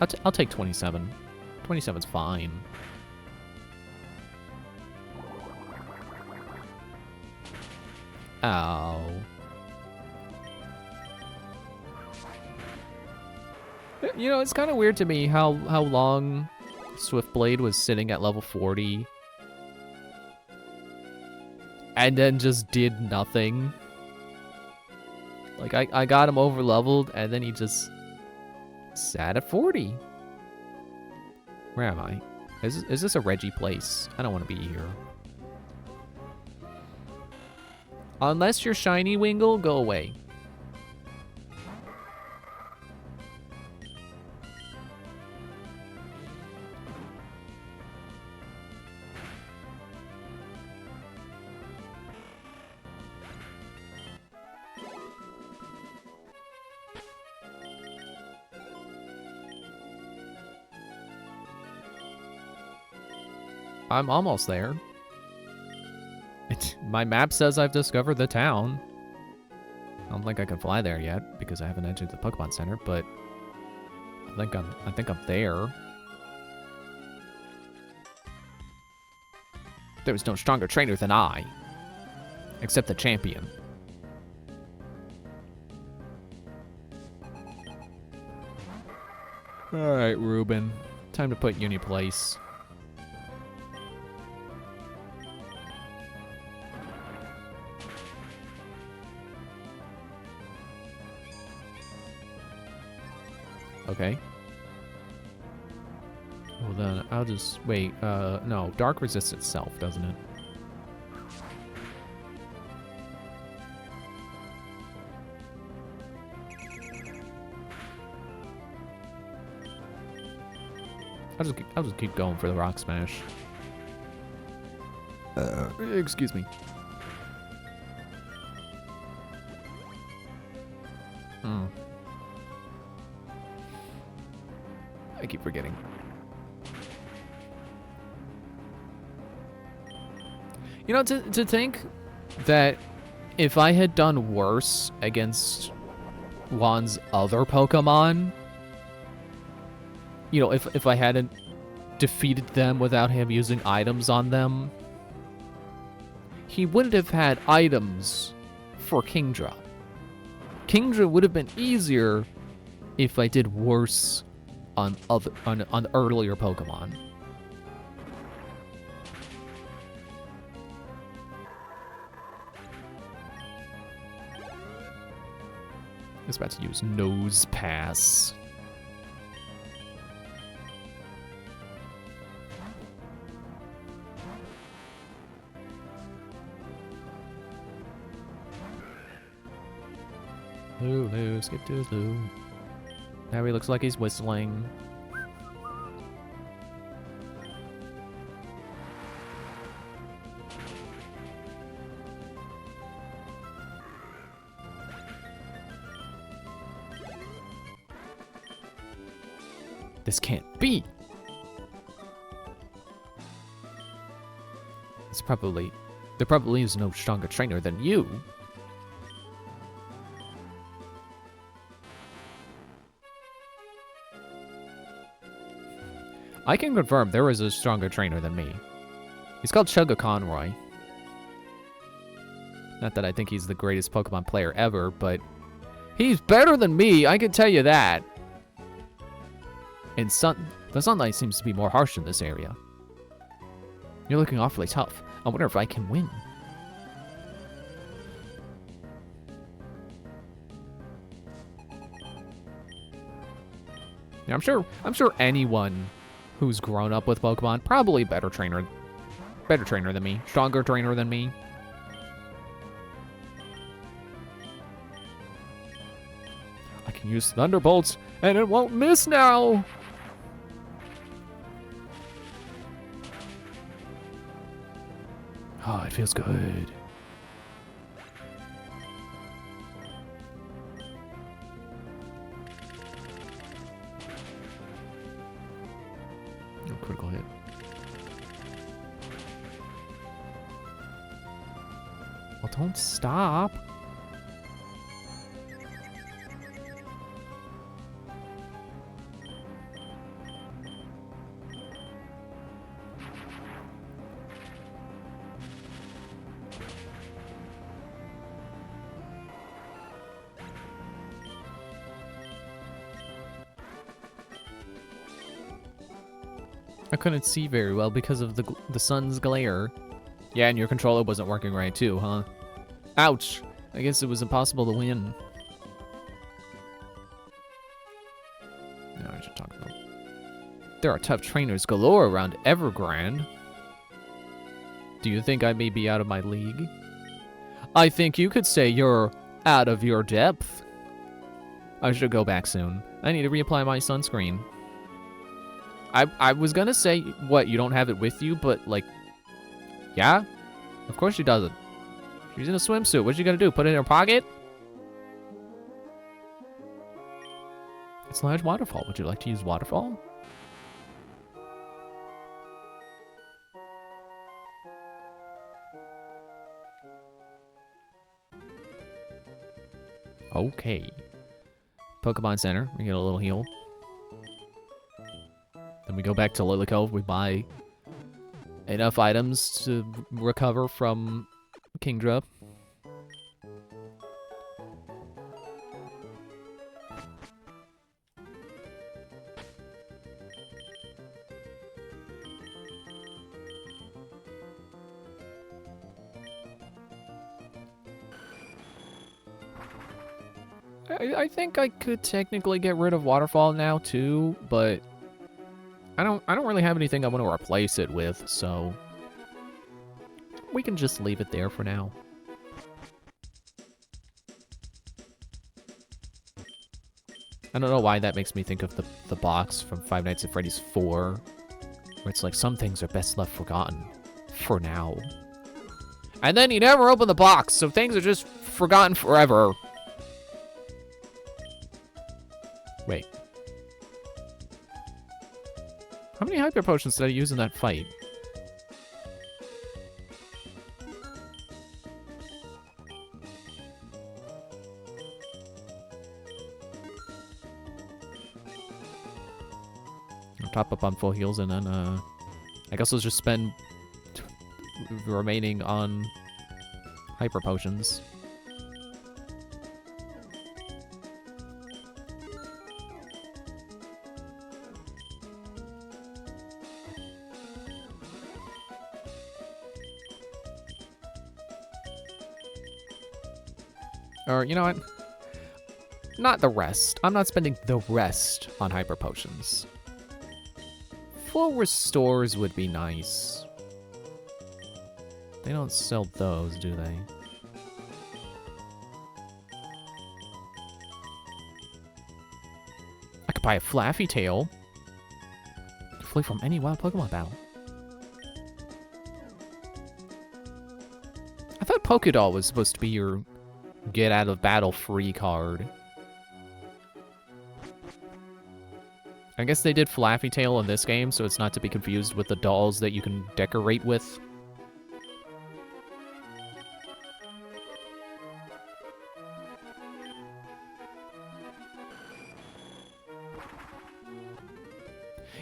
Speaker 1: I'll take 27. 27's fine. Ow. You know, it's kind of weird to me how long Swiftblade was sitting at level 40 and then just did nothing. Like, I got him over leveled and then he just sat at 40. Where am I? Is this a Reggie place? I don't want to be here. Unless you're shiny, Wingull, go away. I'm almost there. My map says I've discovered the town. I don't think I can fly there yet because I haven't entered the Pokemon Center, but I think I'm there. There was no stronger trainer than I, except the champion. All right, Ruben, time to put you in your place. Okay. Well then, I'll just wait. No, Dark resists itself, doesn't it? I'll just keep going for the Rock Smash. Excuse me. I keep forgetting. You know, to think that if I had done worse against Juan's other Pokemon, you know, if I hadn't defeated them without him using items on them, he wouldn't have had items for Kingdra. Kingdra would have been easier if I did worse on earlier Pokemon. I was about to use Nose Pass. Lulu, skip to Lulu. Now he looks like he's whistling. This can't be. There probably is no stronger trainer than you. I can confirm there is a stronger trainer than me. He's called Chugga Conroy. Not that I think he's the greatest Pokemon player ever, but he's better than me, I can tell you that. And the sunlight seems to be more harsh in this area. You're looking awfully tough. I wonder if I can win. Yeah, I'm sure anyone who's grown up with Pokemon, probably better trainer than me, stronger trainer than me. I can use Thunderbolts, and it won't miss now! Oh, it feels good. Critical hit. Well, don't stop. I couldn't see very well because of the sun's glare. Yeah, and your controller wasn't working right too, huh? Ouch! I guess it was impossible to win. No, I should talk about. There are tough trainers galore around Evergrande. Do you think I may be out of my league? I think you could say you're out of your depth. I should go back soon. I need to reapply my sunscreen. I was gonna say, what, you don't have it with you, but, like, yeah? Of course she doesn't. She's in a swimsuit. What's she gonna do? Put it in her pocket? It's Large Waterfall. Would you like to use Waterfall? Okay. Pokemon Center. We get a little heal. Then we go back to Lily Cove. We buy enough items to recover from Kingdra. I think I could technically get rid of Waterfall now too, but I don't really have anything I want to replace it with, so we can just leave it there for now. I don't know why that makes me think of the box from Five Nights at Freddy's 4, where it's like, some things are best left forgotten for now. And then you never open the box, so things are just forgotten forever. Wait. How many Hyper Potions did I use in that fight? I'll top up on full heals and then, I guess I'll just spend the remaining on Hyper Potions. Or, you know what? Not the rest. I'm not spending the rest on Hyper Potions. Full restores would be nice. They don't sell those, do they? I could buy a Flaffy Tail. Flee from any wild Pokemon battle. I thought Pokédoll was supposed to be your get out of battle free card. I guess they did Flaffy Tail in this game, so it's not to be confused with the dolls that you can decorate with.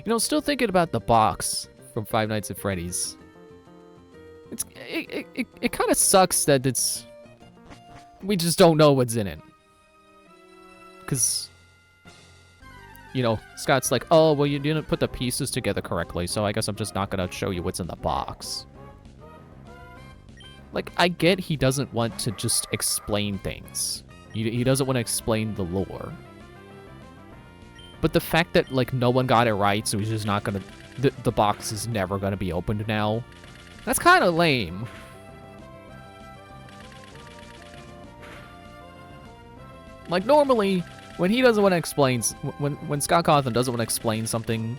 Speaker 1: You know, still thinking about the box from Five Nights at Freddy's. It kind of sucks that we just don't know what's in it. Because, you know, Scott's like, oh, well, you didn't put the pieces together correctly, so I guess I'm just not going to show you what's in the box. Like, I get he doesn't want to just explain things. He doesn't want to explain the lore. But the fact that, like, no one got it right, so he's just not going to... The box is never going to be opened now. That's kind of lame. Like, normally, when he doesn't want to explain... When Scott Cawthon doesn't want to explain something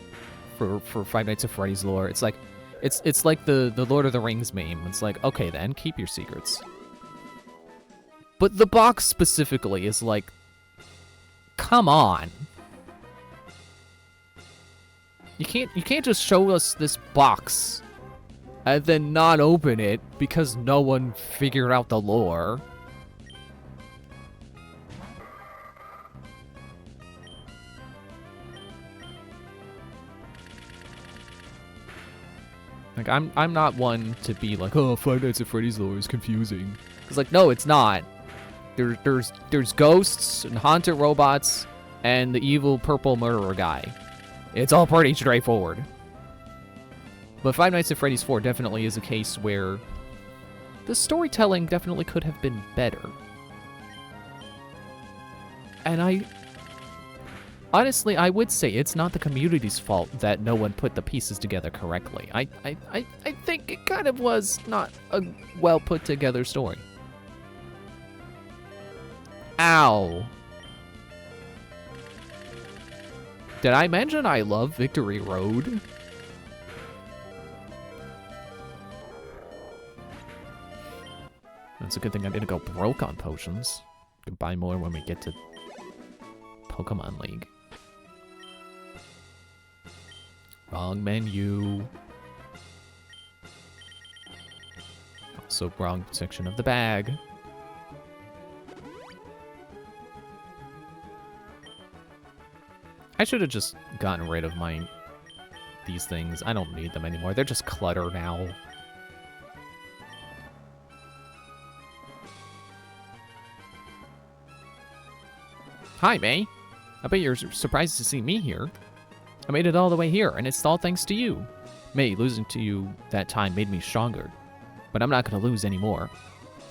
Speaker 1: for Five Nights at Freddy's lore, it's like... It's like the Lord of the Rings meme. It's like, okay then, keep your secrets. But the box specifically is like... Come on. You can't just show us this box and then not open it because no one figured out the lore. Like, I'm not one to be like, oh, Five Nights at Freddy's lore is confusing. It's like, no, it's not. There's ghosts and haunted robots and the evil purple murderer guy. It's all pretty straightforward. But Five Nights at Freddy's 4 definitely is a case where the storytelling definitely could have been better. And honestly, I would say it's not the community's fault that no one put the pieces together correctly. I think it kind of was not a well put together story. Ow. Did I mention I love Victory Road? It's a good thing I didn't go broke on potions. We can buy more when we get to Pokemon League. Wrong menu. Also wrong section of the bag. I should have just gotten rid of these things. I don't need them anymore. They're just clutter now. Hi, May. I bet you're surprised to see me here. I made it all the way here, and it's all thanks to you. May, losing to you that time made me stronger. But I'm not gonna lose anymore.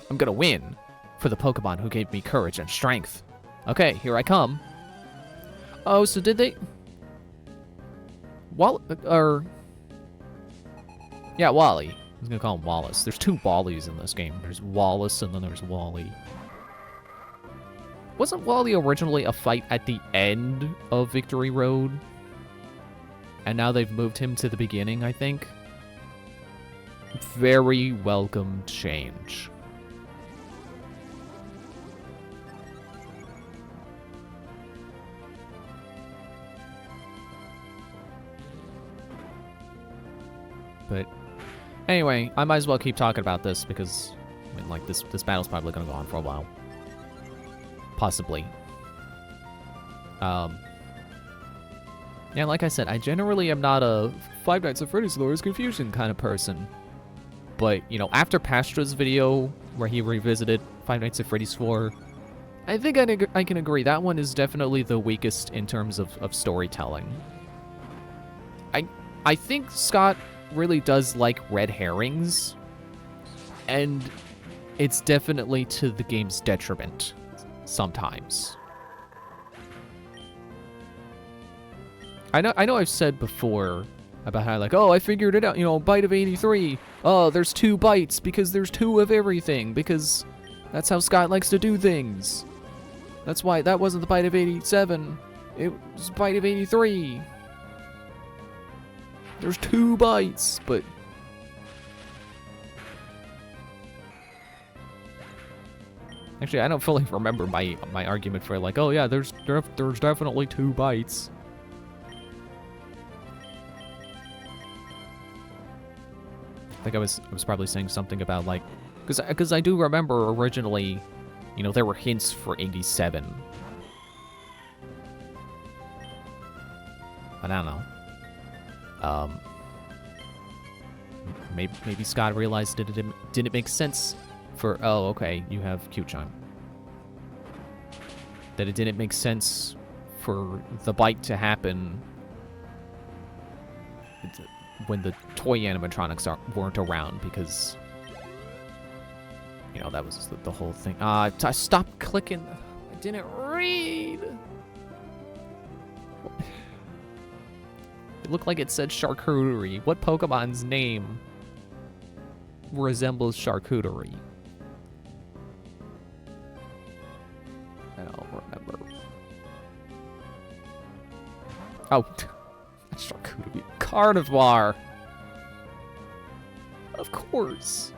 Speaker 1: I'm gonna win for the Pokemon who gave me courage and strength. Okay, here I come. Oh, so did they... Yeah, Wally. I was gonna call him Wallace. There's two Wallies in this game. There's Wallace and then there's Wally. Wasn't Wally originally a fight at the end of Victory Road? And now they've moved him to the beginning, I think? Very welcome change. But anyway, I might as well keep talking about this because, I mean, like, this battle's probably gonna go on for a while. Possibly. Yeah, like I said, I generally am not a Five Nights at Freddy's Lure is Confusion kind of person. But, you know, after Pastra's video, where he revisited Five Nights at Freddy's 4, I think I can agree, that one is definitely the weakest in terms of storytelling. I think Scott really does like red herrings, and it's definitely to the game's detriment sometimes. I know I've said before about how, like, oh, I figured it out, you know, bite of 83. Oh, there's 2 bites because there's 2 of everything, because that's how Scott likes to do things. That's why that wasn't the bite of 87. It was bite of 83. There's 2 bites, but... Actually, I don't fully remember my argument for, like, oh yeah, there's definitely 2 bites. I think I was probably saying something about, like, because I do remember originally, you know, there were hints for 87. But I don't know. Maybe Scott realized it didn't make sense for, oh, okay, you have Q-Chime. That it didn't make sense for the bite to happen when the toy animatronics weren't around, because, you know, that was the whole thing. I stopped clicking. I didn't read. It looked like it said charcuterie. What Pokemon's name resembles charcuterie? I don't remember. Oh, charcuterie. Carnivore. Of course.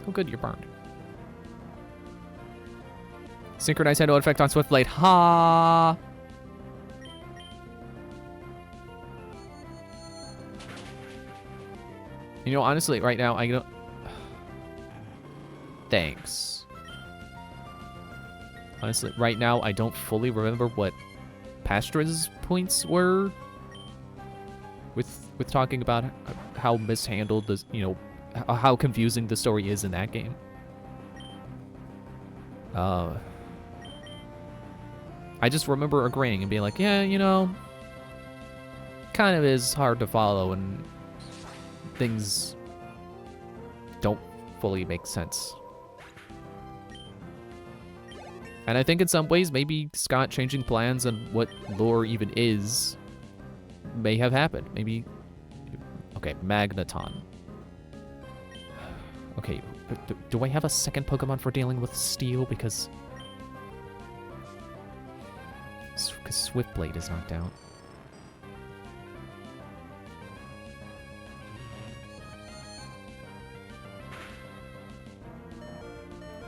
Speaker 1: Oh, good, you're burned. Synchronized Hendo effect on Swiftblade. Ha! You know, honestly, right now, I don't... Thanks. Honestly, right now, I don't fully remember what Pastra's points were with talking about how mishandled the, you know, how confusing the story is in that game. I just remember agreeing and being like, yeah, you know, kind of is hard to follow and things don't fully make sense. And I think in some ways, maybe Scott changing plans on what lore even is may have happened. Maybe, okay, Magneton. Okay, do I have a second Pokemon for dealing with Steel? Because Swiftblade is knocked out.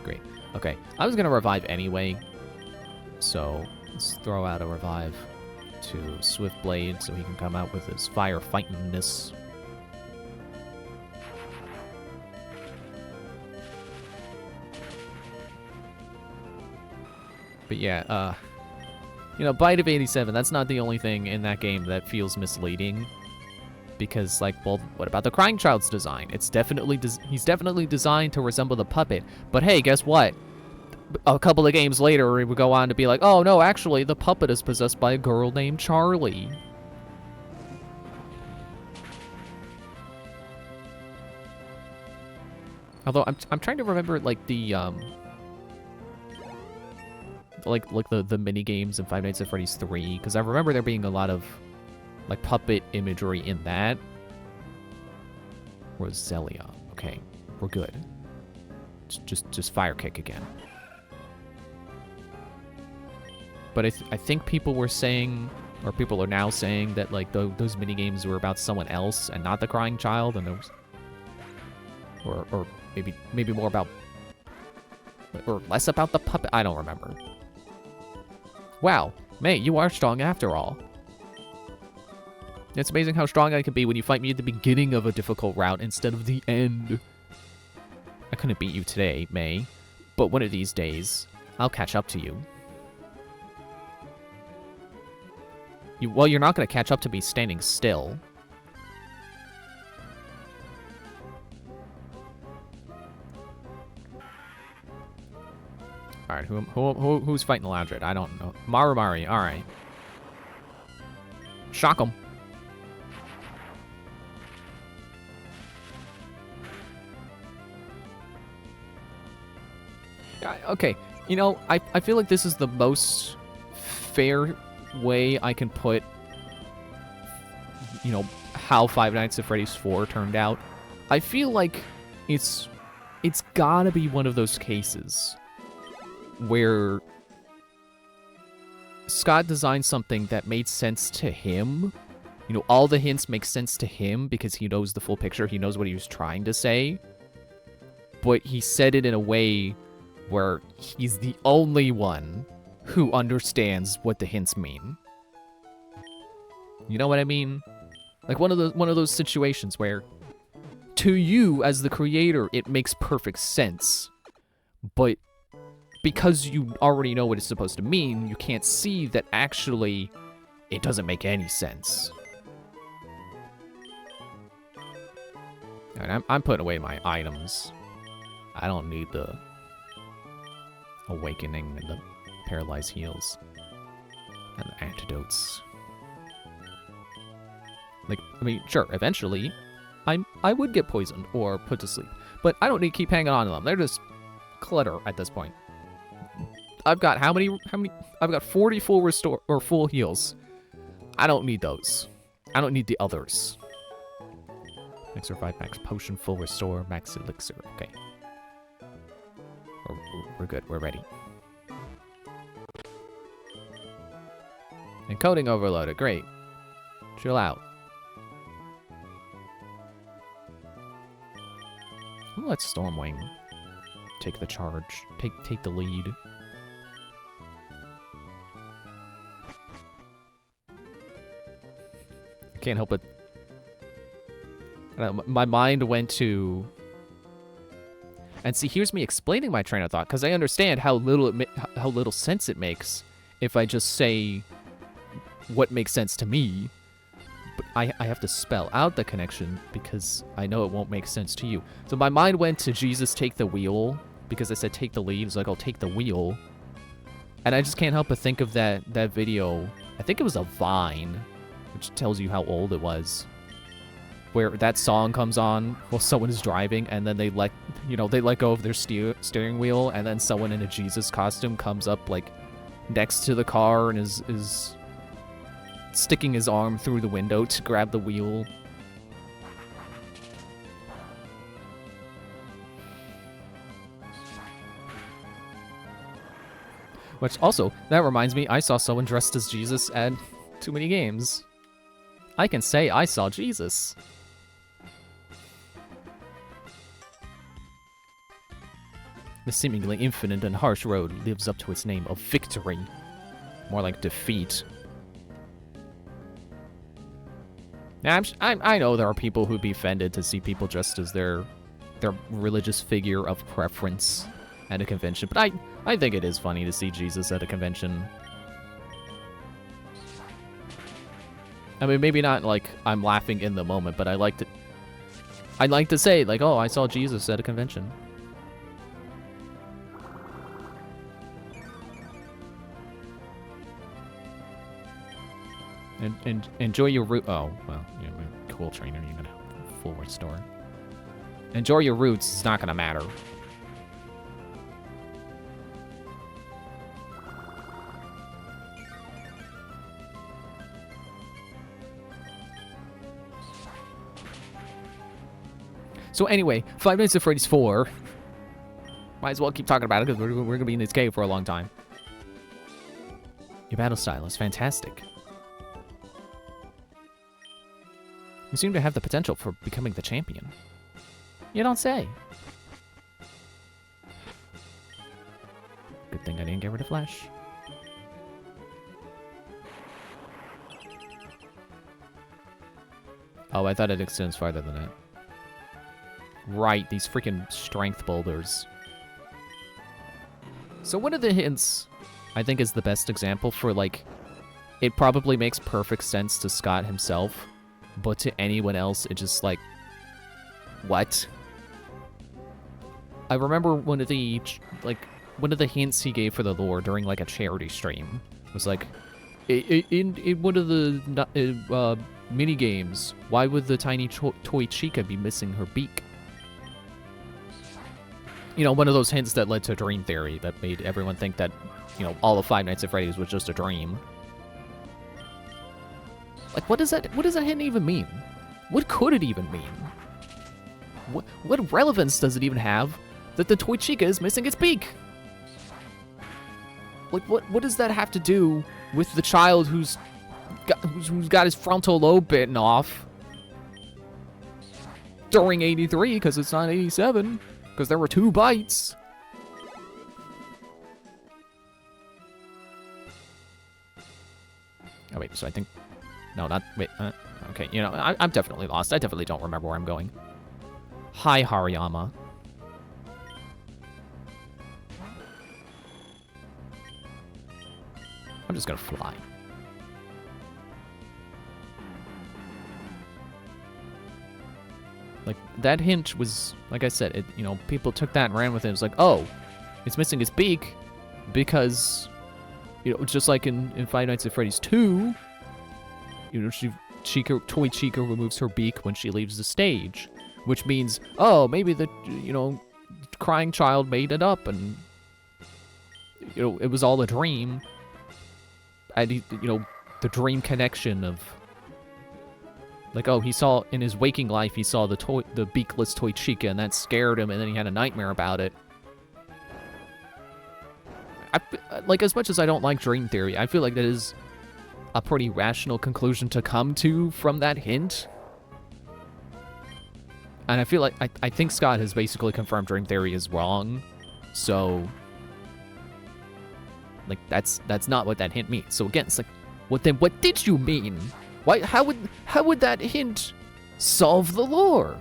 Speaker 1: Great. Okay, I was gonna revive anyway, so let's throw out a revive to Swiftblade so he can come out with his fire fightingness. But yeah, you know, Bite of 87, that's not the only thing in that game that feels misleading. Because, like, well, what about the Crying Child's design? It's definitely, he's definitely designed to resemble the puppet. But hey, guess what? A couple of games later, we would go on to be like, oh no, actually, the puppet is possessed by a girl named Charlie. Although, I'm trying to remember, like, the, like the mini games in Five Nights at Freddy's 3, because I remember there being a lot of like puppet imagery in that. Roselia. Okay, we're good. Just fire kick again. But I think people were saying, or people are now saying that like those mini games were about someone else and not the Crying Child, and those, or maybe more about, or less about the puppet. I don't remember. Wow, May, you are strong after all. It's amazing how strong I can be when you fight me at the beginning of a difficult route instead of the end. I couldn't beat you today, May, but one of these days, I'll catch up to you. Well, you're not going to catch up to me standing still. Alright, who's fighting Loudred? I don't know. Marumari, alright. Shock him. Okay, you know, I feel like this is the most fair way I can put, you know, how Five Nights at Freddy's 4 turned out. I feel like it's gotta be one of those cases where Scott designed something that made sense to him. You know, all the hints make sense to him because he knows the full picture. He knows what he was trying to say. But he said it in a way where he's the only one who understands what the hints mean. You know what I mean? Like one of those situations where to you as the creator it makes perfect sense, but because you already know what it's supposed to mean, you can't see that actually it doesn't make any sense. Alright, I'm putting away my items. I don't need the awakening and the paralyzed heals and the antidotes. Like, I mean, sure, eventually I would get poisoned or put to sleep, but I don't need to keep hanging on to them. They're just clutter at this point. I've got how many? I've got 40 full restore or full heals. I don't need those. I don't need the others. Max revive, max potion, full restore, max elixir. Okay. We're good. We're ready. Encoding overloaded. Great. Chill out. I'll let Stormwing take the charge. Take the lead. Can't help it. My mind went to... And see, here's me explaining my train of thought, because I understand how little sense it makes if I just say what makes sense to me. But I have to spell out the connection because I know it won't make sense to you. So my mind went to Jesus take the wheel, because I said take the lead. It's like, I'll take the wheel. And I just can't help but think of that video. I think it was a Vine, which tells you how old it was, where that song comes on while someone is driving, and then they let go of their steering wheel, and then someone in a Jesus costume comes up like next to the car and is sticking his arm through the window to grab the wheel. Which also, that reminds me, I saw someone dressed as Jesus at Too Many Games. I can say I saw Jesus. The seemingly infinite and harsh road lives up to its name of victory. More like defeat. Now, I know there are people who'd be offended to see people dressed as their religious figure of preference at a convention, but I think it is funny to see Jesus at a convention. I mean, maybe not like I'm laughing in the moment, but I like to say, like, oh, I saw Jesus at a convention. And enjoy your route. Oh, well, yeah, cool trainer, you're gonna have full restore. Enjoy your routes, it's not gonna matter. So anyway, Five Nights at Freddy's 4. Might as well keep talking about it because we're going to be in this cave for a long time. Your battle style is fantastic. You seem to have the potential for becoming the champion. You don't say. Good thing I didn't get rid of Flash. Oh, I thought it extends farther than that. Right, these freaking strength boulders. So one of the hints, I think, is the best example for, like, it probably makes perfect sense to Scott himself, but to anyone else, it just, like, what? I remember one of the hints he gave for the lore during, like, a charity stream was, like, in one of the mini games, why would the tiny toy Chica be missing her beak? You know, one of those hints that led to Dream Theory that made everyone think that, you know, all of Five Nights at Freddy's was just a dream. Like, what does that hint even mean? What could it even mean? What relevance does it even have that the toy Chica is missing its beak? Like, what does that have to do with the child who's got his frontal lobe bitten off during 83, because it's not 87? Because there were 2 bites. Oh, wait, so I think... No, not... Wait, okay, you know, I'm definitely lost. I definitely don't remember where I'm going. Hi, Hariyama. I'm just gonna fly. Like, that hint was, like I said, it, you know, people took that and ran with it. It was like, oh, it's missing its beak because, you know, just like in Five Nights at Freddy's 2, you know, Toy Chica removes her beak when she leaves the stage, which means, oh, maybe the, you know, crying child made it up and, you know, it was all a dream. And, you know, the dream connection of, like, oh, he saw, in his waking life, he saw the beakless Toy Chica, and that scared him, and then he had a nightmare about it. Like, as much as I don't like Dream Theory, I feel like that is a pretty rational conclusion to come to from that hint. And I feel like, I think Scott has basically confirmed Dream Theory is wrong, so... Like, that's not what that hint means. So again, it's like, what did you mean? Why? How would that hint solve the lore?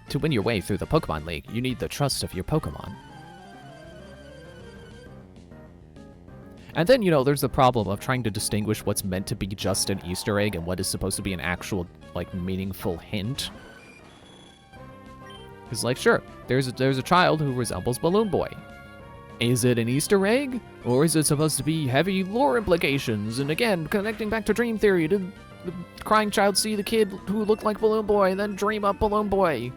Speaker 1: To win your way through the Pokemon League, you need the trust of your Pokemon. And then, you know, there's the problem of trying to distinguish what's meant to be just an Easter egg and what is supposed to be an actual, like, meaningful hint. Because, like, sure, there's a child who resembles Balloon Boy. Is it an Easter egg? Or is it supposed to be heavy lore implications? And again, connecting back to Dream Theory, did the crying child see the kid who looked like Balloon Boy and then dream up Balloon Boy?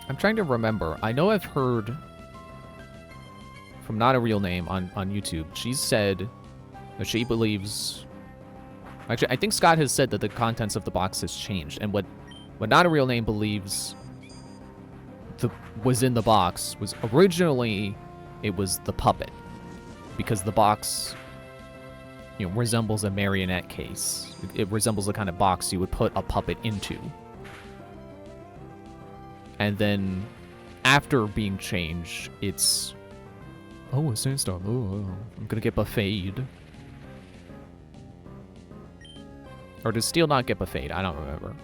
Speaker 1: I'm trying to remember. I know I've heard from Not a Real Name on YouTube. She said that she believes... Actually, I think Scott has said that the contents of the box has changed. And what Not a Real Name believes was in the box was originally it was the puppet. Because the box, you know, resembles a marionette case. It resembles the kind of box you would put a puppet into. And then, after being changed, it's... Oh, a sandstorm. Oh, I'm gonna get buffeted. Or does Steel not get buffeted? I don't remember.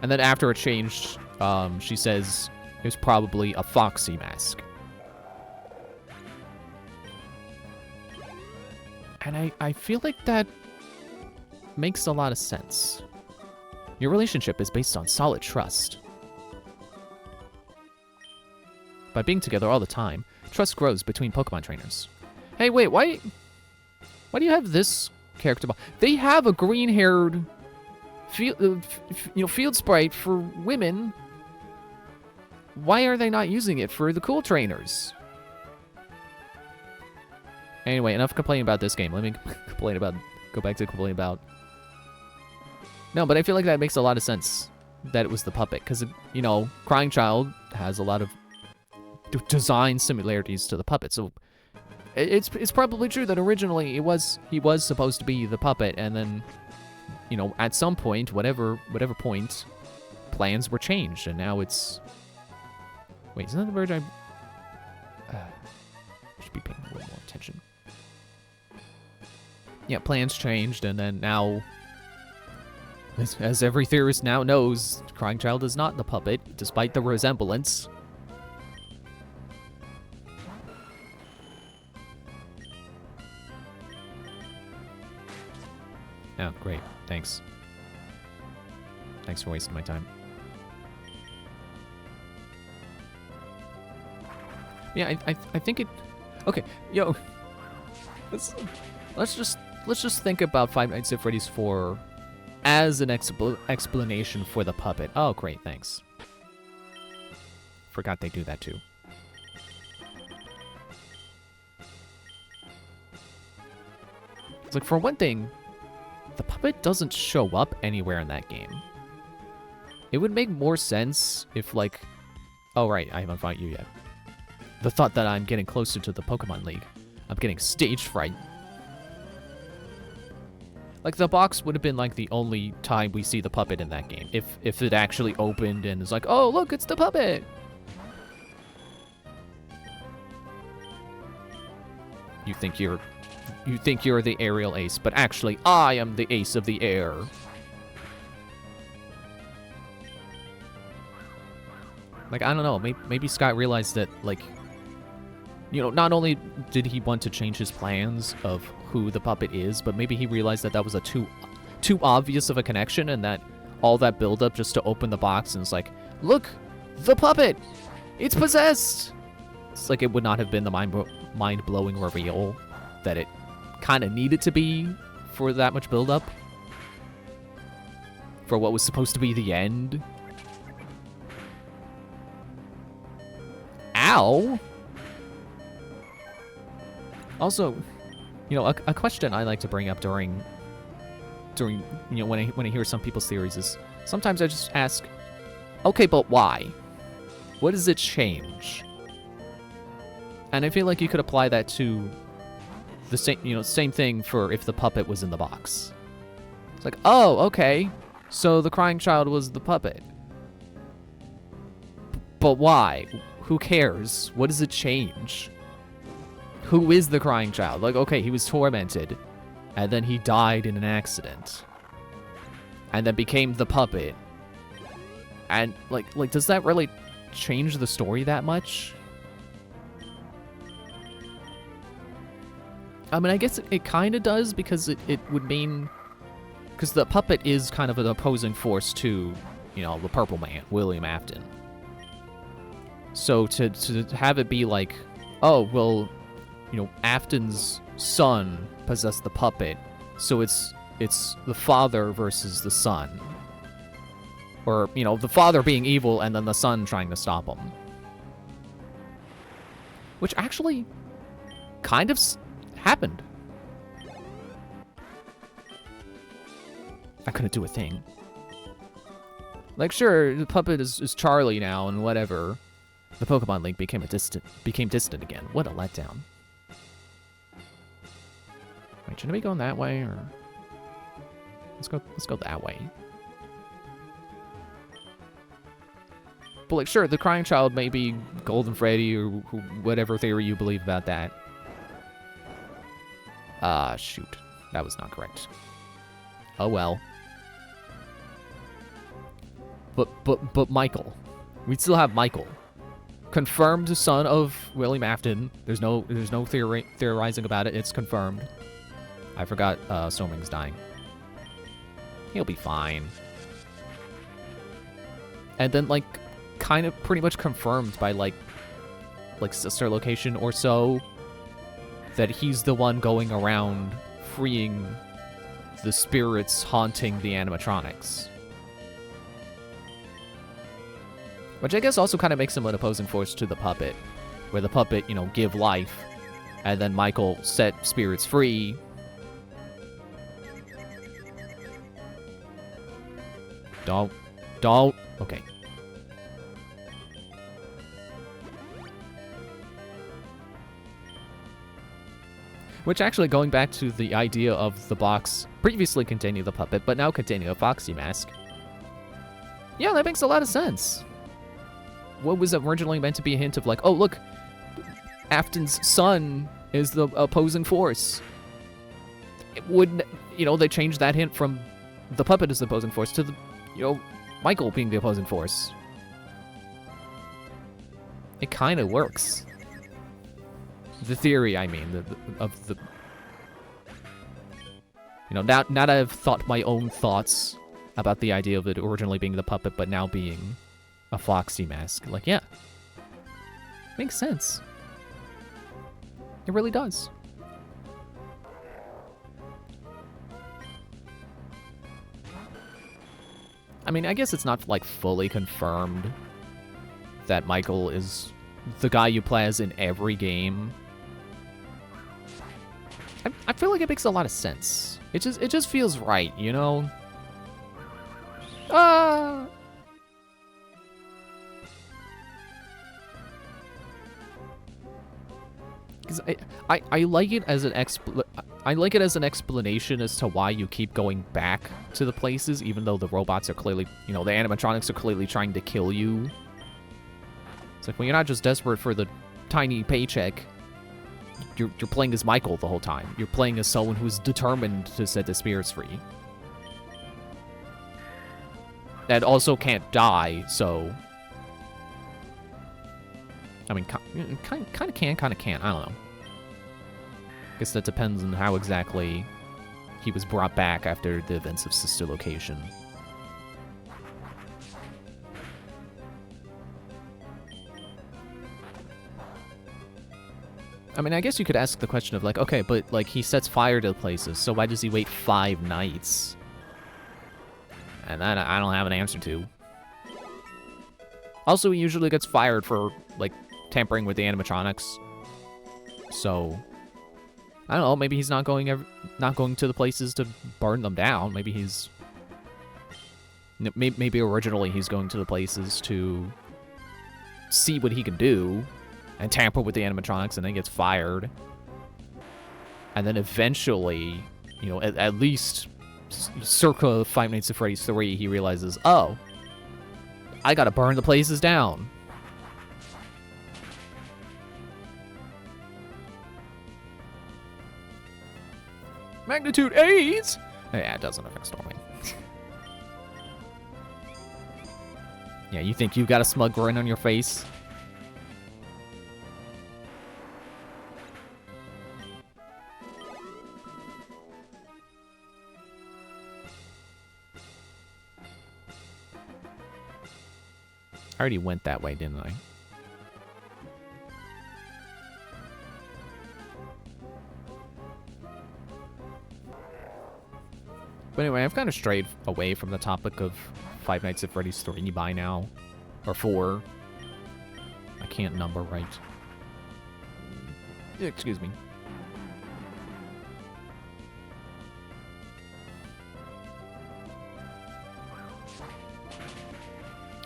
Speaker 1: And then after it changed, she says it was probably a Foxy mask. And I feel like that makes a lot of sense. Your relationship is based on solid trust. By being together all the time, trust grows between Pokemon trainers. Hey, wait, why do you have this character? They have a green-haired field sprite for women. Why are they not using it for the cool trainers? Anyway, enough complaining about this game. Let me go back to complaining about... No, but I feel like that makes a lot of sense that it was the puppet, because, you know, Crying Child has a lot of design similarities to the puppet, so it's probably true that originally he was supposed to be the puppet, and then, you know, at some point, whatever point, plans were changed, and now it's... Wait, isn't that the bird I should be paying a little more attention? Yeah, plans changed, and then now... As every theorist now knows, Crying Child is not the puppet, despite the resemblance. Oh, great. Thanks. Thanks for wasting my time. Yeah, I think it... Okay, yo. Let's just think about Five Nights at Freddy's 4 as an explanation for the puppet. Oh, great, thanks. Forgot they do that too. It's like, for one thing, the puppet doesn't show up anywhere in that game. It would make more sense if, like... Oh, right, I haven't fought you yet. The thought that I'm getting closer to the Pokemon League. I'm getting stage fright. Like, the box would have been, like, the only time we see the puppet in that game. If it actually opened and is like, oh, look, it's the puppet! You think you're the aerial ace, but actually, I am the ace of the air. Like, I don't know, maybe Scott realized that, like... You know, not only did he want to change his plans of who the puppet is, but maybe he realized that that was a too obvious of a connection, and that all that build-up just to open the box and it's like, look, the puppet! It's possessed! It's like it would not have been the mind-blowing reveal that it kind of needed to be for that much build-up. For what was supposed to be the end. Ow! Also, you know, a question I like to bring up during you know, when I hear some people's theories is sometimes I just ask, okay, but why? What does it change? And I feel like you could apply that to the same thing for if the puppet was in the box. It's like, oh, okay, so the Crying Child was the puppet. But why? who cares? What does it change? Who is the crying child? Like, okay, he was tormented, and then he died in an accident, and then became the puppet. And, like, does that really change the story that much? I mean, I guess it kind of does, because it would mean... Because the puppet is kind of an opposing force to, you know, the Purple Man, William Afton. So to have it be like, oh, well, you know, Afton's son possessed the puppet, so it's the father versus the son. Or, you know, the father being evil and then the son trying to stop him. Which actually kind of happened. I couldn't do a thing. Like, sure, the puppet is Charlie now and whatever. The Pokemon Link became distant again. What a letdown. Wait, shouldn't we go that way, or let's go that way. But like, sure, the crying child may be Golden Freddy or whatever theory you believe about that. Shoot, that was not correct. Oh well. But Michael, we'd still have Michael. Confirmed son of William Afton. There's no theorizing about it. It's confirmed. I forgot Stormwing's dying. He'll be fine. And then like kind of pretty much confirmed by like sister location or so that he's the one going around freeing the spirits haunting the animatronics. Which I guess also kind of makes him an opposing force to the puppet, where the puppet, you know, give life, and then Michael set spirits free. Don't. Okay. Which actually, going back to the idea of the box previously containing the puppet, but now containing a Foxy mask. Yeah, that makes a lot of sense. What was originally meant to be a hint of like, oh, look, Afton's son is the opposing force. It wouldn't, you know, they changed that hint from the puppet as the opposing force to the, you know, Michael being the opposing force. It kind of works. The theory, I mean, of the... You know, now that I've thought my own thoughts about the idea of it originally being the puppet, but now being a Foxy mask. Like, yeah. Makes sense. It really does. I mean, I guess it's not, like, fully confirmed that Michael is the guy you play as in every game. I feel like it makes a lot of sense. It just feels right, you know? Because I like it as an explanation as to why you keep going back to the places, even though the robots are clearly, you know, the animatronics are clearly trying to kill you. It's like, well, you're not just desperate for the tiny paycheck. You're playing as Michael the whole time. You're playing as someone who's determined to set the spirits free. And also can't die, so... I mean, kind of can, kind of can't. I don't know. I guess that depends on how exactly he was brought back after the events of Sister Location. I mean, I guess you could ask the question of, like, okay, but, like, he sets fire to places, so why does he wait 5 nights? And that I don't have an answer to. Also, he usually gets fired for, like, tampering with the animatronics. So, I don't know, maybe he's not going to the places to burn them down. Maybe he's... Maybe originally he's going to the places to see what he can do and tamper with the animatronics, and then gets fired. And then eventually, you know, at least circa Five Nights at Freddy's 3, he realizes, oh, I gotta burn the places down. Magnitude 8? Yeah, it doesn't affect Stormy. Yeah, you think you got a smug grin on your face? I already went that way, didn't I? But anyway, I've kind of strayed away from the topic of Five Nights at Freddy's 3 by now. Or 4. I can't number right. Excuse me.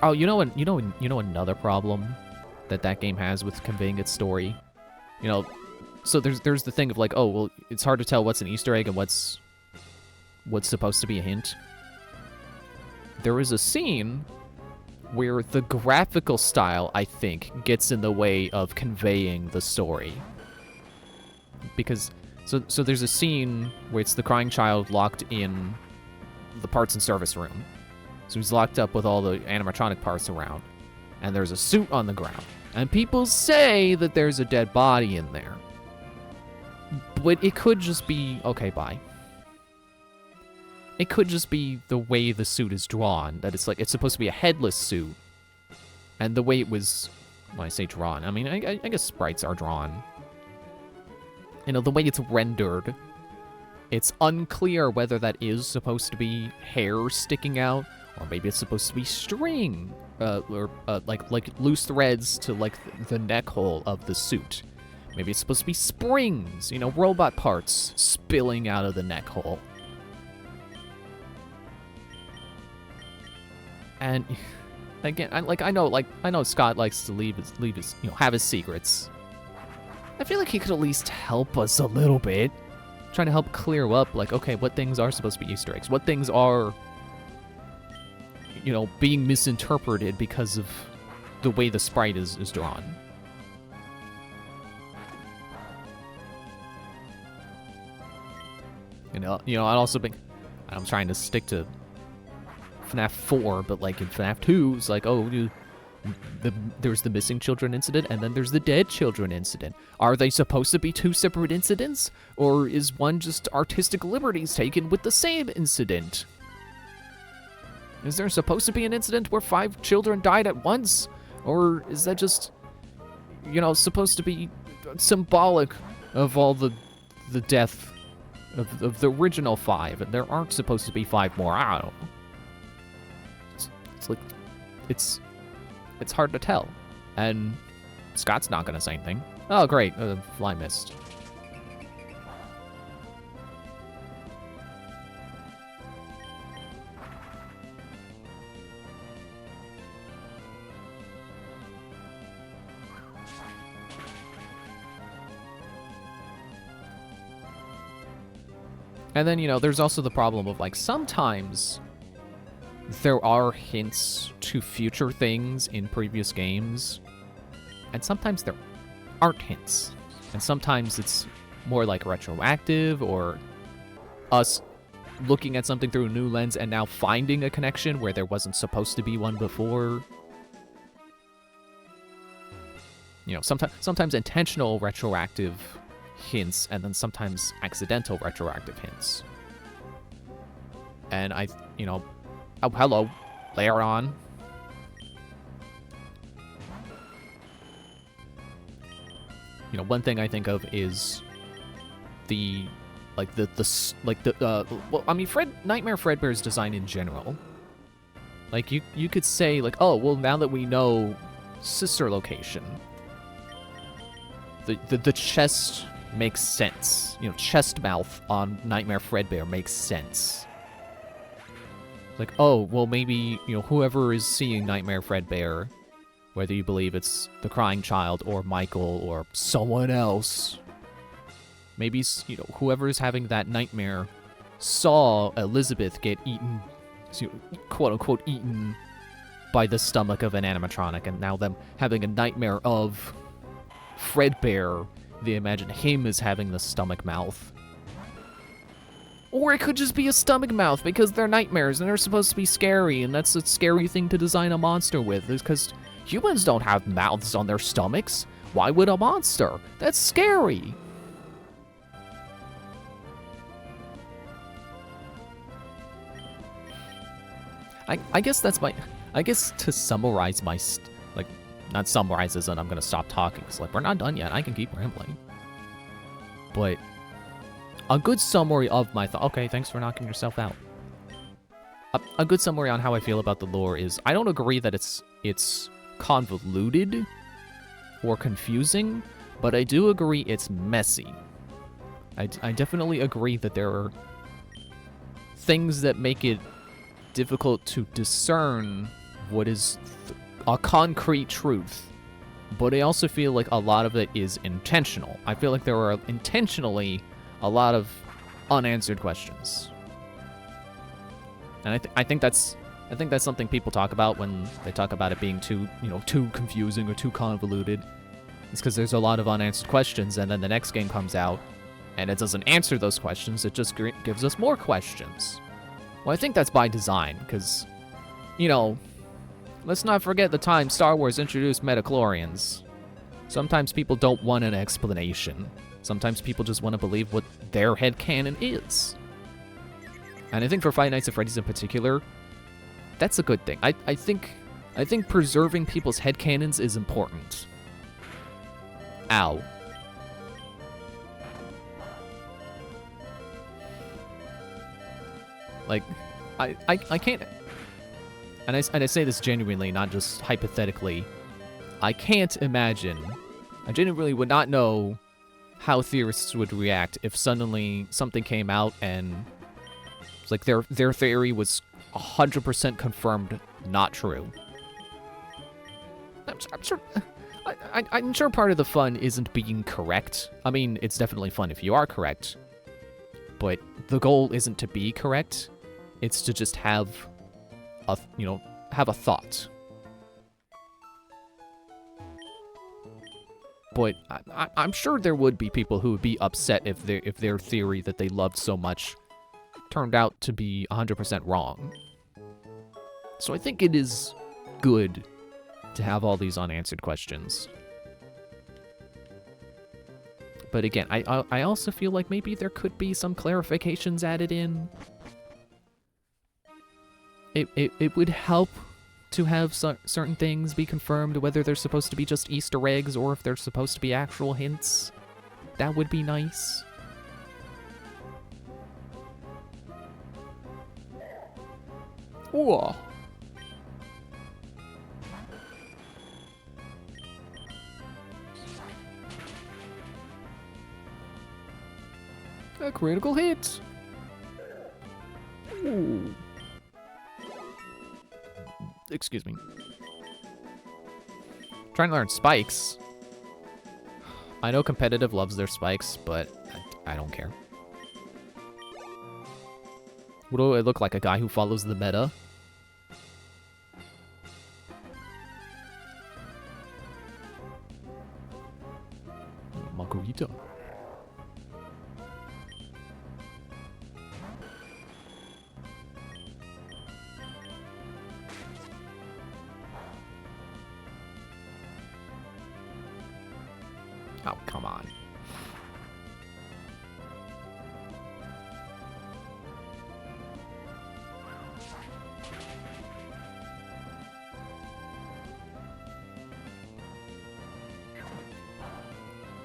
Speaker 1: Oh, you know another problem that game has with conveying its story? You know, so there's the thing of like, oh, well, it's hard to tell what's an Easter egg and what's supposed to be a hint. There is a scene where the graphical style, I think, gets in the way of conveying the story. Because, so there's a scene where it's the crying child locked in the parts and service room. So he's locked up with all the animatronic parts around. And there's a suit on the ground. And people say that there's a dead body in there. But it could just be, okay, bye. It could just be the way the suit is drawn, that it's like, it's supposed to be a headless suit. And the way it was, when I say drawn, I mean, I guess sprites are drawn. You know, the way it's rendered, it's unclear whether that is supposed to be hair sticking out, or maybe it's supposed to be string, or like loose threads to like the neck hole of the suit. Maybe it's supposed to be springs, you know, robot parts spilling out of the neck hole. And again, I know Scott likes to leave his, you know, have his secrets. I feel like he could at least help us a little bit, trying to help clear up, like, okay, what things are supposed to be Easter eggs, what things are, you know, being misinterpreted because of the way the sprite is drawn. You know, I'd also be, I'm trying to stick to FNAF 4, but like in FNAF 2, it's like, oh, there's the missing children incident, and then there's the dead children incident. Are they supposed to be two separate incidents? Or is one just artistic liberties taken with the same incident? Is there supposed to be an incident where 5 children died at once? Or is that just, you know, supposed to be symbolic of all the death of the original 5, and there aren't supposed to be 5 more? I don't know. It's like, it's hard to tell. And Scott's not gonna say anything. Oh, great, fly missed. And then, you know, there's also the problem of, like, sometimes there are hints to future things in previous games, and sometimes there aren't hints. And sometimes it's more like retroactive, or us looking at something through a new lens and now finding a connection where there wasn't supposed to be one before. You know, sometimes intentional retroactive hints, and then sometimes accidental retroactive hints. And you know, oh, hello, Laron. You know, one thing I think of is well, I mean, Nightmare Fredbear's design in general. Like, you could say, like, oh, well, now that we know sister location, the chest makes sense. You know, chest mouth on Nightmare Fredbear makes sense. Like, oh, well, maybe, you know, whoever is seeing Nightmare Fredbear, whether you believe it's the crying child or Michael or someone else, maybe, you know, whoever is having that nightmare saw Elizabeth get eaten, quote-unquote eaten, by the stomach of an animatronic, and now them having a nightmare of Fredbear, they imagine him as having the stomach mouth. Or it could just be a stomach mouth because they're nightmares and they're supposed to be scary, and that's a scary thing to design a monster with, is because humans don't have mouths on their stomachs. Why would a monster? That's scary. I guess that's my... I guess to summarize my... like, not summarize as in I'm gonna stop talking, because, like, we're not done yet. I can keep rambling. But a good summary of my thought... Okay, thanks for knocking yourself out. A good summary on how I feel about the lore is I don't agree that it's convoluted or confusing, but I do agree it's messy. I definitely agree that there are things that make it difficult to discern what is a concrete truth, but I also feel like a lot of it is intentional. I feel like there are intentionally a lot of unanswered questions, and I think that's something people talk about when they talk about it being too confusing or too convoluted. It's because there's a lot of unanswered questions, and then the next game comes out and it doesn't answer those questions. It just gives us more questions. Well, I think that's by design, because, let's not forget the time Star Wars introduced midichlorians. Sometimes people don't want an explanation. Sometimes people just want to believe what their headcanon is. And I think for Five Nights at Freddy's in particular, that's a good thing. I think preserving people's headcanons is important. Ow. Like, I can't, and I say this genuinely, not just hypothetically, I can't imagine, I genuinely would not know how theorists would react if suddenly something came out and it's like their theory was 100% confirmed not true. I'm sure part of the fun isn't being correct. I mean, it's definitely fun if you are correct, but the goal isn't to be correct. It's to just have a thought. But I'm sure there would be people who would be upset if their theory that they loved so much turned out to be 100% wrong. So I think it is good to have all these unanswered questions. But again, I also feel like maybe there could be some clarifications added in. It would help to have certain things be confirmed, whether they're supposed to be just Easter eggs or if they're supposed to be actual hints. That would be nice. Whoa. A critical hit. Ooh. Excuse me. Trying to learn spikes. I know competitive loves their spikes, but I don't care. What do I look like? A guy who follows the meta? Margarita. Oh, come on.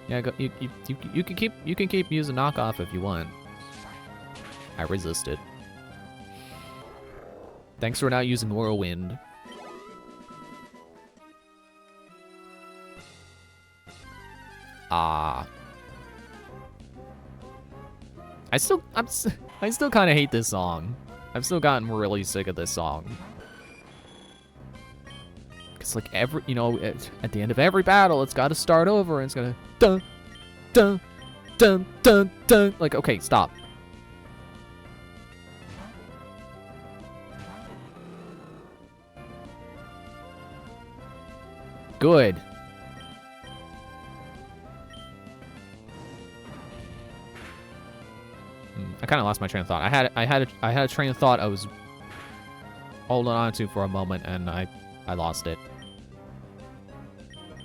Speaker 1: Yeah, you can keep using knockoff if you want. I resisted. Thanks for not using Whirlwind. I still kind of hate this song. I've still gotten really sick of this song. It's like at the end of every battle, it's got to start over, and it's gonna dun, dun, dun, dun, dun. Like, okay, stop. Good. I kind of lost my train of thought. I had a train of thought I was holding on to for a moment, and I lost it.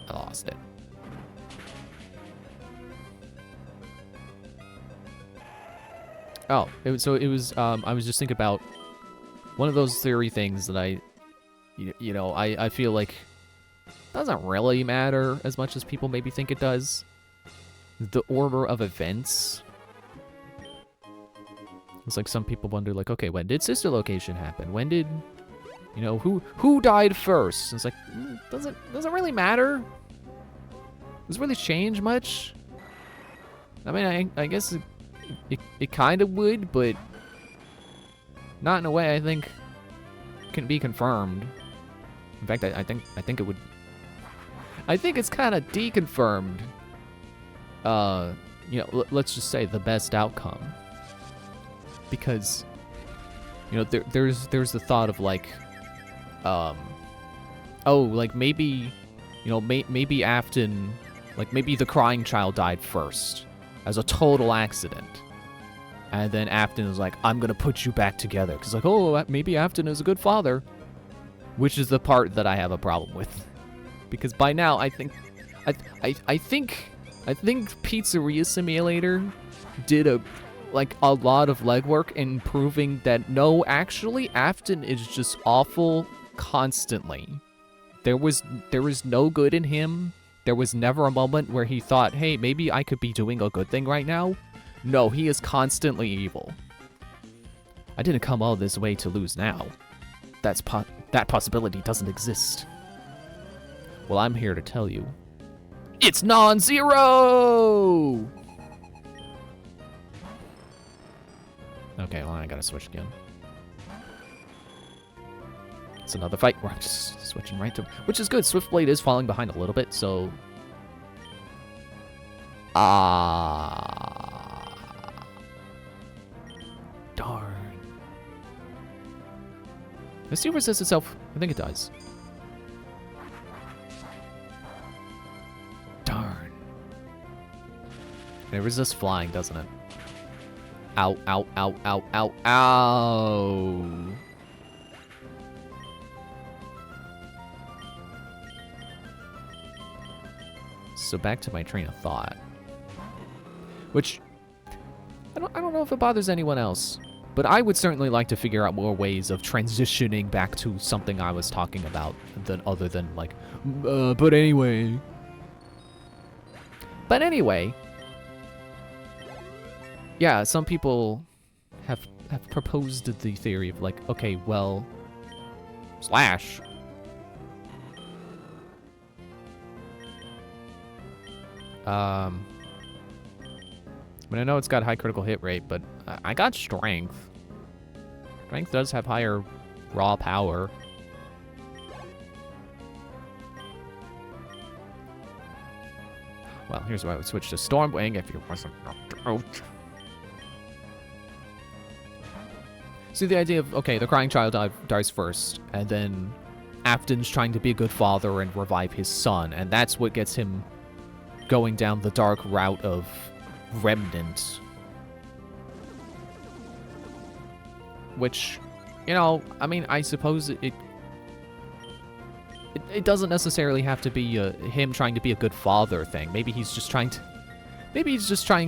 Speaker 1: I lost it. Oh, it was I was just thinking about one of those theory things that I feel like doesn't really matter as much as people maybe think it does. The order of events. It's like some people wonder, like, okay, when did Sister Location happen? When did, who died first? It's like, doesn't really matter. Does it really change much? I mean, I guess it kind of would, but not in a way I think can be confirmed. In fact, I think it would. I think it's kind of deconfirmed. Let's just say the best outcome, because there's the thought of like, like maybe, maybe Afton, like maybe the crying child died first as a total accident. And then Afton is like, I'm going to put you back together. Because like, oh, maybe Afton is a good father. Which is the part that I have a problem with. Because by now, I think Pizzeria Simulator did a lot of legwork in proving that no, actually, Afton is just awful constantly. There was no good in him. There was never a moment where he thought, hey, maybe I could be doing a good thing right now. No, he is constantly evil. I didn't come all this way to lose now. That possibility doesn't exist. Well, I'm here to tell you, it's non-zero! Okay, well, I gotta switch again. It's another fight where I'm just switching right to... Which is good. Swiftblade is falling behind a little bit, so... Darn. Does it resist itself? I think it does. Darn. It resists flying, doesn't it? Ow, ow, ow, ow, ow, ow. So back to my train of thought. Which, I don't know if it bothers anyone else, but I would certainly like to figure out more ways of transitioning back to something I was talking about other than like, but anyway. But anyway, yeah, some people have proposed the theory of like, okay, well, Slash. But I know it's got high critical hit rate, but I got Strength. Strength does have higher raw power. Well, here's why I would switch to Stormwing if you wasn't knocked out. See, the idea of, okay, the crying child dies first, and then Afton's trying to be a good father and revive his son, and that's what gets him going down the dark route of Remnant. Which, I mean, I suppose it doesn't necessarily have to be him trying to be a good father thing. Maybe he's just trying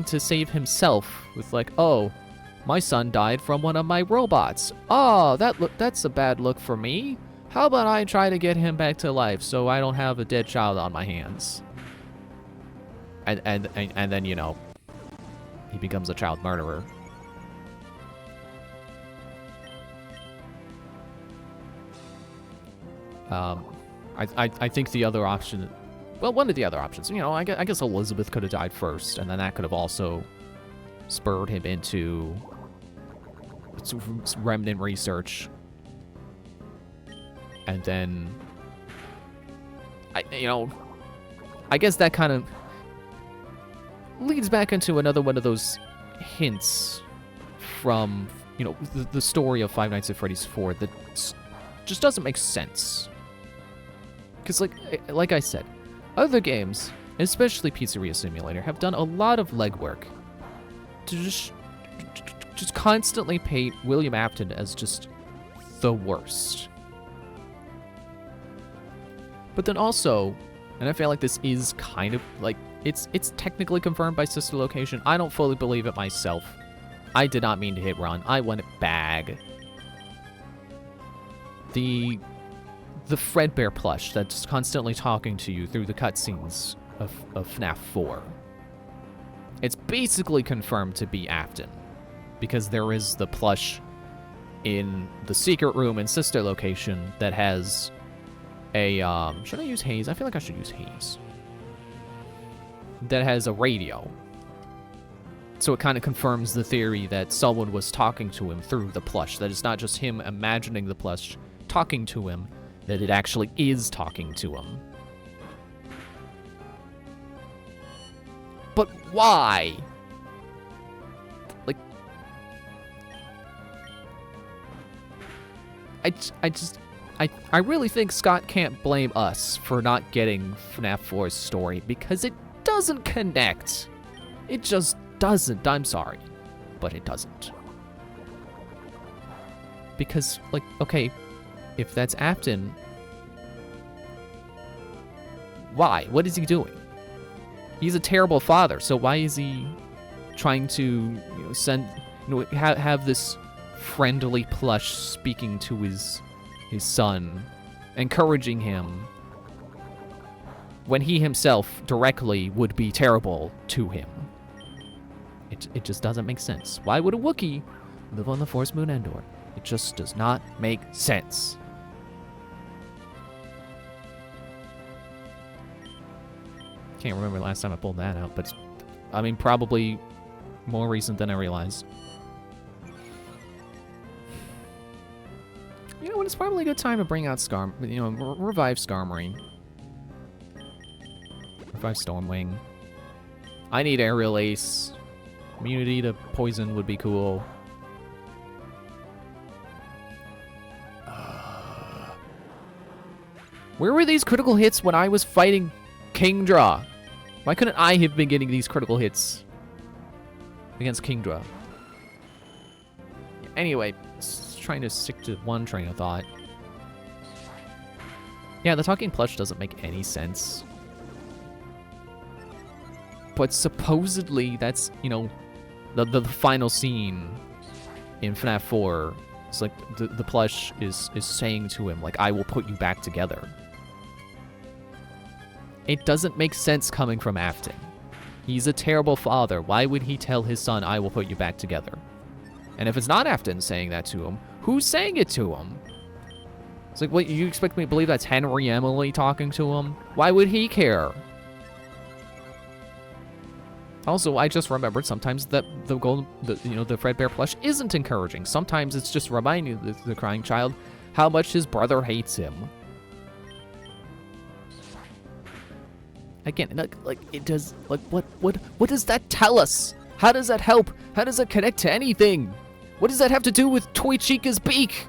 Speaker 1: to save himself with like, oh, my son died from one of my robots. Oh, that's a bad look for me. How about I try to get him back to life so I don't have a dead child on my hands? And then, he becomes a child murderer. I think the other option, well, one of the other options, I guess Elizabeth could have died first, and then that could have also spurred him into Remnant research. And then, I guess that kind of leads back into another one of those hints from, the story of Five Nights at Freddy's 4 that just doesn't make sense. Because, like I said, other games, especially Pizzeria Simulator, have done a lot of legwork to just constantly paint William Afton as just the worst. But then also, and I feel like this is kind of like, it's technically confirmed by Sister Location. I don't fully believe it myself. I did not mean to hit run. I went bag. The Fredbear plush that's constantly talking to you through the cutscenes of FNAF 4. It's basically confirmed to be Afton, because there is the plush in the secret room in Sister Location that has a, should I use Haze? I feel like I should use Haze. That has a radio. So it kind of confirms the theory that someone was talking to him through the plush, that it's not just him imagining the plush talking to him, that it actually is talking to him. But why? Like, I really think Scott can't blame us for not getting FNAF 4's story, because it doesn't connect. It just doesn't. I'm sorry, but it doesn't. Because, like, okay, if that's Afton, why? What is he doing? He's a terrible father, so why is he trying to, have this friendly plush speaking to his son, encouraging him, when he himself directly would be terrible to him? It just doesn't make sense. Why would a Wookiee live on the Forest Moon Endor? It just does not make sense. Can't remember the last time I pulled that out, but I mean, probably more recent than I realized. You know what? It's probably a good time to bring out revive Skarmory. Revive Stormwing. I need Aerial Ace. Immunity to poison would be cool. Where were these critical hits when I was fighting Kingdra? Why couldn't I have been getting these critical hits against Kingdra? Anyway, trying to stick to one train of thought. Yeah, the talking plush doesn't make any sense. But supposedly that's, the final scene in FNAF 4. It's like the plush is saying to him, like, I will put you back together. It doesn't make sense coming from Afton. He's a terrible father. Why would he tell his son, I will put you back together? And if it's not Afton saying that to him, who's saying it to him? It's like, what, you expect me to believe that's Henry Emily talking to him? Why would he care? Also, I just remembered sometimes that the Fredbear plush isn't encouraging. Sometimes it's just reminding the crying child how much his brother hates him. Again, like it does. Like, what does that tell us? How does that help? How does that connect to anything? What does that have to do with Toy Chica's beak?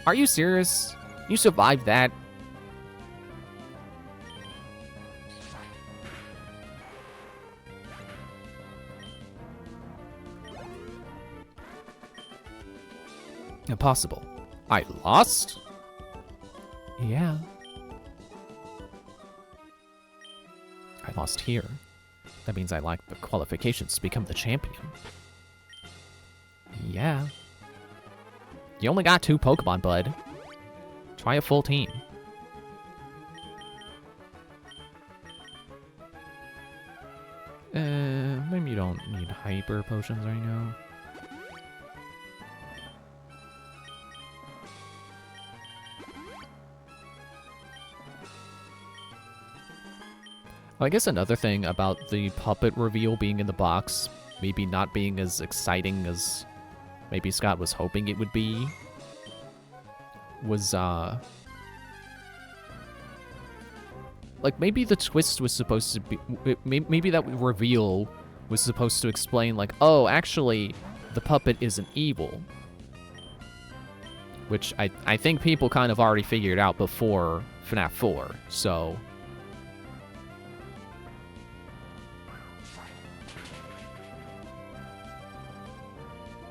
Speaker 1: Are you serious? You survived that? Impossible. I lost? Yeah. I lost here. That means I lack the qualifications to become the champion. Yeah. You only got 2 Pokemon, bud. Try a full team. Maybe you don't need hyper potions right now. Well, I guess another thing about the puppet reveal being in the box, maybe not being as exciting as maybe Scott was hoping it would be, was, like, maybe the twist was supposed to be, maybe that reveal was supposed to explain, like, oh, actually, the puppet isn't evil. Which I think people kind of already figured out before FNAF 4, so...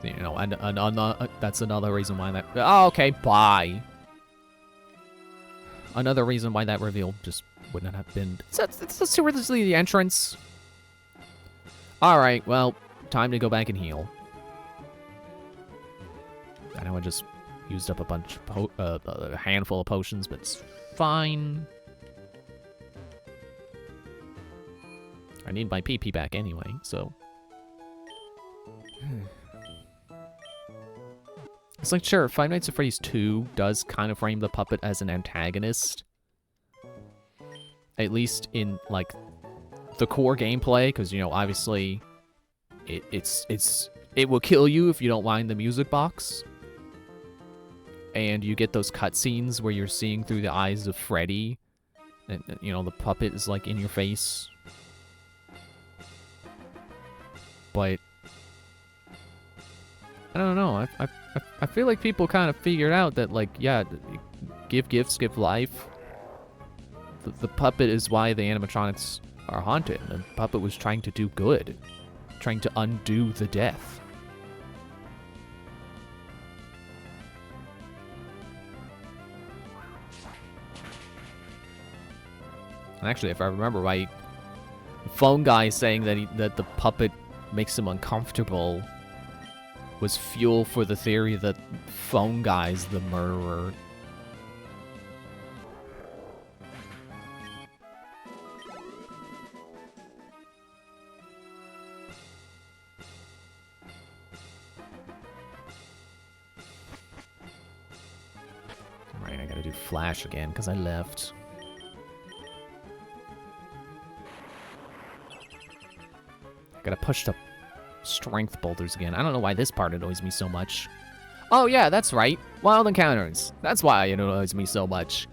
Speaker 1: You know, and that's another reason why that... Oh, okay, bye. Another reason why that reveal just wouldn't have been... It's seriously the entrance. Alright, well, time to go back and heal. I know I just used up a bunch of a handful of potions, but it's fine. I need my PP back anyway, so... It's like, sure, Five Nights at Freddy's 2 does kind of frame the puppet as an antagonist. At least in, like, the core gameplay, because, you know, obviously, it will kill you if you don't line the music box. And you get those cutscenes where you're seeing through the eyes of Freddy. And, you know, the puppet is, like, in your face. But... I don't know, I feel like people kind of figured out that, like, yeah, give gifts, give life. The puppet is why the animatronics are haunted. The puppet was trying to do good. Trying to undo the death. And actually, if I remember right, the phone guy saying that the puppet makes him uncomfortable was fuel for the theory that phone guy's the murderer. Right, I gotta do Flash again because I left. Gotta push the strength boulders again. I don't know why this part annoys me so much. Oh yeah, that's right. Wild encounters. That's why it annoys me so much.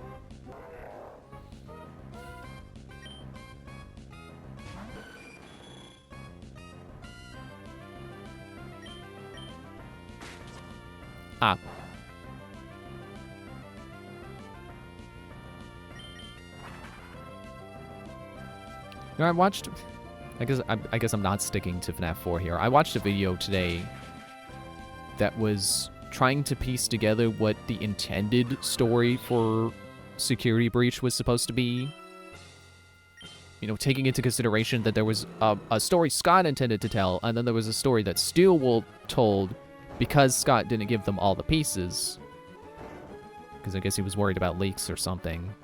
Speaker 1: Ah. You know, I watched... I guess I'm not sticking to FNAF 4 here. I watched a video today that was trying to piece together what the intended story for Security Breach was supposed to be. You know, taking into consideration that there was a story Scott intended to tell, and then there was a story that Steelwool told because Scott didn't give them all the pieces. Because I guess he was worried about leaks or something.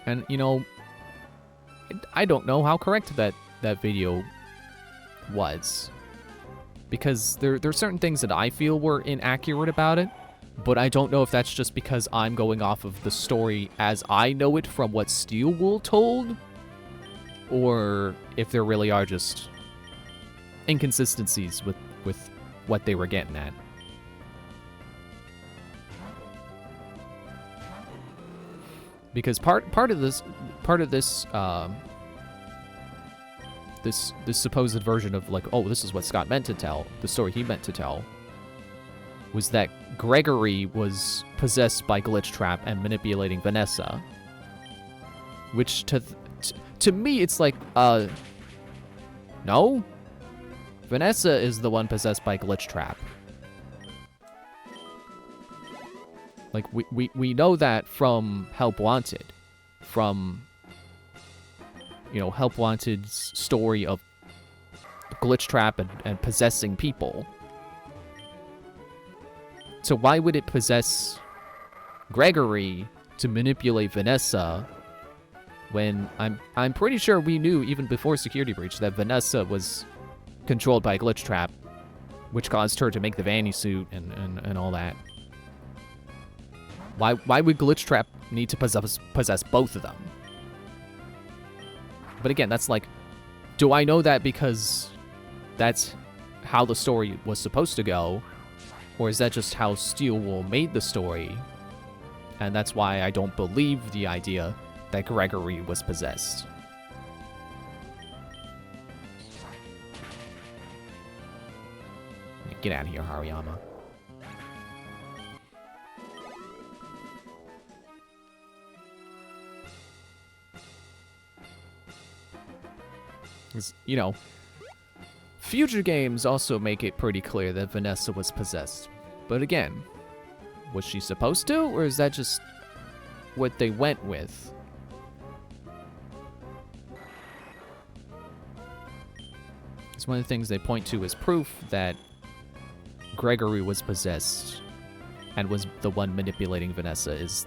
Speaker 1: And, you know, I don't know how correct that video was. Because there are certain things that I feel were inaccurate about it, but I don't know if that's just because I'm going off of the story as I know it from what Steelwool told, or if there really are just inconsistencies with what they were getting at. Because part of this this supposed version of, like, oh, this is what Scott meant to tell, the story he meant to tell, was that Gregory was possessed by Glitchtrap and manipulating Vanessa. Which to me it's like, no, Vanessa is the one possessed by Glitchtrap. Like, we know that from Help Wanted. From, you know, Help Wanted's story of Glitchtrap and possessing people. So why would it possess Gregory to manipulate Vanessa when I'm pretty sure we knew even before Security Breach that Vanessa was controlled by Glitchtrap, which caused her to make the Vanny suit and all that. Why would Glitchtrap need to possess both of them? But again, that's like, do I know that because that's how the story was supposed to go? Or is that just how Steelwool made the story? And that's why I don't believe the idea that Gregory was possessed. Get out of here, Hariyama. 'Cause, you know, future games also make it pretty clear that Vanessa was possessed. But again, was she supposed to, or is that just what they went with? It's one of the things they point to as proof that Gregory was possessed and was the one manipulating Vanessa is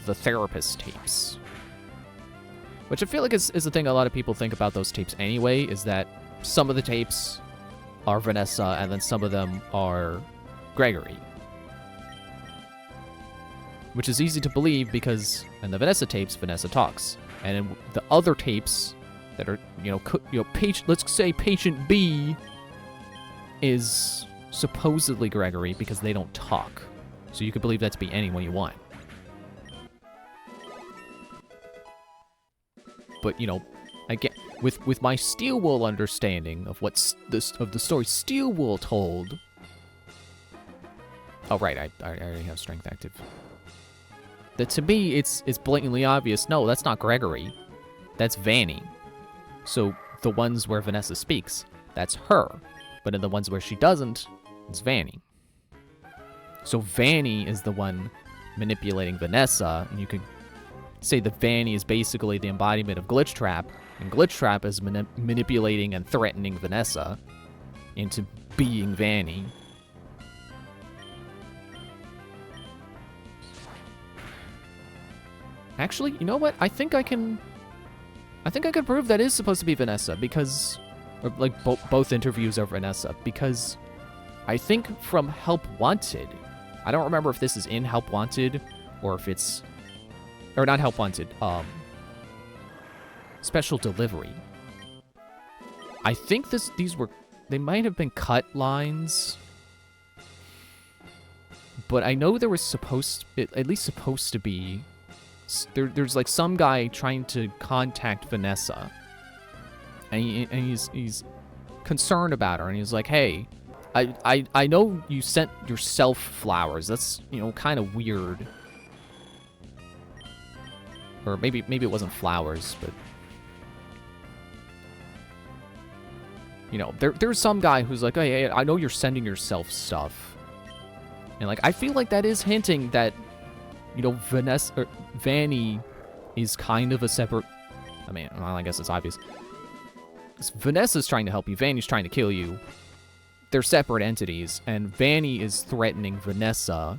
Speaker 1: the therapist tapes. Which I feel like is the thing a lot of people think about those tapes anyway, is that some of the tapes are Vanessa and then some of them are Gregory. Which is easy to believe because in the Vanessa tapes, Vanessa talks. And in the other tapes that are, let's say patient B is supposedly Gregory because they don't talk. So you could believe that to be anyone you want. But, again, with my Steel Wool understanding of of the story Steel Wool told. Oh right, I already have strength active. That to me it's blatantly obvious. No, that's not Gregory. That's Vanny. So the ones where Vanessa speaks, that's her. But in the ones where she doesn't, it's Vanny. So Vanny is the one manipulating Vanessa, and you could say that Vanny is basically the embodiment of Glitchtrap, and Glitchtrap is manipulating and threatening Vanessa into being Vanny. Actually, you know what? I think I can prove that is supposed to be Vanessa because, or like both interviews are Vanessa, because I think from Help Wanted, I don't remember if this is in Help Wanted or if it's, or not Help Wanted, Special Delivery. I think they might have been cut lines, but I know there was at least supposed to be, there's like some guy trying to contact Vanessa, and he's concerned about her, and he's like, hey, I know you sent yourself flowers. That's, kind of weird. Or maybe it wasn't flowers, but there's some guy who's like, hey, I know you're sending yourself stuff. And like I feel like that is hinting that Vanessa or Vanny is kind of a separate, I guess it's obvious. Vanessa's trying to help you, Vanny's trying to kill you. They're separate entities, and Vanny is threatening Vanessa.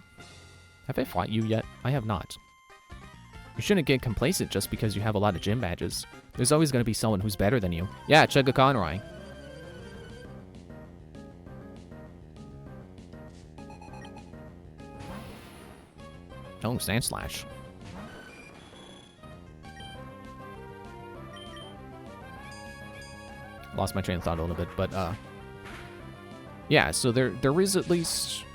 Speaker 1: Have I fought you yet? I have not. You shouldn't get complacent just because you have a lot of gym badges. There's always going to be someone who's better than you. Yeah, Chugga Conroy. Oh, Sand Slash. Lost my train of thought a little bit, but yeah, so there is at least,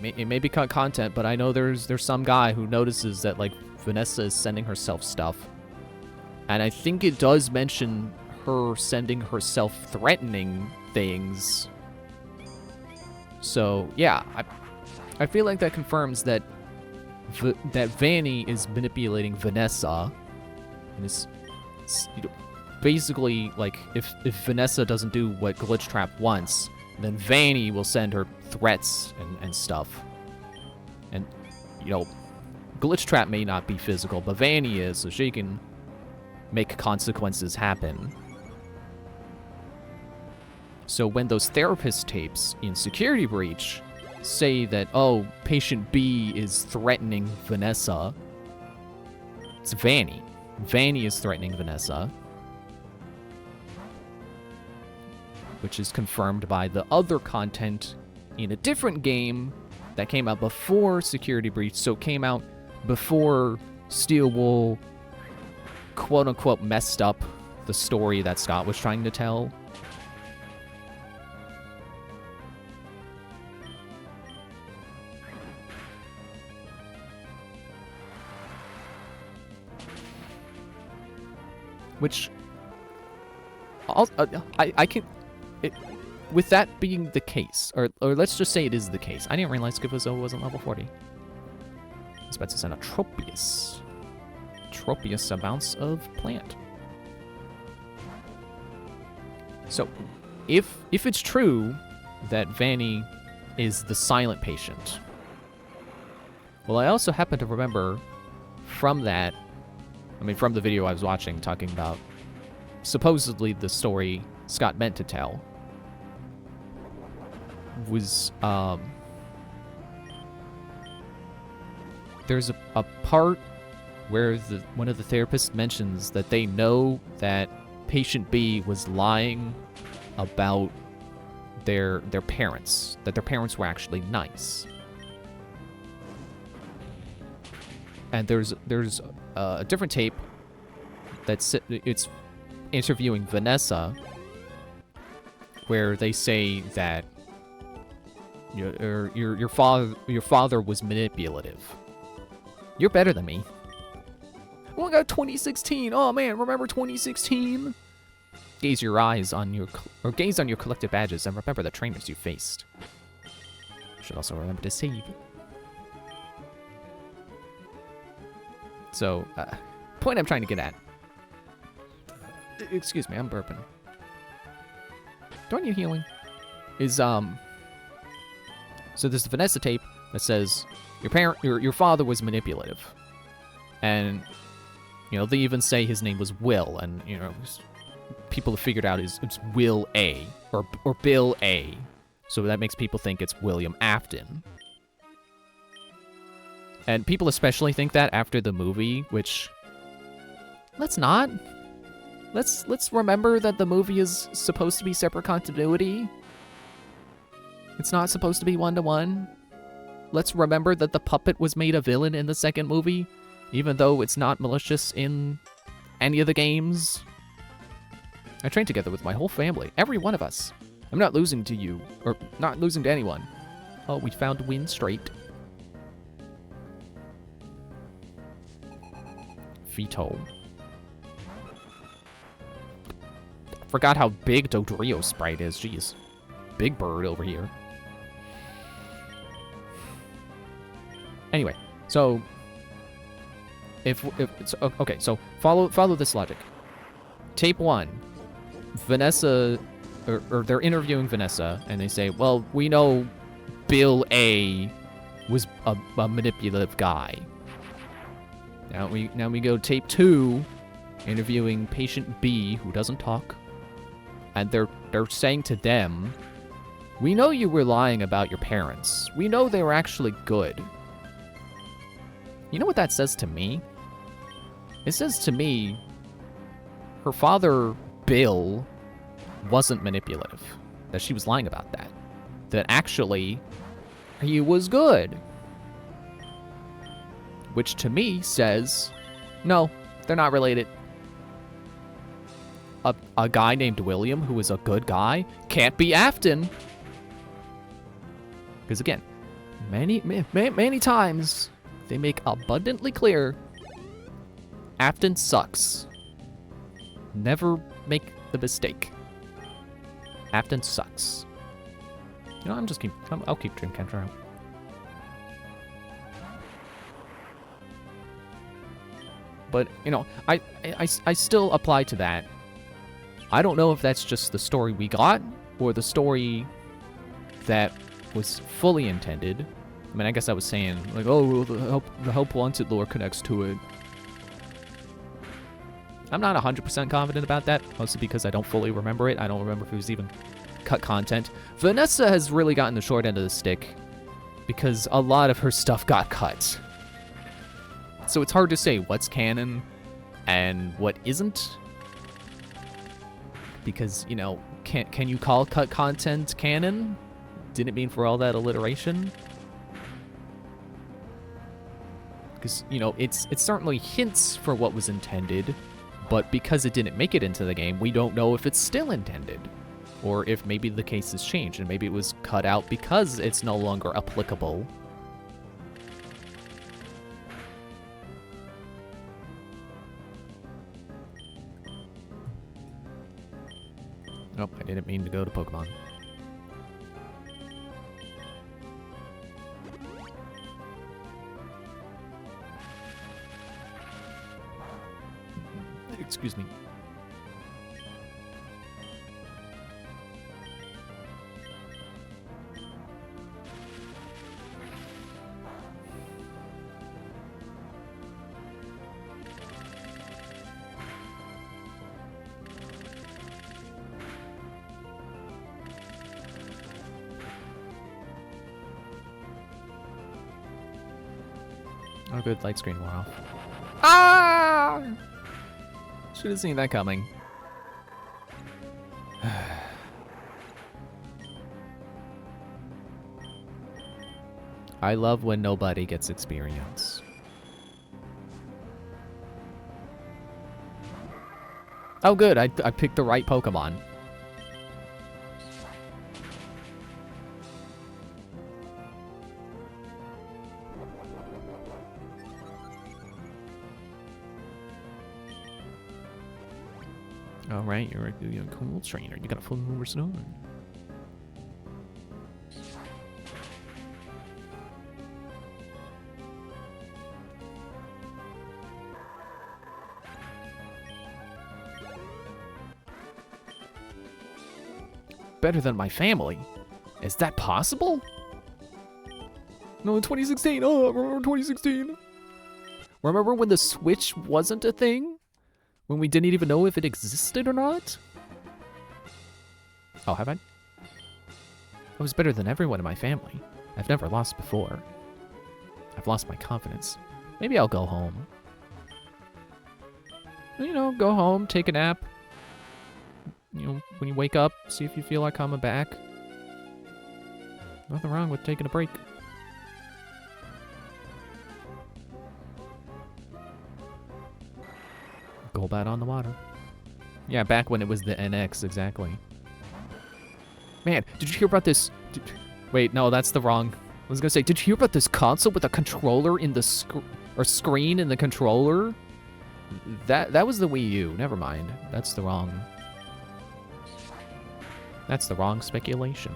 Speaker 1: it may be content, but I know there's some guy who notices that like Vanessa is sending herself stuff, and I think it does mention her sending herself threatening things. So yeah, I feel like that confirms that that Vanny is manipulating Vanessa, and is basically, like, if Vanessa doesn't do what Glitchtrap wants, then Vanny will send her threats and stuff. And, Glitchtrap may not be physical, but Vanny is, so she can make consequences happen. So when those therapist tapes in Security Breach say that, oh, patient B is threatening Vanessa, it's Vanny. Vanny is threatening Vanessa. Which is confirmed by the other content in a different game that came out before Security Breach, so came out before Steel Wool quote-unquote messed up the story that Scott was trying to tell. Which, I can... with that being the case, or let's just say it is the case. I didn't realize Schifozo wasn't level 40. I was about to send a Tropius. Tropius, a bounce of plant. So, if it's true that Vanny is the silent patient, well, I also happen to remember from that, from the video I was watching talking about supposedly the story Scott meant to tell, was, there's a part where one of the therapists mentions that they know that patient B was lying about their parents, that their parents were actually nice. And there's a different tape it's interviewing Vanessa, where they say that your father was manipulative. You're better than me. Oh, I got 2016. Oh man, remember 2016? Gaze on your collective badges and remember the trainers you faced. Should also remember to save. So, point I'm trying to get at. Excuse me, I'm burping. Don't you healing? So there's the Vanessa tape that says your father was manipulative, and they even say his name was Will, and people have figured out it's Will A or Bill A, so that makes people think it's William Afton. And people especially think that after the movie, which let's not. Let's remember that the movie is supposed to be separate continuity. It's not supposed to be one-to-one. Let's remember that the puppet was made a villain in the second movie, even though it's not malicious in any of the games. I trained together with my whole family, every one of us. I'm not losing to you, or not losing to anyone. Oh, we found win straight. Veto. Forgot how big Dodrio Sprite is, jeez. Big bird over here. Anyway, so okay, so follow this logic. Tape 1, Vanessa, or they're interviewing Vanessa, and they say, well, we know Bill A was a manipulative guy. Now we go tape 2, interviewing patient B, who doesn't talk, and they're saying to them, we know you were lying about your parents. We know they were actually good. You know what that says to me? It says to me, her father, Bill, wasn't manipulative. That she was lying about that. That actually, he was good. Which to me says, no, they're not related. A guy named William, who is a good guy, can't be Afton. Because again, many times, they make abundantly clear, Afton sucks. Never make the mistake. Afton sucks. I'll keep Dream Catcher out. But, I still apply to that. I don't know if that's just the story we got, or the story that was fully intended. I guess I was saying, like, oh, the Help Wanted lore connects to it. I'm not 100% confident about that, mostly because I don't fully remember it. I don't remember if it was even cut content. Vanessa has really gotten the short end of the stick, because a lot of her stuff got cut. So it's hard to say what's canon and what isn't. Because, can you call cut content canon? Didn't mean for all that alliteration. Because, it's certainly hints for what was intended, but because it didn't make it into the game, we don't know if it's still intended. Or if maybe the case has changed, and maybe it was cut out because it's no longer applicable. Nope, I didn't mean to go to Pokemon. Excuse me. Oh, good. Light screen wore off. Ah! Should have seen that coming. I love when nobody gets experience. Oh, good. I picked the right Pokemon. All right, you're a cool trainer. You got a full mover snow. Better than my family. Is that possible? No, in 2016. Oh, I remember 2016. Remember when the Switch wasn't a thing? When we didn't even know if it existed or not? Oh, have I? I was better than everyone in my family. I've never lost before. I've lost my confidence. Maybe I'll go home. You know, go home, take a nap. You know, when you wake up, see if you feel like coming back. Nothing wrong with taking a break. Golbat on the water. Yeah, back when it was the NX, exactly. Man, did you hear about this? Wait, no, that's the wrong. I was gonna say, did you hear about this console with a controller in the screen in the controller? That was the Wii U. Never mind. That's the wrong speculation.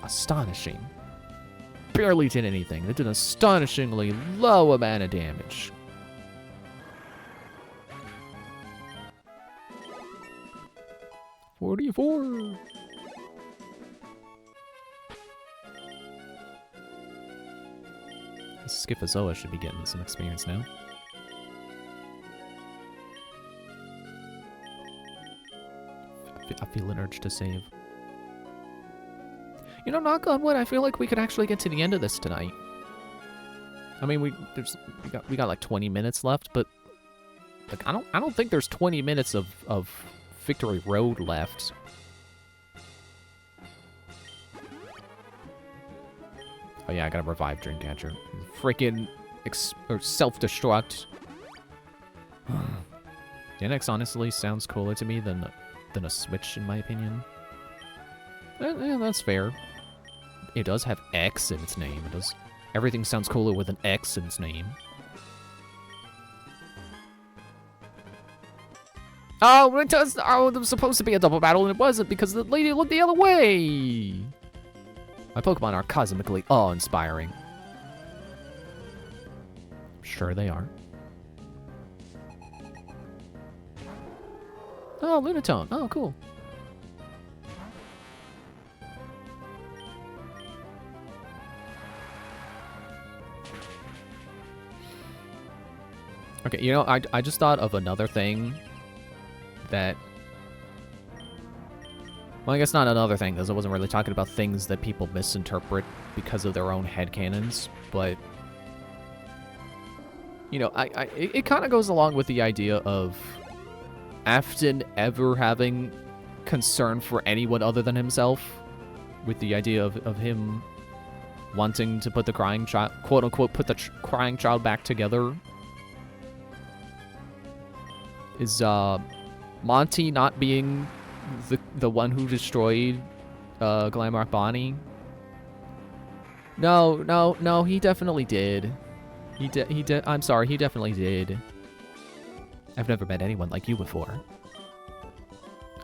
Speaker 1: Astonishing. Barely did anything. It did an astonishingly low amount of damage. $44. Schifozoa should be getting some experience now. I feel an urge to save. You know, knock on wood, I feel like we could actually get to the end of this tonight. I mean, we got like 20 minutes left, but like I don't think there's 20 minutes of Victory Road left. Oh yeah, I gotta revive Dreamcatcher. Freaking self-destruct. The NX honestly sounds cooler to me than a Switch, in my opinion. Yeah, that's fair. It does have X in its name. It does. Everything sounds cooler with an X in its name. Oh, it does. Oh, there was supposed to be a double battle, and it wasn't because the lady looked the other way. My Pokemon are cosmically awe-inspiring. Sure they are. Oh, Lunatone. Oh, cool. Okay, you know, I just thought of another thing that... Well, I guess not another thing, because I wasn't really talking about things that people misinterpret because of their own headcanons, but... You know, it kind of goes along with the idea of Afton ever having concern for anyone other than himself, with the idea of him wanting to put the crying child, quote-unquote, put the crying child back together. Is, Monty not being the one who destroyed, Glamrock Bonnie? No, he definitely did. I'm sorry, he definitely did. I've never met anyone like you before.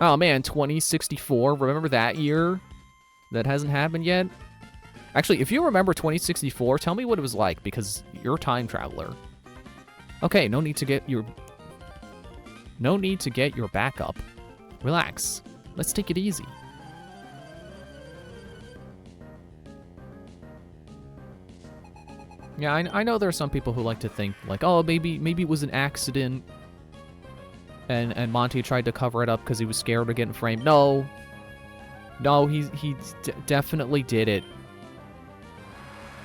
Speaker 1: Oh man, 2064, remember that year? That hasn't happened yet? Actually, if you remember 2064, tell me what it was like, because you're a time traveler. Okay, no need to get your back up. Relax. Let's take it easy. Yeah, I know there are some people who like to think, like, oh, maybe it was an accident, and Monty tried to cover it up because he was scared of getting framed. No, he definitely did it.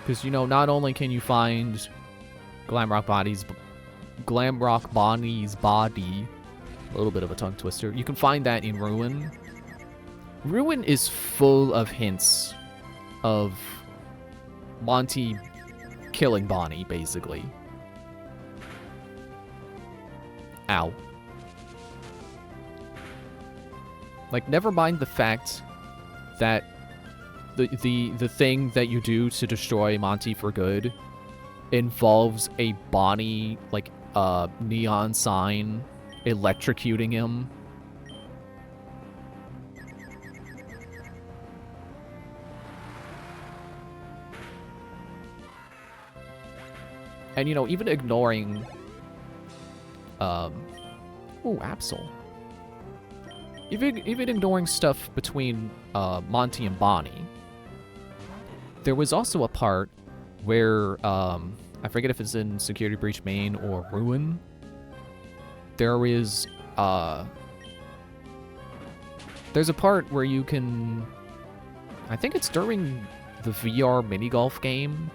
Speaker 1: Because, you know, not only can you find Glamrock Bonnie's body, a little bit of a tongue twister, you can find that in Ruin. Ruin is full of hints of Monty killing Bonnie, basically. Ow. Like, never mind the fact that the thing that you do to destroy Monty for good involves a Bonnie, like, neon sign electrocuting him. And, you know, even ignoring... Ooh, Absol. Even ignoring stuff between Monty and Bonnie, there was also a part where, I forget if it's in Security Breach Main or Ruin, there is, there's a part where you can, I think it's during the VR mini-golf game,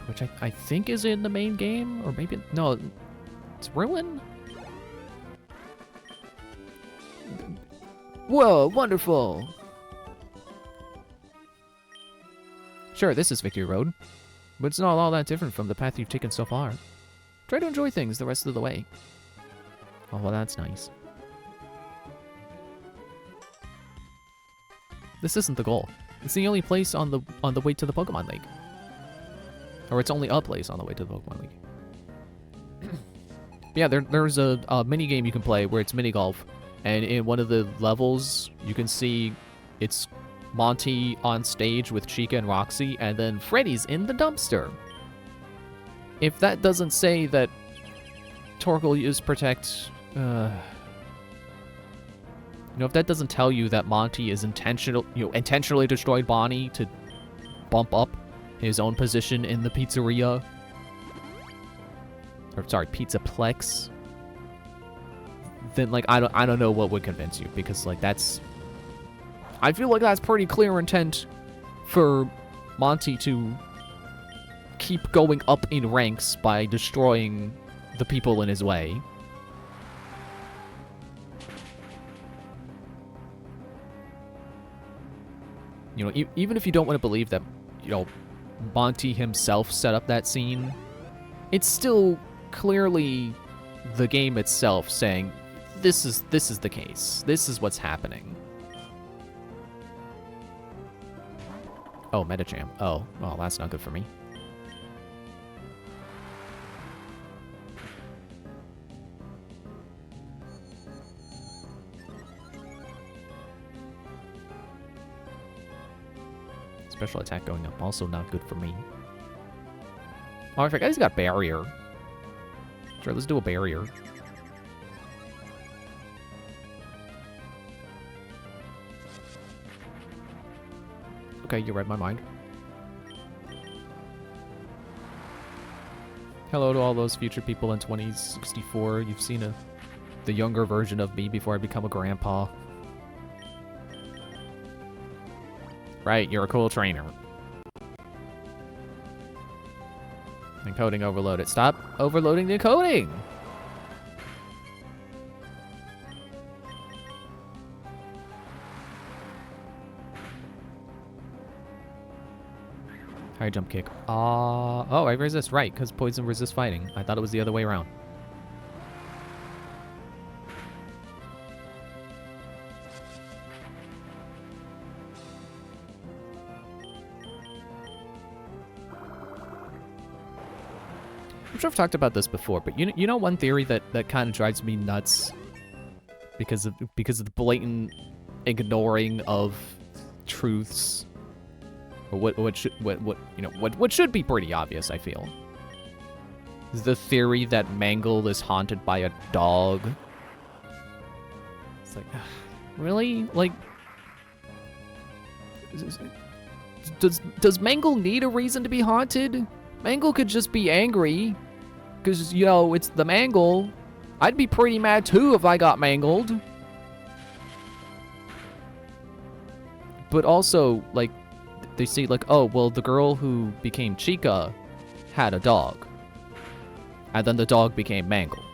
Speaker 1: which I think is in the main game, or maybe, no, it's Ruin? Whoa, wonderful! Sure, this is Victory Road, but it's not all that different from the path you've taken so far. Try to enjoy things the rest of the way. Oh, well, that's nice. This isn't the goal. It's the only place on the way to the Pokemon Lake. Or it's only a place on the way to the Pokemon Lake. Yeah, there's a mini game you can play where it's mini golf, and in one of the levels you can see it's Monty on stage with Chica and Roxy, and then Freddy's in the dumpster. If that doesn't say that Torkoal used Protect, you know, if that doesn't tell you that Monty is intentionally destroyed Bonnie to bump up his own position in the pizzeria, or sorry, Pizzaplex, then like I don't know what would convince you, because like I feel like that's pretty clear intent for Monty to keep going up in ranks by destroying the people in his way. You know, even if you don't want to believe that, you know, Monty himself set up that scene, it's still clearly the game itself saying, this is the case. This is what's happening. Oh, Metacham. Oh, well, that's not good for me. Special attack going up, also not good for me. Oh, I forgot he's got barrier. Sure, let's do a barrier. Okay, you read my mind. Hello to all those future people in 2064. You've seen the younger version of me before I become a grandpa. Right, you're a cool trainer. Encoding overloaded. Stop overloading the encoding! High jump kick. Oh, I resist. Right, because poison resists fighting. I thought it was the other way around. I'm sure I've talked about this before, but you know one theory that kind of drives me nuts because of the blatant ignoring of truths, or what should be pretty obvious, I feel, is the theory that Mangle is haunted by a dog. It's like, really? Like, does Mangle need a reason to be haunted? Mangle could just be angry, because, you know, it's the Mangle. I'd be pretty mad too if I got mangled. But also, like, they say, like, oh, well, the girl who became Chica had a dog. And then the dog became Mangle.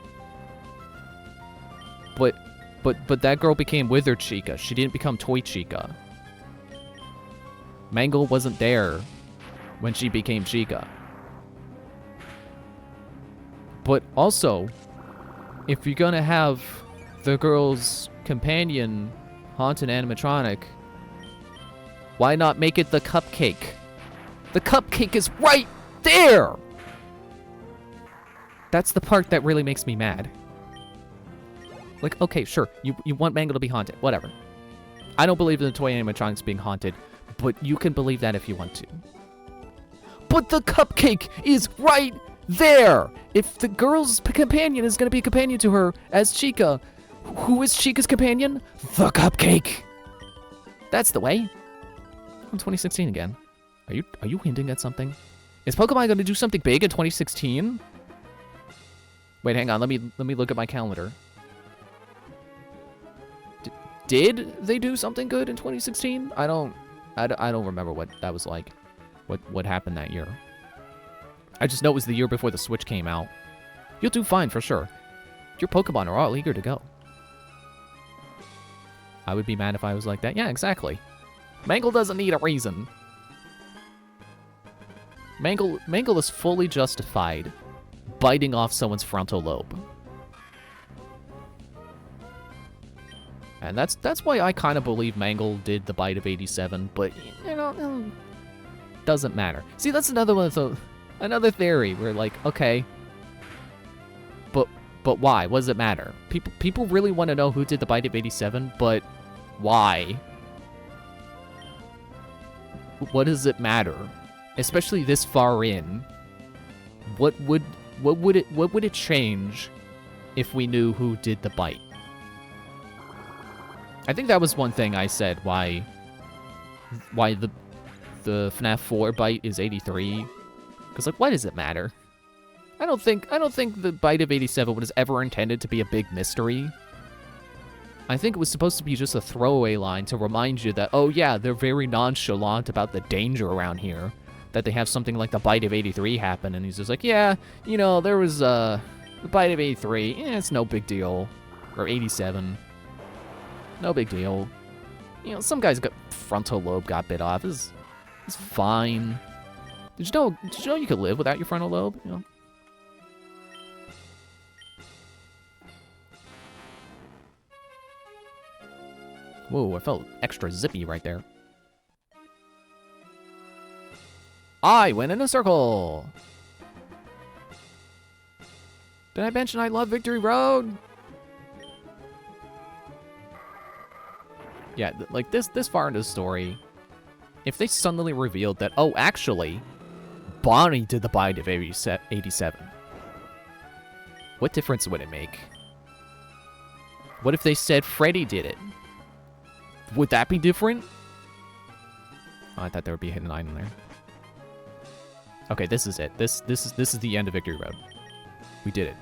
Speaker 1: But that girl became Withered Chica. She didn't become Toy Chica. Mangle wasn't there when she became Chica. But also, if you're gonna have the girl's companion haunted animatronic, why not make it the cupcake? The cupcake is right there! That's the part that really makes me mad. Like, okay, sure, you want Mangle to be haunted, whatever. I don't believe in the toy animatronics being haunted, but you can believe that if you want to. But the cupcake is right there! If the girl's companion is gonna be a companion to her as Chica, who is Chica's companion? The cupcake! That's the way. On 2016 again. Are you hinting at something? Is Pokemon gonna do something big in 2016? Wait, hang on, let me look at my calendar. Did they do something good in 2016? I don't remember what that was like. What happened that year. I just know it was the year before the Switch came out. You'll do fine for sure. Your Pokemon are all eager to go. I would be mad if I was like that. Yeah, exactly. Mangle doesn't need a reason. Mangle is fully justified biting off someone's frontal lobe. And that's why I kind of believe Mangle did the bite of 87, but, you know, doesn't matter. See, that's another one, another theory where, like, okay, but why? What does it matter? People really want to know who did the bite of 87, but why? What does it matter? Especially this far in. What would it change if we knew who did the bite? I think that was one thing I said why the FNAF 4 bite is 83. Cause like, why does it matter? I don't think the bite of 87 was ever intended to be a big mystery. I think it was supposed to be just a throwaway line to remind you that, oh yeah, they're very nonchalant about the danger around here. That they have something like the bite of 83 happen, and he's just like, yeah, you know, there was the bite of 83, it's no big deal. Or 87. No big deal. You know, some guy's frontal lobe got bit off. It's fine. Did you know you could live without your frontal lobe? You know? Whoa, I felt extra zippy right there. I went in a circle! Did I mention I love Victory Road? Yeah, like this far into the story, if they suddenly revealed that, oh, actually, Bonnie did the bite of 87, what difference would it make? What if they said Freddy did it? Would that be different? Oh, I thought there would be a hidden item there. Okay, this is it. This is the end of Victory Road. We did it.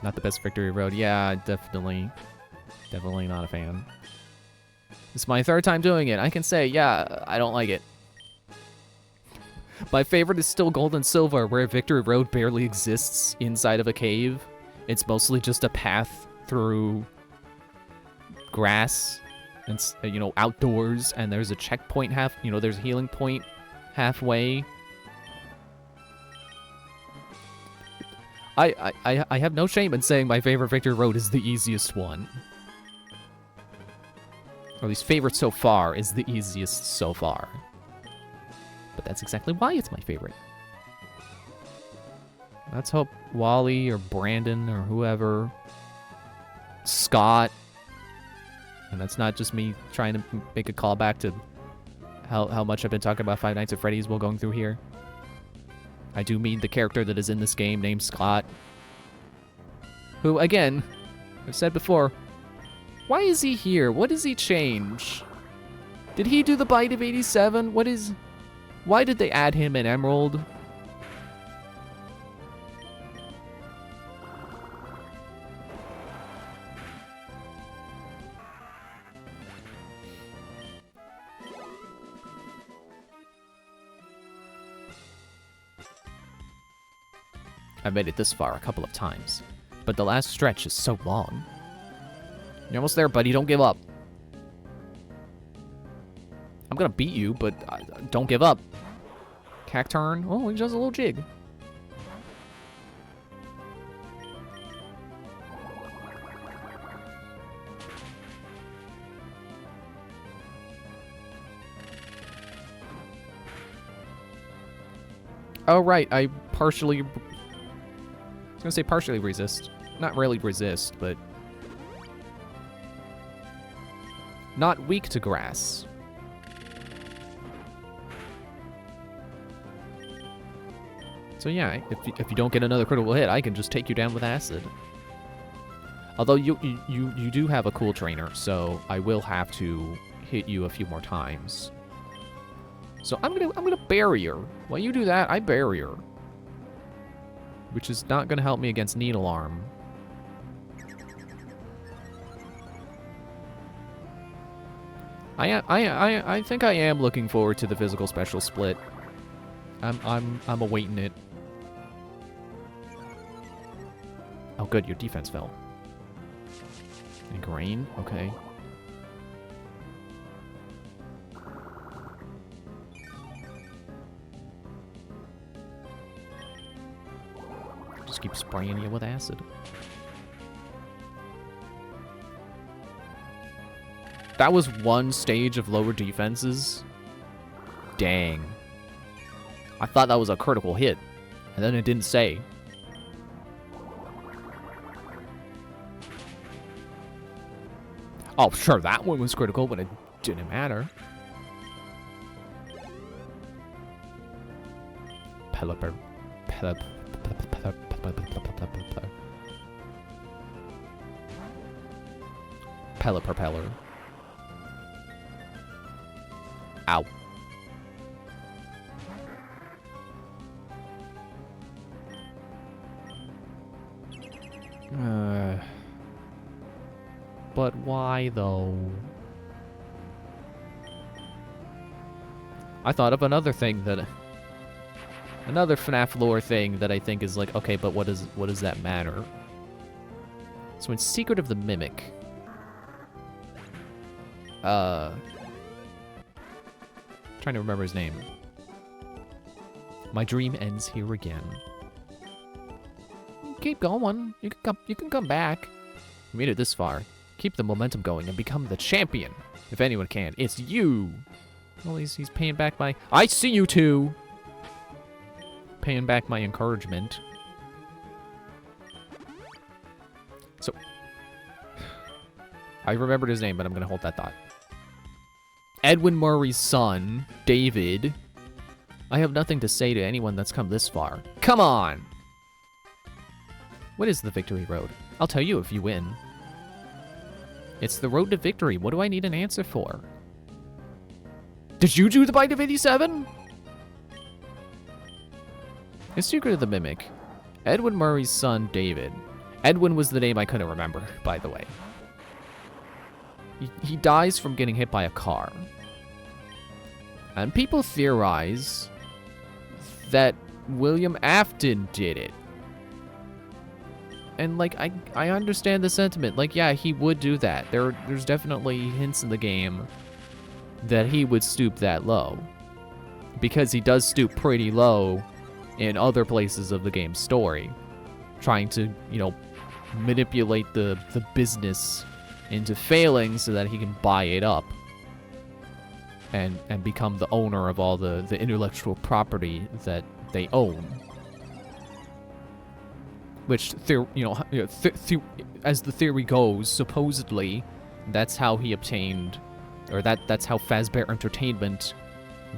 Speaker 1: Not the best Victory Road. Yeah, definitely not a fan. It's my third time doing it. I can say, yeah, I don't like it. My favorite is still Gold and Silver, where Victory Road barely exists inside of a cave. It's mostly just a path through grass and, you know, outdoors, and there's a checkpoint there's a healing point halfway. I have no shame in saying my favorite Victory Road is the easiest one. Or at least favorite so far is the easiest so far. But that's exactly why it's my favorite. Let's hope Wally or Brandon or whoever, Scott, and that's not just me trying to make a callback to how much I've been talking about Five Nights at Freddy's while going through here. I do mean the character that is in this game named Scott. Who, again, I've said before, why is he here? What does he change? Did he do the bite of 87? Why did they add him in Emerald? I've made it this far a couple of times, but the last stretch is so long. You're almost there, buddy. Don't give up. I'm gonna beat you, but don't give up. Cacturn. Oh, he does a little jig. Oh, right. I was gonna say partially resist. Not really resist, but not weak to grass. So yeah, if you don't get another critical hit, I can just take you down with acid. Although you do have a cool trainer, so I will have to hit you a few more times. So I'm gonna barrier. While you do that, I barrier, which is not gonna help me against Needle Arm. I think I am looking forward to the physical special split. I'm awaiting it. Oh, good, your defense fell. Ingrain, okay. Just keep spraying you with acid. That was one stage of lower defenses. Dang. I thought that was a critical hit, and then it didn't say. Oh, sure, that one was critical, but it didn't matter. Pelipper. Pelipropeller. Ow. But why, though? I thought of another thing that... Another FNAF lore thing that I think is like, okay, but what does that matter? So in Secret of the Mimic... trying to remember his name. My dream ends here again. Keep going. You can come back. We made it this far. Keep the momentum going and become the champion. If anyone can, it's you. Well, he's paying back my... I see you too. Paying back my encouragement. So... I remembered his name, but I'm going to hold that thought. Edwin Murray's son, David. I have nothing to say to anyone that's come this far. Come on! What is the victory road? I'll tell you if you win. It's the road to victory. What do I need an answer for? Did you do the Bite of 87? The Secret of the Mimic. Edwin Murray's son, David. Edwin was the name I couldn't remember, by the way. He dies from getting hit by a car. And people theorize that William Afton did it. And, like, I understand the sentiment. Like, yeah, he would do that. There's definitely hints in the game that he would stoop that low. Because he does stoop pretty low in other places of the game's story. Trying to, you know, manipulate the business into failing so that he can buy it up. And become the owner of all the intellectual property that they own. Which, as the theory goes, supposedly, that's how he obtained, or that's how Fazbear Entertainment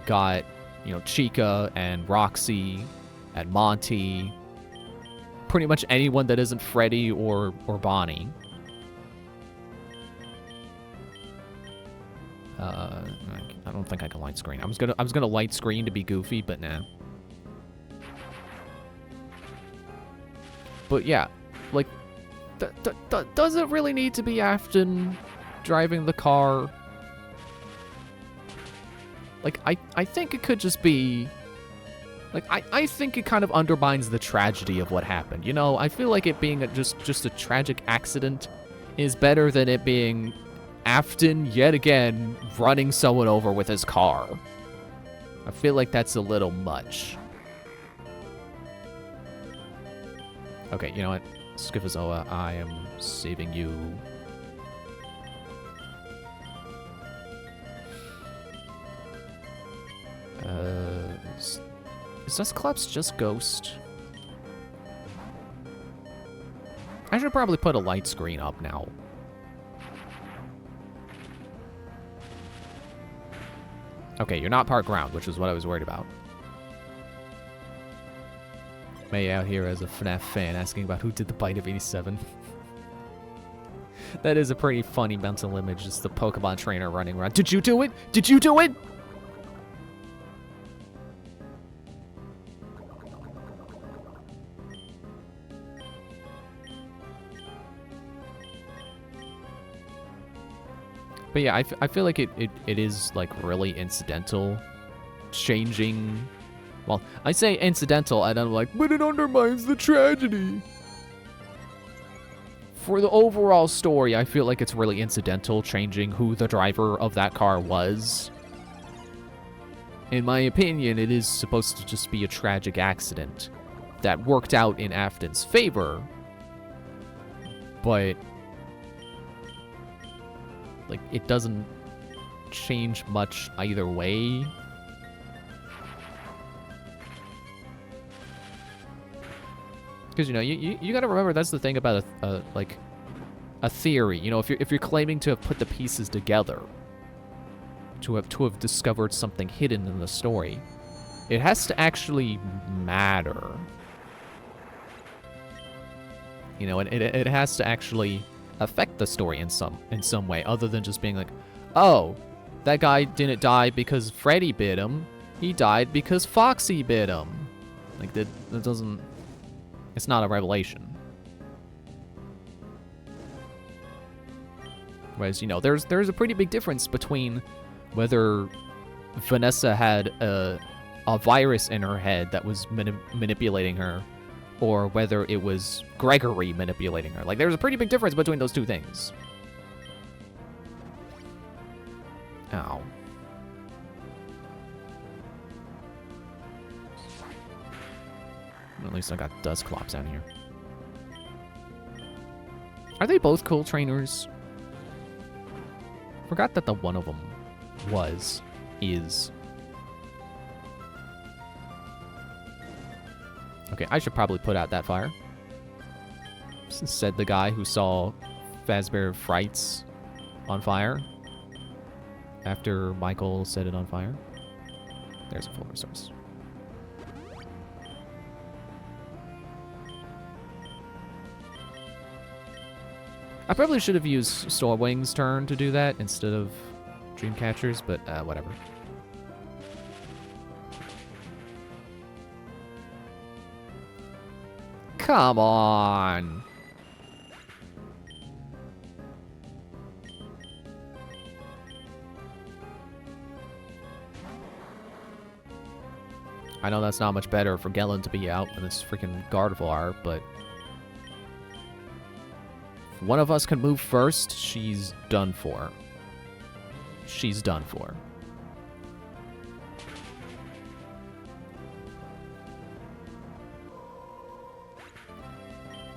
Speaker 1: got, you know, Chica and Roxy and Monty, pretty much anyone that isn't Freddy or Bonnie. I don't think I can light screen. I was gonna light screen to be goofy, but nah. But yeah, like, does it really need to be Afton driving the car? Like, I think it could just be Like, I think it kind of undermines the tragedy of what happened. You know, I feel like it being just a tragic accident is better than it being Afton, yet again, running someone over with his car. I feel like that's a little much. Okay, you know what? Schifozoa, I am saving you. Is Dustclops just Ghost? I should probably put a light screen up now. Okay, you're not part ground, which is what I was worried about. May out here as a FNAF fan asking about who did the Bite of 87. That is a pretty funny mental image, just the Pokemon trainer running around. Did you do it? Did you do it? But yeah, I feel like it is, like, really incidental, changing... Well, I say incidental, and I'm like, but it undermines the tragedy. For the overall story, I feel like it's really incidental, changing who the driver of that car was. In my opinion, it is supposed to just be a tragic accident that worked out in Afton's favor, but... like, it doesn't change much either way. Because, you know, you gotta remember, that's the thing about a theory. You know, if you're claiming to have put the pieces together, to have discovered something hidden in the story, it has to actually matter. You know, it has to actually affect the story in some way, other than just being like, oh, that guy didn't die because Freddy bit him. He died because Foxy bit him. Like, that doesn't... It's not a revelation. Whereas, you know, there's a pretty big difference between whether Vanessa had a virus in her head that was manipulating her, or whether it was Gregory manipulating her. Like, there's a pretty big difference between those two things. Ow. At least I got Dustclops out here. Are they both cool trainers? Forgot that the one of them is. Okay, I should probably put out that fire. Said the guy who saw Fazbear Frights on fire after Michael set it on fire. There's a full resource. I probably should have used Stormwing's turn to do that instead of Dreamcatcher's, but whatever. Come on! I know that's not much better for Gellin to be out in this freaking Gardevoir, but... if one of us can move first, she's done for. She's done for.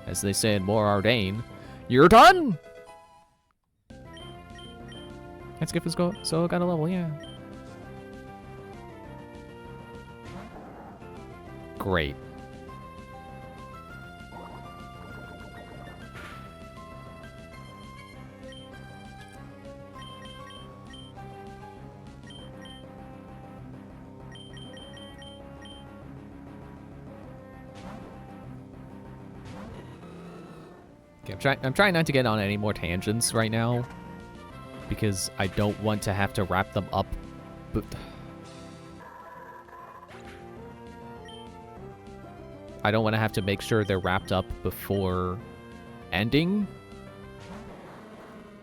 Speaker 1: As they say in More Ardain, you're done! Let's get this go. So got a level, yeah. Great. Okay, I'm trying not to get on any more tangents right now, because I don't want to have to wrap them up, but... I don't want to have to make sure they're wrapped up before ending.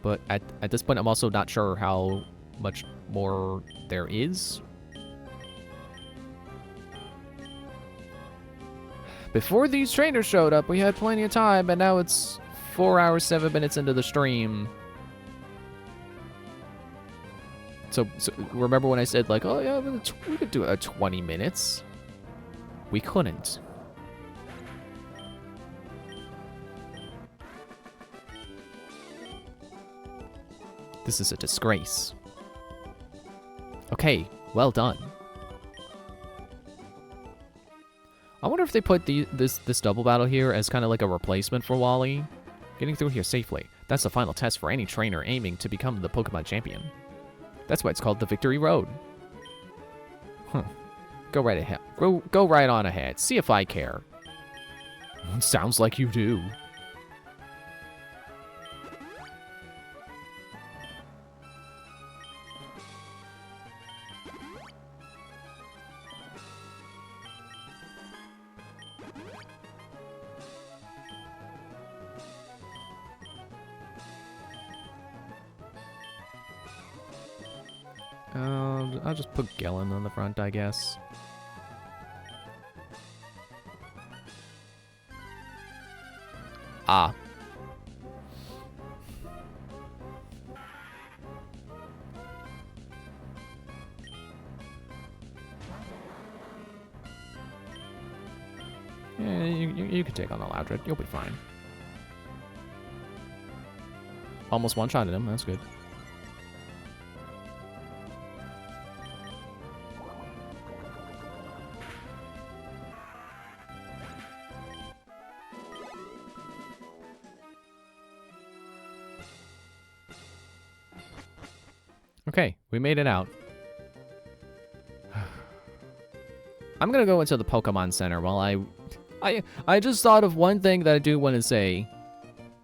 Speaker 1: But at this point, I'm also not sure how much more there is. Before these trainers showed up, we had plenty of time, but now it's 4 hours, 7 minutes into the stream. So remember when I said, like, oh, yeah, we could do it at 20 minutes? We couldn't. This is a disgrace. Okay, well done. I wonder if they put this double battle here as kind of like a replacement for Wally. Getting through here safely. That's the final test for any trainer aiming to become the Pokemon champion. That's why it's called the Victory Road. Huh. Go right ahead. Go right on ahead. See if I care. Sounds like you do. I'll just put Gellin on the front, I guess. Ah. Yeah, you can take on the Loudred. You'll be fine. Almost one-shotted him. That's good. Okay, we made it out. I'm gonna go into the Pokemon Center while I just thought of one thing that I do want to say,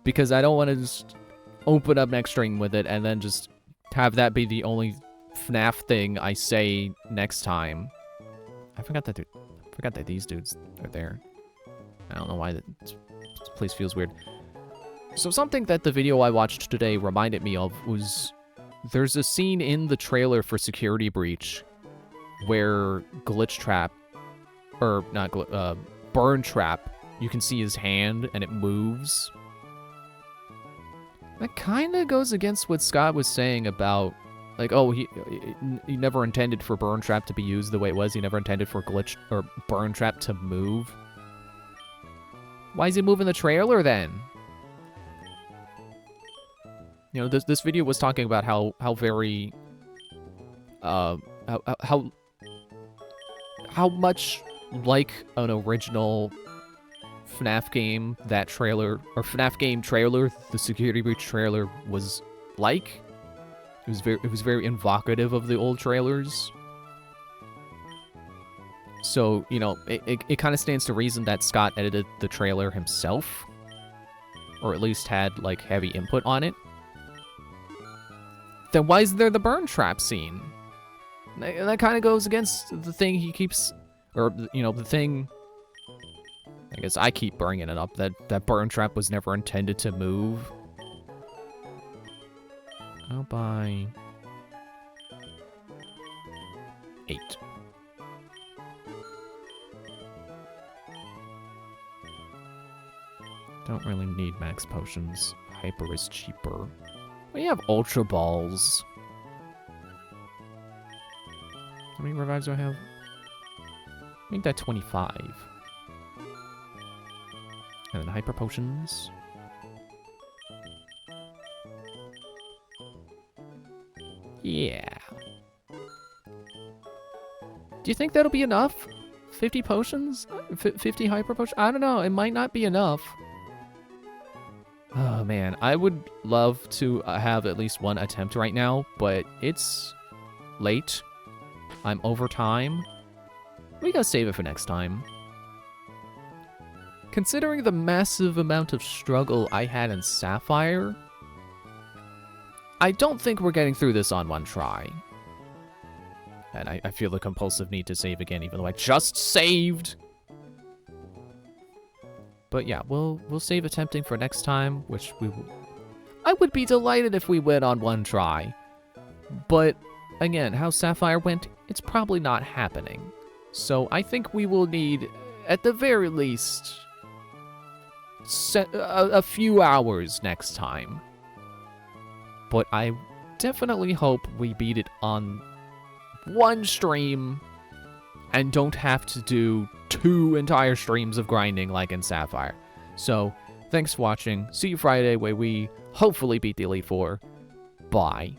Speaker 1: because I don't want to just open up next stream with it and then just have that be the only FNAF thing I say next time. I forgot that these dudes are there. I don't know why this place feels weird. So something that the video I watched today reminded me of was there's a scene in the trailer for Security Breach where Glitch Trap, or not Burn Trap, you can see his hand and it moves. That kind of goes against what Scott was saying about, like, oh, he never intended for Burn Trap to be used the way it was. He never intended for Glitch or Burn Trap to move. Why is he moving the trailer then? You know, this video was talking about how very how much like an original FNAF game that trailer, or FNAF game trailer, the Security Breach trailer was like. It was very evocative of the old trailers. So, you know, it kind of stands to reason that Scott edited the trailer himself, or at least had like heavy input on it. Then why is there the Burn Trap scene? That kind of goes against the thing he keeps, or, you know, the thing, I guess I keep bringing it up, that Burn Trap was never intended to move. I'll buy 8. Don't really need max potions. Hyper is cheaper. We have Ultra Balls. How many revives do I have? Make that 25. And then Hyper Potions. Yeah. Do you think that'll be enough? 50 potions? 50 Hyper Potions? I don't know. It might not be enough. Oh, man. I would love to have at least one attempt right now, but it's late. I'm over time. We gotta save it for next time. Considering the massive amount of struggle I had in Sapphire, I don't think we're getting through this on one try. And I feel the compulsive need to save again, even though I just saved! But yeah, we'll save attempting for next time, which we will. I would be delighted if we went on one try. But, again, how Sapphire went, it's probably not happening. So I think we will need at the very least, a few hours next time. But I definitely hope we beat it on one stream and don't have to do 2 entire streams of grinding like in Sapphire. So, thanks for watching. See you Friday where we hopefully beat the Elite Four. Bye.